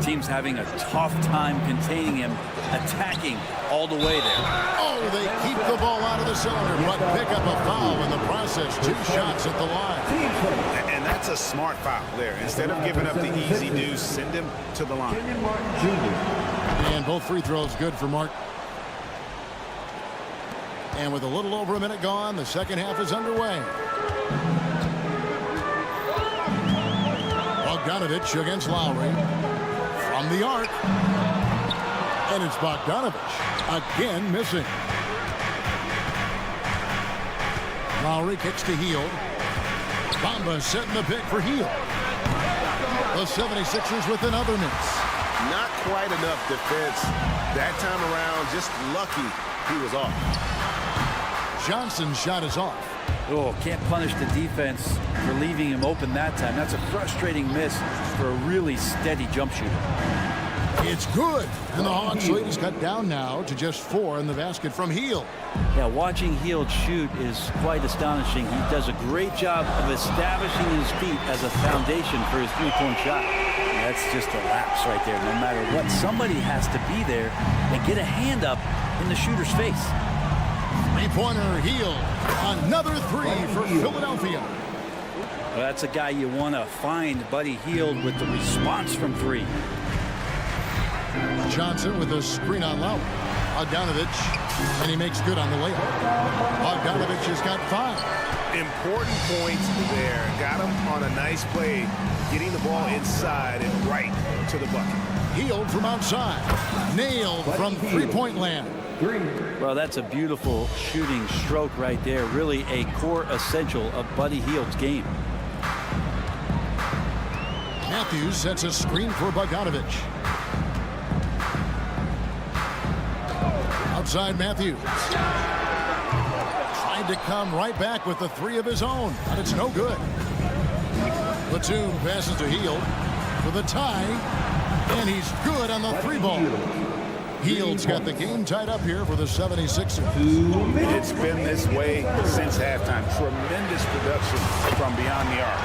Team's having a tough time containing him, attacking all the way there. Oh, they keep the ball out of the cylinder, but pick up a foul in the process. 2 shots at the line. And that's a smart foul there. Instead of giving up the easy deuce, send him to the line. And both free throws good for Martin. And with a little over a minute gone, the second half is underway. Bogdanovich against Lowry. From the arc. And it's Bogdanovich again missing. Lowry kicks to Hield. Bamba setting the pick for Hield. The 76ers with another miss. Not quite enough defense that time around. Just lucky he was off. Johnson's shot is off. Oh, can't punish the defense for leaving him open that time. That's a frustrating miss for a really steady jump shooter. It's good. And the Hawks lead is cut down now to just 4 in the basket from Hield. Yeah, watching Hield shoot is quite astonishing. He does a great job of establishing his feet as a foundation for his three-point shot. That's just a lapse right there. No matter what, somebody has to be there and get a hand up in the shooter's face. Three-pointer Hield. Another 3 for Philadelphia. Well, that's a guy you want to find, Buddy Hield, with the response from 3. Johnson with a screen on Lowry. Bogdanovich, and he makes good on the layup. Bogdanovich has got 5. Important points there. Got him on a nice play, getting the ball inside and right to the bucket. Hield from outside. Nailed from three-point land. Well, that's a beautiful shooting stroke right there. Really a core essential of Buddy Hield's game. Matthews sets a screen for Bogdanovich. Outside Matthews. Tried to come right back with the three of his own, but it's no good. Batum passes to Hield for the tie, and he's good on the three ball. Hield's got the game tied up here for the 76ers. It's been this way since halftime. Tremendous production from beyond the arc.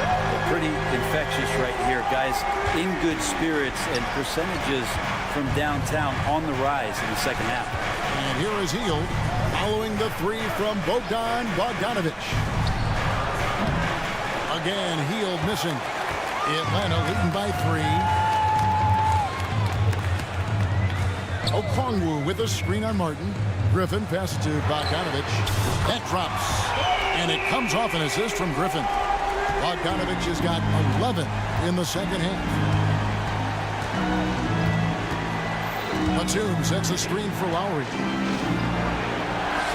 Pretty infectious right here. Guys in good spirits and percentages from downtown on the rise in the second half. And here is Hield following the three from Bogdanovic. Again, Hield missing. Atlanta leading by 3. Okongwu with a screen on Martin. Griffin passes to Bogdanovic. That drops. And it comes off an assist from Griffin. Bogdanovic has got 11 in the second half. Batum sets a screen for Lowry.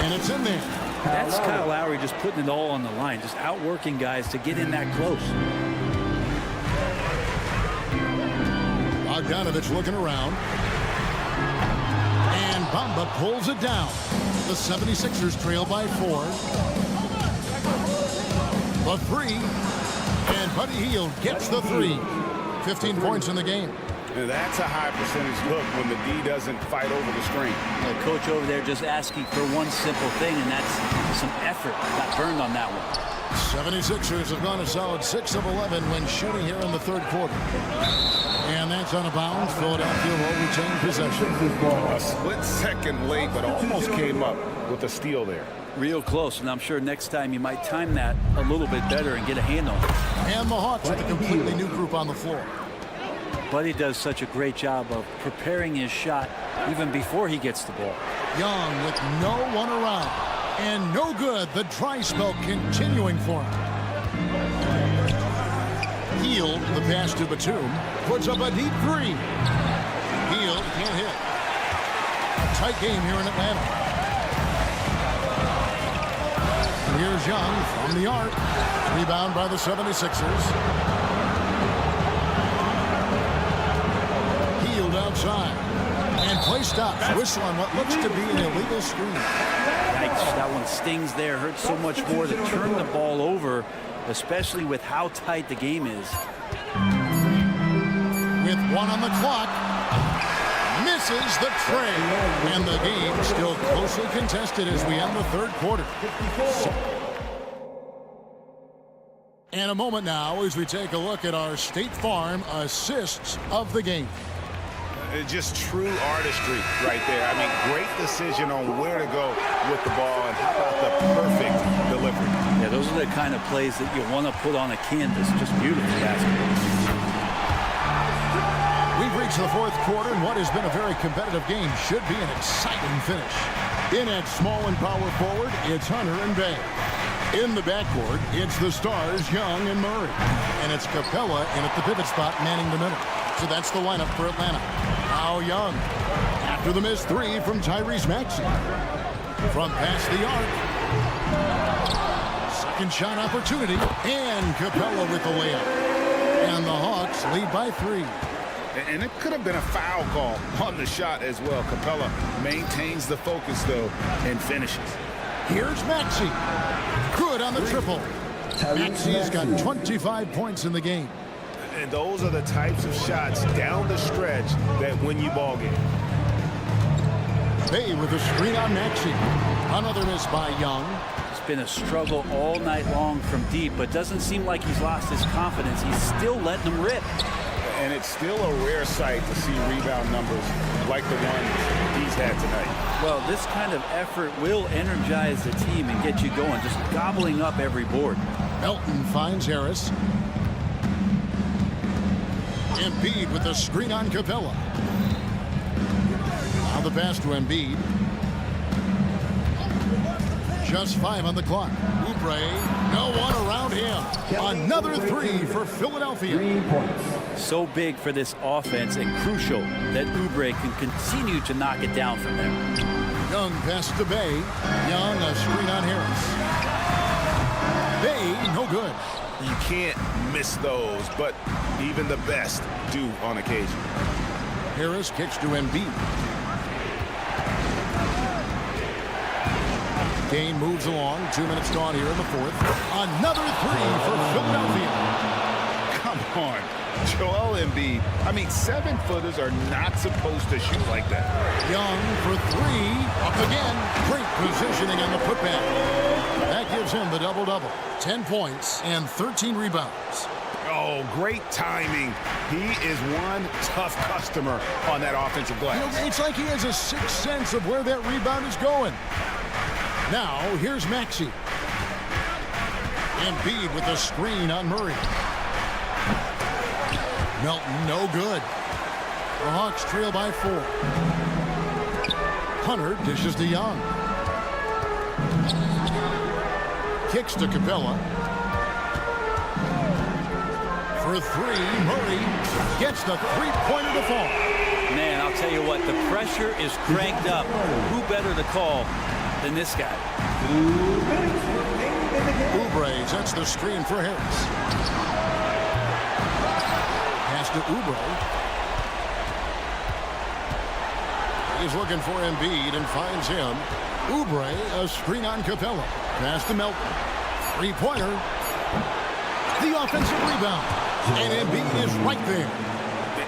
And it's in there. That's Kyle Lowry just putting it all on the line, just outworking guys to get in that close. Bogdanovic looking around. And Bamba pulls it down. The 76ers trail by 4. The 3. And Buddy Hield gets the 3. 15 points in the game. That's a high percentage look when the D doesn't fight over the screen. The coach over there just asking for one simple thing, and that's some effort. Got burned on that one. 76ers have gone a solid 6 of 11 when shooting here in the third quarter. And that's on a bounce. Philadelphia will retain possession. A split second late, but almost came up with a steal there. Real close, and I'm sure next time you might time that a little bit better and get a hand on it. And the Hawks with a completely new group on the floor. Buddy does such a great job of preparing his shot even before he gets the ball. Young with no one around. And no good. The dry spell continuing for him. Hield, the pass to Batum, puts up a deep 3. Hield can't hit. A tight game here in Atlanta. Here's Young from the arc. Rebound by the 76ers. Hield outside. And play stops. Whistle on what looks to be an illegal screen. Yikes, that one stings there. Hurts so much more to turn the ball over, especially with how tight the game is. With 1 on the clock. Misses the tray. And the game still closely contested as we end the third quarter. And a moment now as we take a look at our State Farm assists of the game. Just true artistry right there. I mean, great decision on where to go with the ball, and how about the perfect delivery. Yeah, those are the kind of plays that you want to put on a canvas. Just beautiful basketball. We've reached the fourth quarter, and what has been a very competitive game should be an exciting finish. In at small and power forward, it's Hunter and Bay. In the backcourt, it's the stars, Young and Murray. And it's Capella in at the pivot spot, manning the middle. So that's the lineup for Atlanta. Now Young. After the missed 3 from Tyrese Maxey. From past the arc. Second shot opportunity. And Capella with the layup. And the Hawks lead by 3. And it could have been a foul call on the shot as well. Capella maintains the focus, though, and finishes. Here's Maxey. Good on the triple. Maxey's got 25 points in the game. And those are the types of shots down the stretch that win you ball game. Bay with a screen on Maxey. Another miss by Young. It's been a struggle all night long from deep, but doesn't seem like he's lost his confidence. He's still letting them rip. And it's still a rare sight to see rebound numbers like the one he's had tonight. Well, this kind of effort will energize the team and get you going, just gobbling up every board. Melton finds Harris. Embiid with the screen on Capella. Now the pass to Embiid. Just 5 on the clock. Oubre, no one around him. Another 3 for Philadelphia. So big for this offense and crucial that Oubre can continue to knock it down from there. Young pass to Bay. Young a screen on Harris. Bay no good. You can't miss those, but even the best do on occasion. Harris kicks to Embiid. Game moves along. 2 minutes gone here in the fourth. Another three for Philadelphia. Come on. Joel Embiid. I mean, 7-footers are not supposed to shoot like that. Young for three. Up again. Great positioning on the putback. That gives him the double-double. 10 points and 13 rebounds. Oh, great timing. He is one tough customer on that offensive glass. You know, it's like he has a sixth sense of where that rebound is going. Now, here's Maxey. Embiid with the screen on Murray. Melton, no good. The Hawks trail by 4. Hunter dishes to Young. Kicks to Capella. For three, Murray gets the three-pointer to fall. Man, I'll tell you what, the pressure is cranked up. Who better to call than this guy? Oubre sets the screen for Harris. Pass to Oubre. He's looking for Embiid and finds him. Oubre, a screen on Capella. Pass to Melton. Three-pointer. The offensive rebound. And Embiid is right there.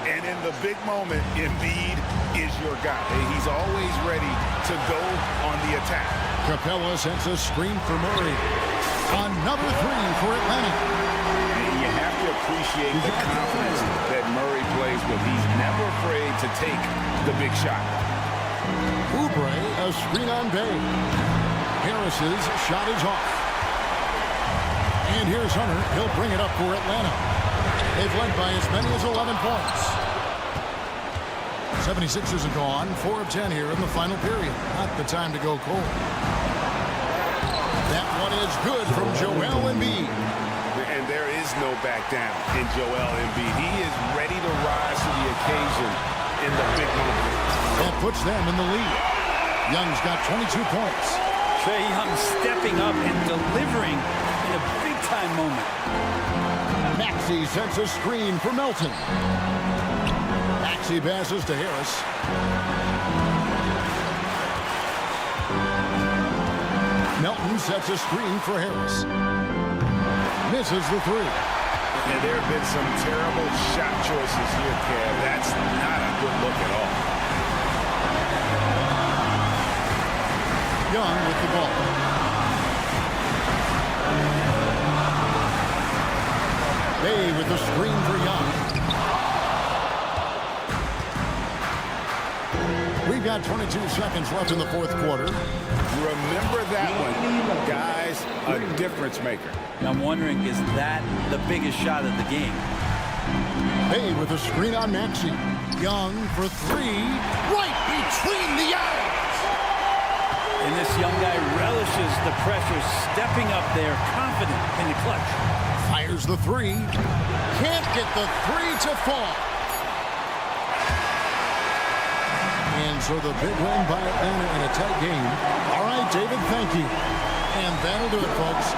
And in the big moment, Embiid is your guy. He's always ready to go on the attack. Capella sends a screen for Murray. Another three for Atlanta. And you have to appreciate the confidence that Murray plays with. He's never afraid to take the big shot. Oubre, a screen on Bay. Harris's shot is off. And here's Hunter. He'll bring it up for Atlanta. They've led by as many as 11 points. 76ers are gone. 4 of 10 here in the final period. Not the time to go cold. That one is good from Joel Embiid. And there is no back down in Joel Embiid. He is ready to rise to the occasion in the big moment. That puts them in the lead. Young's got 22 points. Trae Young stepping up and delivering in a big-time moment. Maxey sends a screen for Melton. Maxey passes to Harris. Melton sets a screen for Harris. Misses the three. And there have been some terrible shot choices here, Kev. That's not a good look at all. Young with the ball. Bay with the screen for Young. We've got 22 seconds left in the fourth quarter. Remember that one, guys, a difference maker. I'm wondering, is that the biggest shot of the game? Bay with a screen on Maxey. Young for three, right between the eyes. And this young guy relishes the pressure, stepping up there, confident in the clutch. Fires the three. Can't get the three to fall. And so the big win by Atlanta in a tight game. All right, David, thank you. And that'll do it, folks.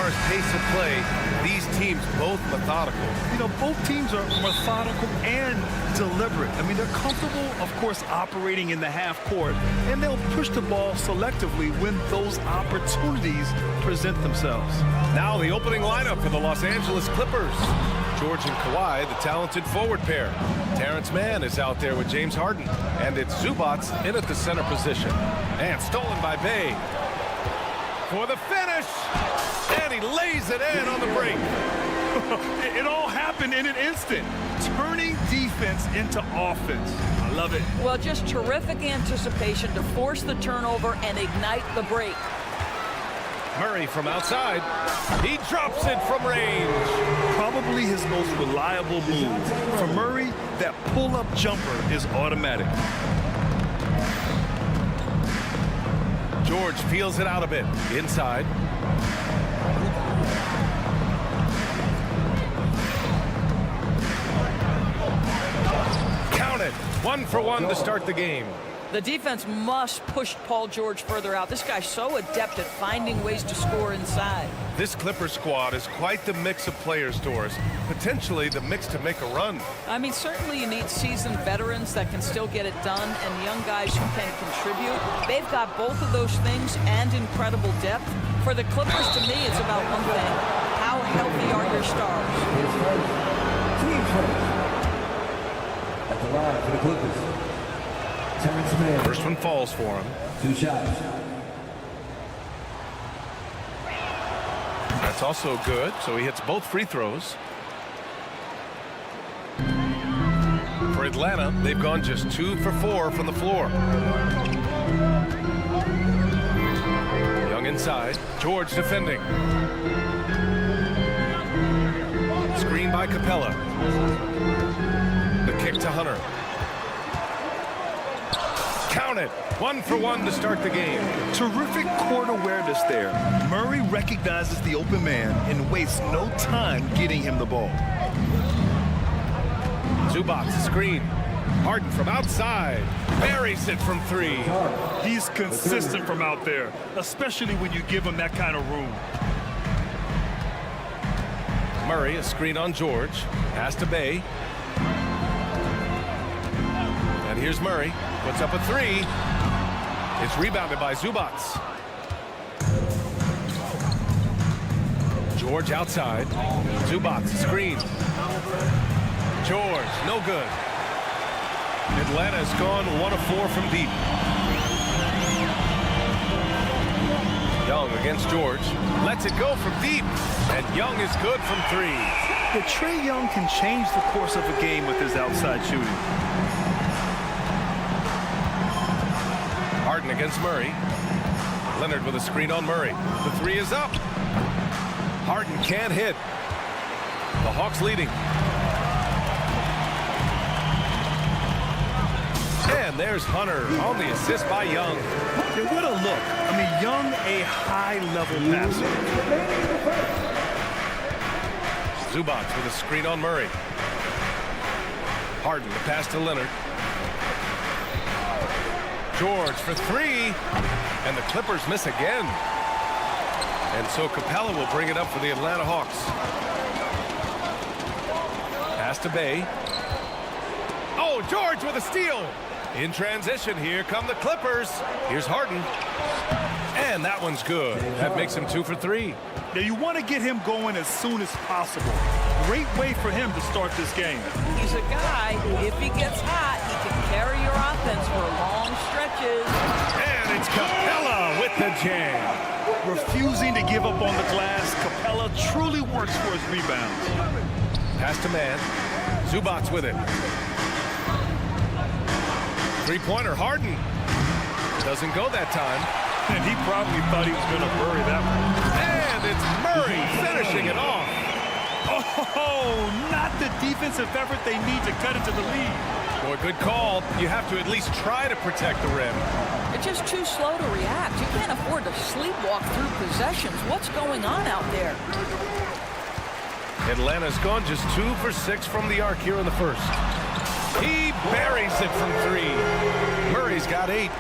As pace of play, these teams both methodical. You know, both teams are methodical and deliberate. I mean, they're comfortable, of course, operating in the half court, and they'll push the ball selectively when those opportunities present themselves. Now the opening lineup for the Los Angeles Clippers. George and Kawhi, the talented forward pair. Terrence Mann is out there with James Harden, and it's Zubats in at the center position. And stolen by Bay. For the finish, and he lays it in on the break. It all happened in an instant, turning defense into offense. I love it. Well, just terrific anticipation to force the turnover and ignite the break. Murray from outside. He drops it from range. Probably his most reliable move. For Murray, that pull-up jumper is automatic. George feels it out a bit. Inside. Count it. 1 for 1 to start the game. The defense must push Paul George further out. This guy's so adept at finding ways to score inside. This Clipper squad is quite the mix of players, Doris. Potentially the mix to make a run. I mean, certainly you need seasoned veterans that can still get it done and young guys who can contribute. They've got both of those things and incredible depth. For the Clippers, to me, it's about one thing. How healthy are your stars? Team first. At the line for the Clippers. Terrence Mann. First one falls for him. 2 shots. That's also good, so he hits both free throws. For Atlanta, they've gone just 2 for 4 from the floor. Young inside. George defending. Screen by Capella. The kick to Hunter. Count it. 1 for 1 to start the game. Terrific court awareness there. Murray recognizes the open man and wastes no time getting him the ball. Zubats screen. Harden from outside. Buries it from 3. He's consistent from out there, especially when you give him that kind of room. Murray, a screen on George. Pass to Bay. And here's Murray. Puts up a 3. It's rebounded by Zubats. George outside. Zubats screen. George, no good. Atlanta's gone 1 of 4 from deep. Young against George. Lets it go from deep. And Young is good from 3. But Trae Young can change the course of a game with his outside shooting. Harden against Murray. Leonard with a screen on Murray. The 3 is up. Harden can't hit. The Hawks leading. And there's Hunter on the assist by Young. And what a look. I mean, Young, a high-level passer. Zubats with a screen on Murray. Harden, the pass to Leonard. George for 3. And the Clippers miss again. And so Capella will bring it up for the Atlanta Hawks. Pass to Bay. Oh, George with a steal. In transition, here come the Clippers. Here's Harden. And that one's good. That makes him 2 for 3. Now, you want to get him going as soon as possible. Great way for him to start this game. He's a guy who, if he gets hot, he can carry your offense for long stretches. And it's Capella with the jam. Refusing to give up on the glass, Capella truly works for his rebounds. Pass to Mann. Zubats with it. Three-pointer, Harden. Doesn't go that time. And he probably thought he was going to bury that one. And it's Murray finishing it off. Oh, not the defensive effort they need to cut it to the lead. Boy, good call. You have to at least try to protect the rim. It's just too slow to react. You can't afford to sleepwalk through possessions. What's going on out there? Atlanta's gone just 2 for 6 from the arc here in the first. He buries it from 3. Murray's got 8.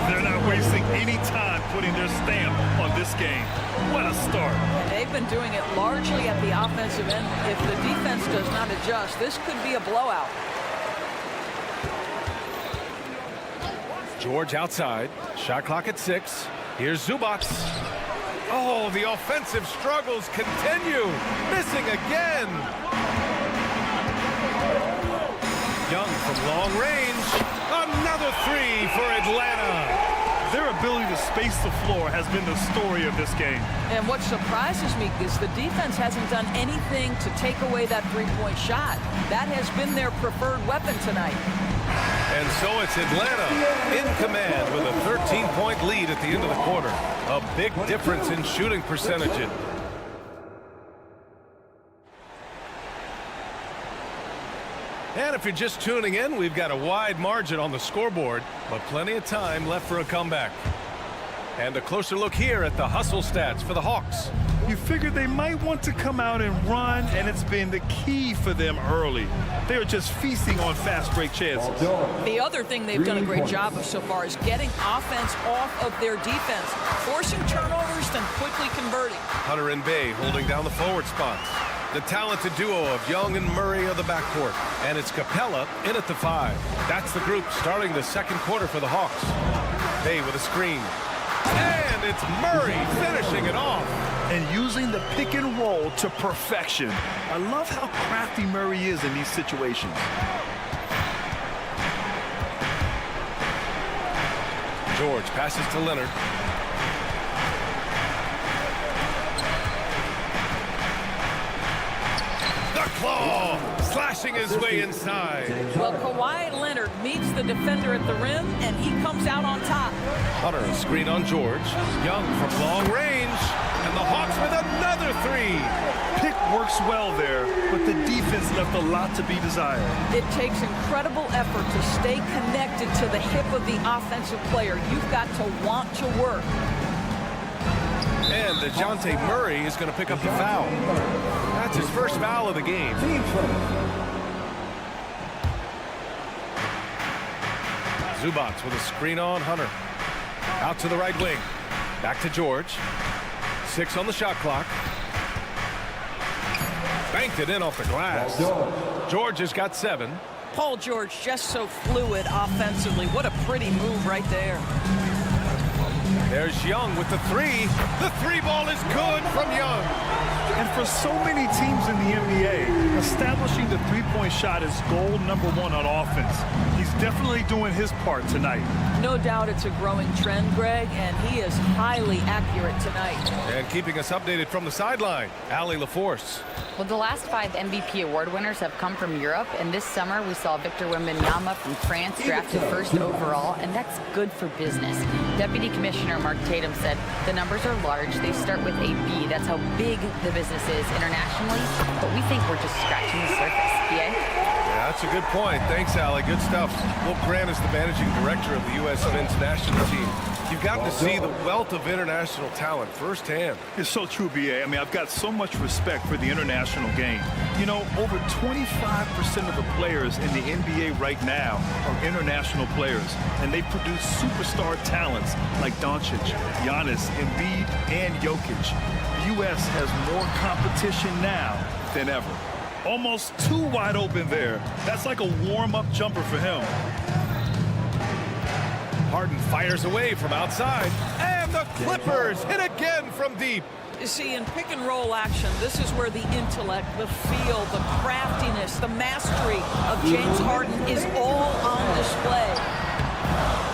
They're not wasting any time putting their stamp on this game. What a start. And they've been doing it largely at the offensive end. If the defense does not adjust, this could be a blowout. George outside. Shot clock at 6. Here's Zubac. Oh, the offensive struggles continue. Missing again. Young from long range. Another 3 for Atlanta. Their ability to space the floor has been the story of this game. And what surprises me is the defense hasn't done anything to take away that three-point shot. That has been their preferred weapon tonight. And so it's Atlanta in command with a 13-point lead at the end of the quarter. A big difference in shooting percentages. And if you're just tuning in, we've got a wide margin on the scoreboard, but plenty of time left for a comeback. And a closer look here at the hustle stats for the Hawks. You figured they might want to come out and run, and it's been the key for them early. They are just feasting on fast break chances. The other thing they've done a great job of so far is getting offense off of their defense, forcing turnovers, then quickly converting. Hunter and Bay holding down the forward spots. The talented duo of Young and Murray of the backcourt. And it's Capella in at the 5. That's the group starting the second quarter for the Hawks. Bay with a screen. And it's Murray finishing it off. And using the pick and roll to perfection. I love how crafty Murray is in these situations. George passes to Leonard. Claw slashing his way inside. Well, Kawhi Leonard meets the defender at the rim, and he comes out on top. Hunter, a screen on George. Young from long range, and the Hawks with another 3. Pick works well there, but the defense left a lot to be desired. It takes incredible effort to stay connected to the hip of the offensive player. You've got to want to work. And DeJounte Murray is going to pick up the foul. That's his first foul of the game. Zubac with a screen on Hunter. Out to the right wing. Back to George. 6 on the shot clock. Banked it in off the glass. George has got 7. Paul George just so fluid offensively. What a pretty move right there. There's Young with the 3. The 3 ball is good from Young. And for so many teams in the NBA, establishing the three-point shot is goal number 1 on offense. He's definitely doing his part tonight. No doubt it's a growing trend, Greg, and he is highly accurate tonight. And keeping us updated from the sideline, Allie LaForce. Well, the last 5 MVP award winners have come from Europe, and this summer we saw Victor Wembanyama from France drafted first overall, and that's good for business. Deputy Commissioner Mark Tatum said the numbers are large. They start with a B. That's how big the business is internationally, but we think we're just scratching the surface. Yeah? Yeah, that's a good point. Thanks, Allie. Good stuff. Will Grant is the managing director of the U.S. men's national team. You've got to see the wealth of international talent firsthand. It's so true, B.A. I mean, I've got so much respect for the international game. You know, over 25% of the players in the NBA right now are international players, and they produce superstar talents like Doncic, Giannis, Embiid, and Jokic. The U.S. has more competition now than ever. Almost too wide open there. That's like a warm-up jumper for him. Harden fires away from outside, and the Clippers hit again from deep. You see, in pick and roll action, this is where the intellect, the feel, the craftiness, the mastery of James Harden is all on display.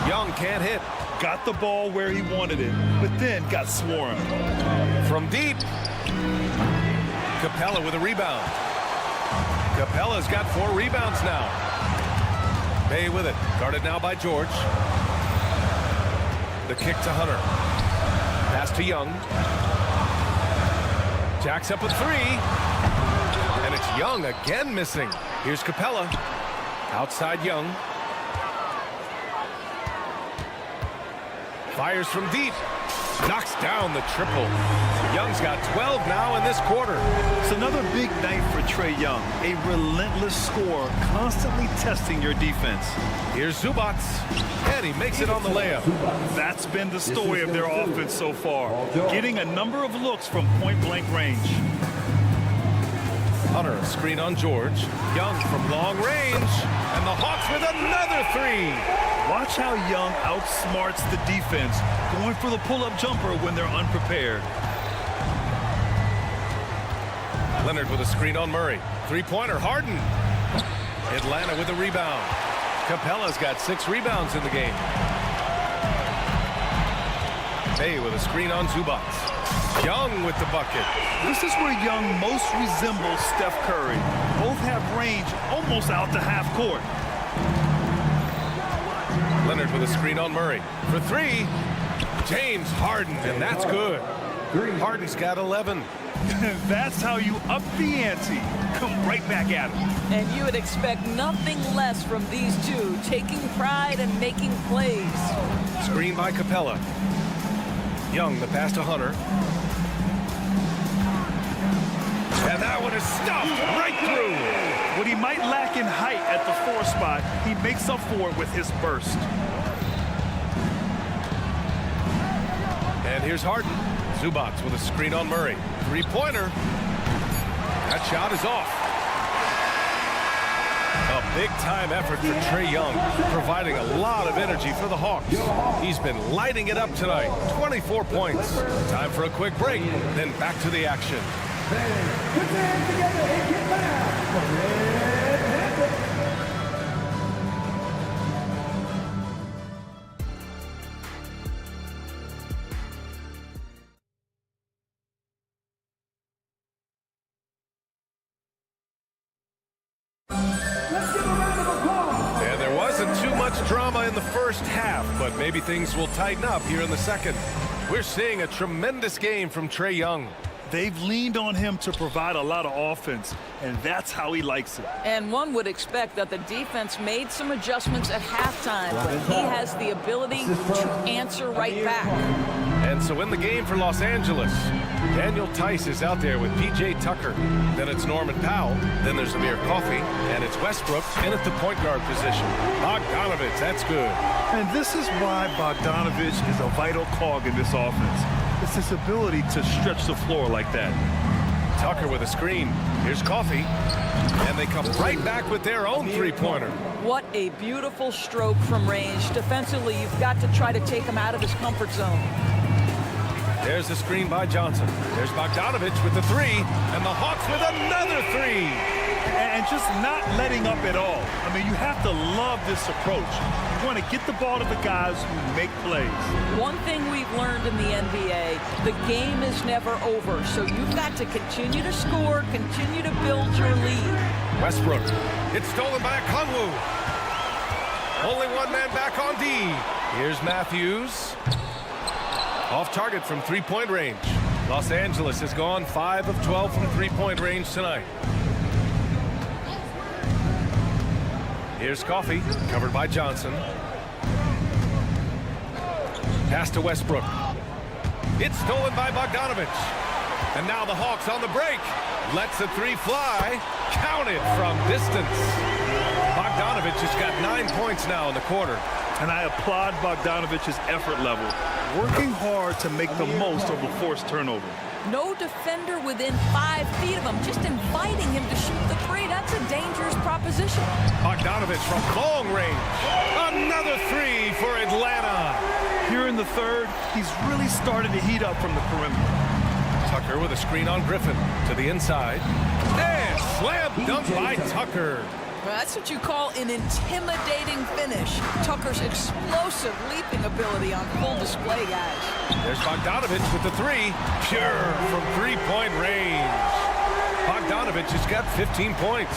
Young can't hit. Got the ball where he wanted it, but then got swarmed. From deep, Capella with a rebound. Capella's got 4 rebounds now. Bay with it, guarded now by George. The kick to Hunter. Pass to Young. Jacks up a 3. And it's Young again missing. Here's Capella. Outside Young. Fires from deep. knocks down the triple. Young's got 12 now in this quarter. It's another big night for Trae Young. A relentless scorer, constantly testing your defense. Here's Zubac, and he makes it on the layup. That's been the story of their offense so far, getting a number of looks from point-blank range. Hunter, screen on George. Young from long range, and the Hawks with another three. Watch how Young outsmarts the defense, going for the pull-up jumper when they're unprepared. Leonard with a screen on Murray. Three-pointer, Harden. Atlanta with a rebound. Capella's got 6 rebounds in the game. Bay with a screen on Zubac. Young with the bucket. This is where Young most resembles Steph Curry. Both have range almost out to half court. Leonard with a screen on Murray. For 3, James Harden, and that's good. Harden's got 11. That's how you up the ante. Come right back at him. And you would expect nothing less from these two, taking pride and making plays. Screen by Capella. Young, the pass to Hunter. And that one is stuffed right through. What he might lack in height at the 4 spot, he makes up for it with his burst. And here's Harden. Zubac with a screen on Murray. Three-pointer. That shot is off. A big-time effort for Trae Young, providing a lot of energy for the Hawks. He's been lighting it up tonight. 24 points. Time for a quick break, then back to the action. Put your hands together and get back for Red Panther. And there wasn't too much drama in the first half, but maybe things will tighten up here in the second. We're seeing a tremendous game from Trae Young. They've leaned on him to provide a lot of offense, and that's how he likes it. And one would expect that the defense made some adjustments at halftime, but he has the ability to answer right back. And so in the game for Los Angeles, Daniel Tice is out there with P.J. Tucker. Then it's Norman Powell. Then there's Amir Coffey. And it's Westbrook in at the point guard position. Bogdanovich, that's good. And this is why Bogdanovich is a vital cog in this offense. It's his ability to stretch the floor like that. Tucker with a screen. Here's Coffey. And they come right back with their own three-pointer. What a beautiful stroke from range. Defensively, you've got to try to take him out of his comfort zone. There's the screen by Johnson. There's Bogdanovich with the 3, and the Hawks with another 3. And just not letting up at all. I mean, you have to love this approach. You want to get the ball to the guys who make plays. One thing we've learned in the NBA, the game is never over, so you've got to continue to score, continue to build your lead. Westbrook, it's stolen by Kongwu. Only one man back on D. Here's Matthews. Off target from three-point range. Los Angeles has gone 5 of 12 from three-point range tonight. Here's Coffey, covered by Johnson. Pass to Westbrook. It's stolen by Bogdanovich. And now the Hawks on the break. Lets the 3 fly. Count it from distance. Bogdanovich has got 9 points now in the quarter. And I applaud Bogdanovich's effort level, working hard to make the most of a forced turnover. No defender within 5 feet of him, just inviting him to shoot the 3. That's a dangerous proposition. Bogdanovich from long range. Another 3 for Atlanta. Here in the third, he's really started to heat up from the perimeter. Tucker with a screen on Griffin to the inside. And slam dunk by Tucker. Well, that's what you call an intimidating finish. Tucker's explosive leaping ability on full display, guys. There's Bogdanovich with the 3. Pure from three-point range. Bogdanovich has got 15 points.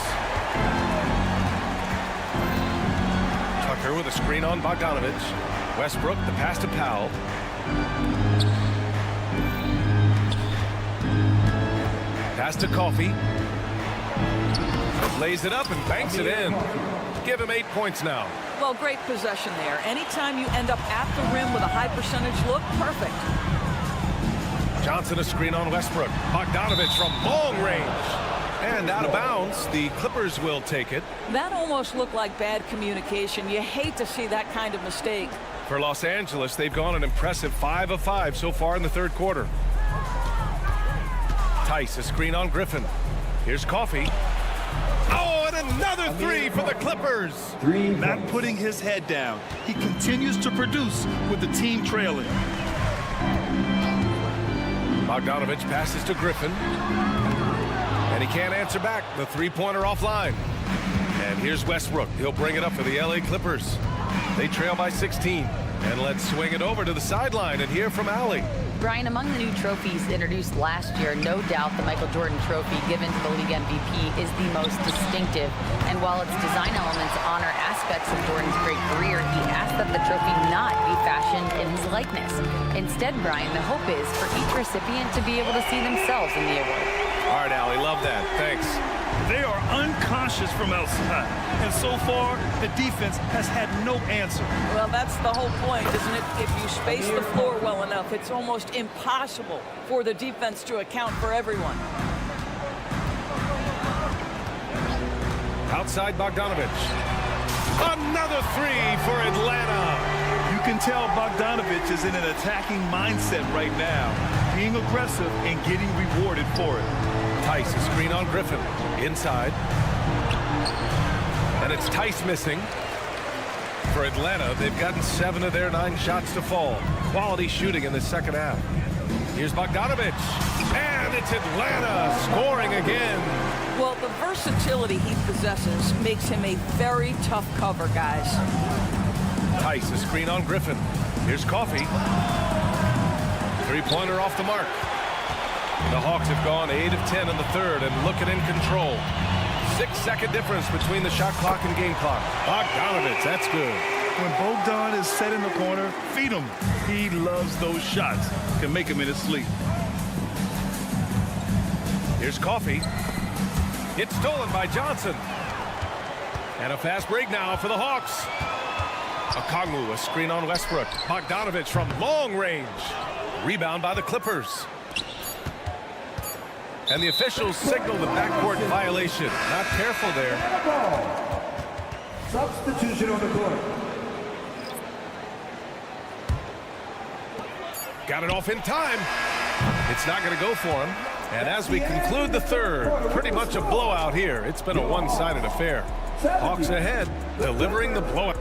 Tucker with a screen on Bogdanovich. Westbrook, the pass to Powell. Pass to Coffey. Lays it up and banks it in. Give him 8 points now. Well, great possession there. Anytime you end up at the rim with a high percentage look, perfect. Johnson a screen on Westbrook. Bogdanovich from long range. And out of bounds. The Clippers will take it. That almost looked like bad communication. You hate to see that kind of mistake. For Los Angeles, they've gone an impressive 5 of 5 so far in the third quarter. Tice a screen on Griffin. Here's Coffey. Oh, and another three for the Clippers. Not putting his head down. He continues to produce with the team trailing. Bogdanovich passes to Griffin. And he can't answer back. The three-pointer offline. And here's Westbrook. He'll bring it up for the LA Clippers. They trail by 16. And let's swing it over to the sideline and hear from Allie. Brian, among the new trophies introduced last year, no doubt the Michael Jordan trophy given to the league MVP is the most distinctive. And while its design elements honor aspects of Jordan's great career, he asked that the trophy not be fashioned in his likeness. Instead, Brian, the hope is for each recipient to be able to see themselves in the award. All right, Allie, love that. Thanks. They are unconscious from outside. And so far, the defense has had no answer. Well, that's the whole point, isn't it? If you space the floor well enough, it's almost impossible for the defense to account for everyone. Outside Bogdanovich. Another three for Atlanta. You can tell Bogdanovich is in an attacking mindset right now, being aggressive and getting rewarded for it. Tice, a screen on Griffin. Inside. And it's Tice missing. For Atlanta, they've gotten 7 of their 9 shots to fall. Quality shooting in the second half. Here's Bogdanovich. And it's Atlanta scoring again. Well, the versatility he possesses makes him a very tough cover, guys. Tice, a screen on Griffin. Here's Coffey. Three-pointer off the mark. The Hawks have gone 8 of 10 in the third and looking in control. 6-second difference between the shot clock and game clock. Bogdanovich, that's good. When Bogdan is set in the corner, feed him. He loves those shots. Can make him in his sleep. Here's Coffey. It's stolen by Johnson. And a fast break now for the Hawks. Okongwu, a screen on Westbrook. Bogdanovich from long range. Rebound by the Clippers. And the officials signal the backcourt violation. Not careful there. Substitution on the court. Got it off in time. It's not going to go for him. And as we conclude the third, pretty much a blowout here. It's been a one-sided affair. Hawks ahead, delivering the blowout.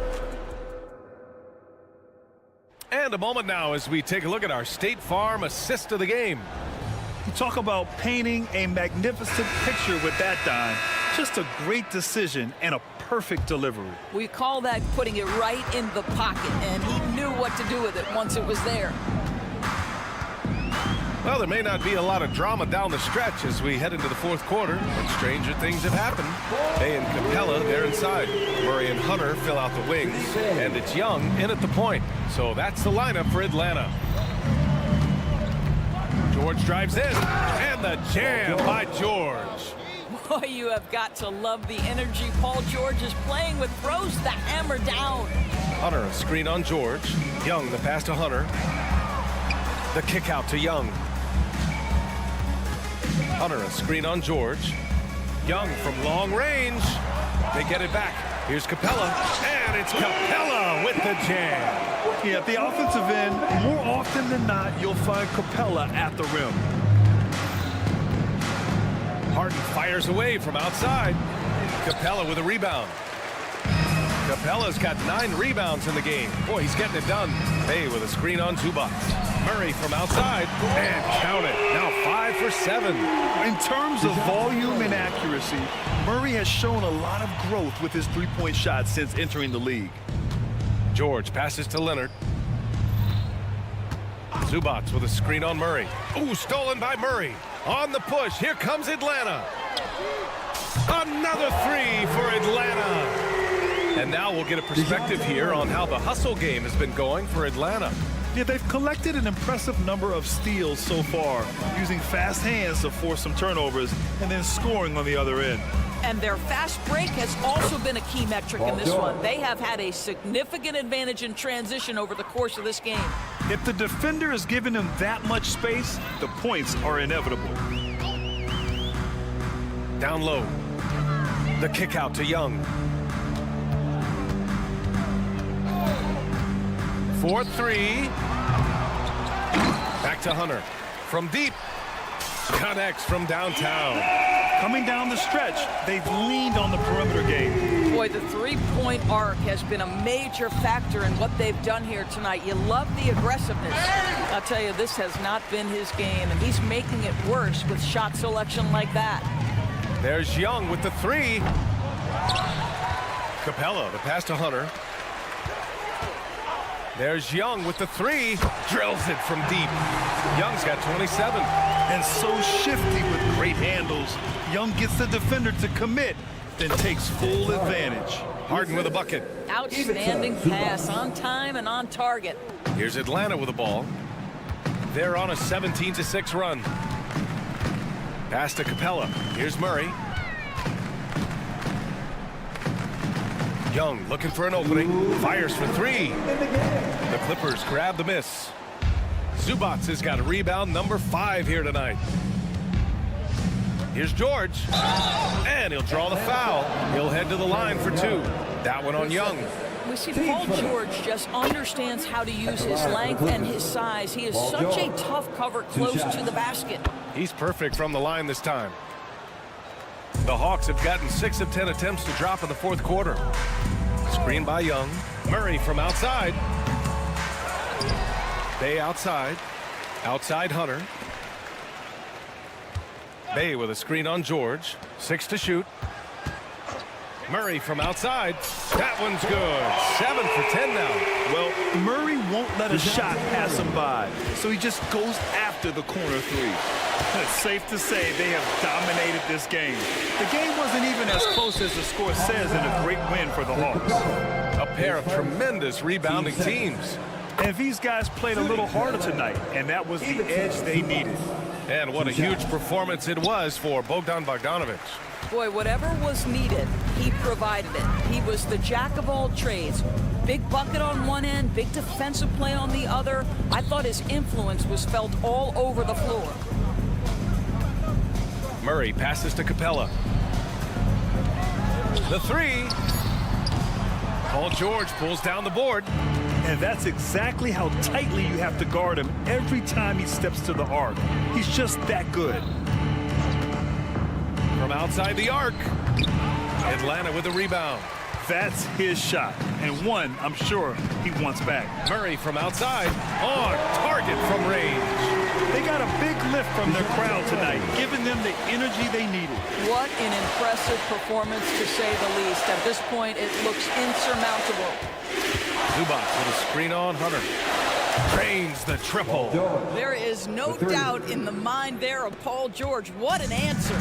And a moment now as we take a look at our State Farm assist of the game. You talk about painting a magnificent picture with that dime. Just a great decision and a perfect delivery. We call that putting it right in the pocket, and he knew what to do with it once it was there. Well, there may not be a lot of drama down the stretch as we head into the fourth quarter, but stranger things have happened. Bay and Capella, they're inside. Murray and Hunter fill out the wings, and it's Young in at the point. So that's the lineup for Atlanta. George drives in, and the jam by George. Boy, you have got to love the energy Paul George is playing with. Throws the hammer down. Hunter, a screen on George. Young, the pass to Hunter. The kick out to Young. Hunter, a screen on George. Young from long range. They get it back. Here's Capella, and it's Capella with the jam. Yeah, at the offensive end, more often than not, you'll find Capella at the rim. Harden fires away from outside. Capella with a rebound. Capella's got 9 rebounds in the game. Boy, he's getting it done. Bay with a screen on Zubac. Murray from outside, and count it. Now 5 for 7. In terms of volume and accuracy, Murray has shown a lot of growth with his three-point shot since entering the league. George passes to Leonard. Zubac with a screen on Murray. Ooh, stolen by Murray. On the push, here comes Atlanta. Another 3 for Atlanta. And now we'll get a perspective here on how the hustle game has been going for Atlanta. Yeah, they've collected an impressive number of steals so far, using fast hands to force some turnovers and then scoring on the other end. And their fast break has also been a key metric in this one. They have had a significant advantage in transition over the course of this game. If the defender is giving him that much space, the points are inevitable. Down low. The kick out to Young. 4-3. Back to Hunter. From deep. Connects from downtown. Coming down the stretch, they've leaned on the perimeter game. Boy, the three-point arc has been a major factor in what they've done here tonight. You love the aggressiveness. I'll tell you, this has not been his game, and he's making it worse with shot selection like that. There's Young with the three. Capella, the pass to Hunter. There's Young with the three. Drills it from deep. Young's got 27. And so shifty with great handles. Young gets the defender to commit, then takes full advantage. Harden with a bucket. Outstanding pass, on time and on target. Here's Atlanta with the ball. They're on a 17-6 run. Pass to Capella. Here's Murray. Young looking for an opening. Fires for three. The Clippers grab the miss. Zubats has got a rebound number 5 here tonight. Here's George. And he'll draw the foul. He'll head to the line for 2. That one on Young. We see Paul George just understands how to use his length and his size. He is such a tough cover close to the basket. He's perfect from the line this time. The Hawks have gotten 6 of 10 attempts to drop in the fourth quarter. Screen by Young. Murray from outside. Bay outside. Outside Hunter. Bay with a screen on George. 6 to shoot. Murray from outside. That one's good. 7 for 10 now. Well, Murray won't let a shot pass him by, so he just goes after the corner three. It's safe to say they have dominated this game. The game wasn't even as close as the score says in a great win for the Hawks. A pair of tremendous rebounding teams. And these guys played a little harder tonight, and that was the edge they needed. And what a huge performance it was for Bogdan Bogdanovic. Boy, whatever was needed, he provided it. He was the jack of all trades. Big bucket on one end, big defensive play on the other. I thought his influence was felt all over the floor. Murray passes to Capella. The three. Paul George pulls down the board. And that's exactly how tightly you have to guard him every time he steps to the arc. He's just that good. From outside the arc. Atlanta with the rebound. That's his shot, and one I'm sure he wants back. Murray from outside. On target from range. They got a big lift from their crowd tonight, giving them the energy they needed. What an impressive performance, to say the least. At this point, it looks insurmountable. Zubac with a screen on Hunter. Drains the triple. There is no doubt in the mind there of Paul George. What an answer.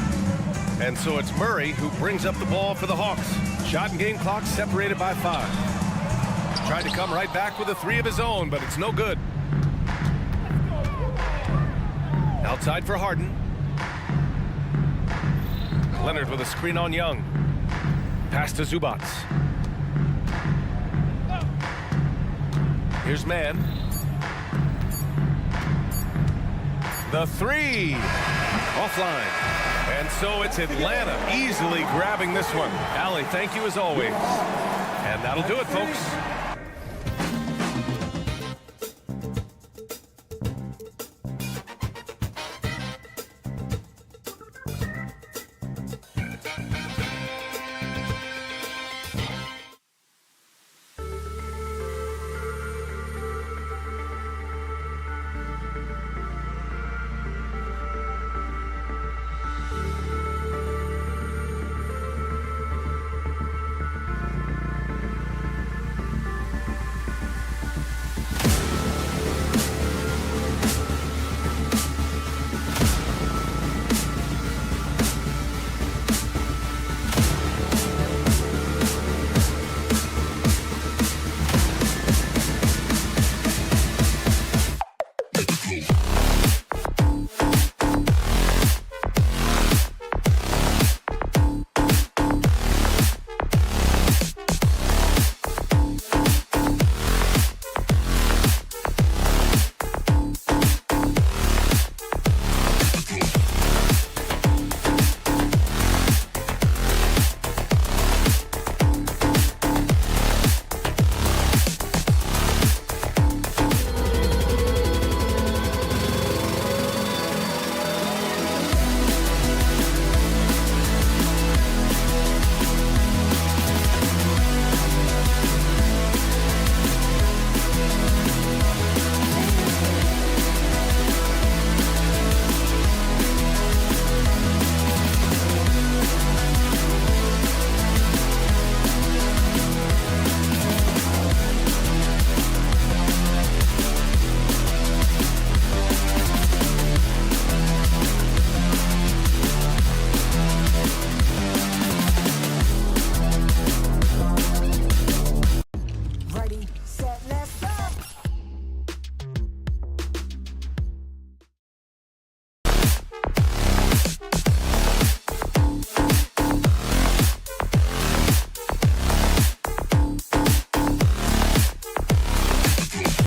And so it's Murray who brings up the ball for the Hawks. Shot and game clock separated by 5. Tried to come right back with a 3 of his own, but it's no good. Outside for Harden. Leonard with a screen on Young. Pass to Zubac. Here's Mann. The 3. Offline. And so it's Atlanta easily grabbing this one. Allie, thank you as always. And that'll do it, folks.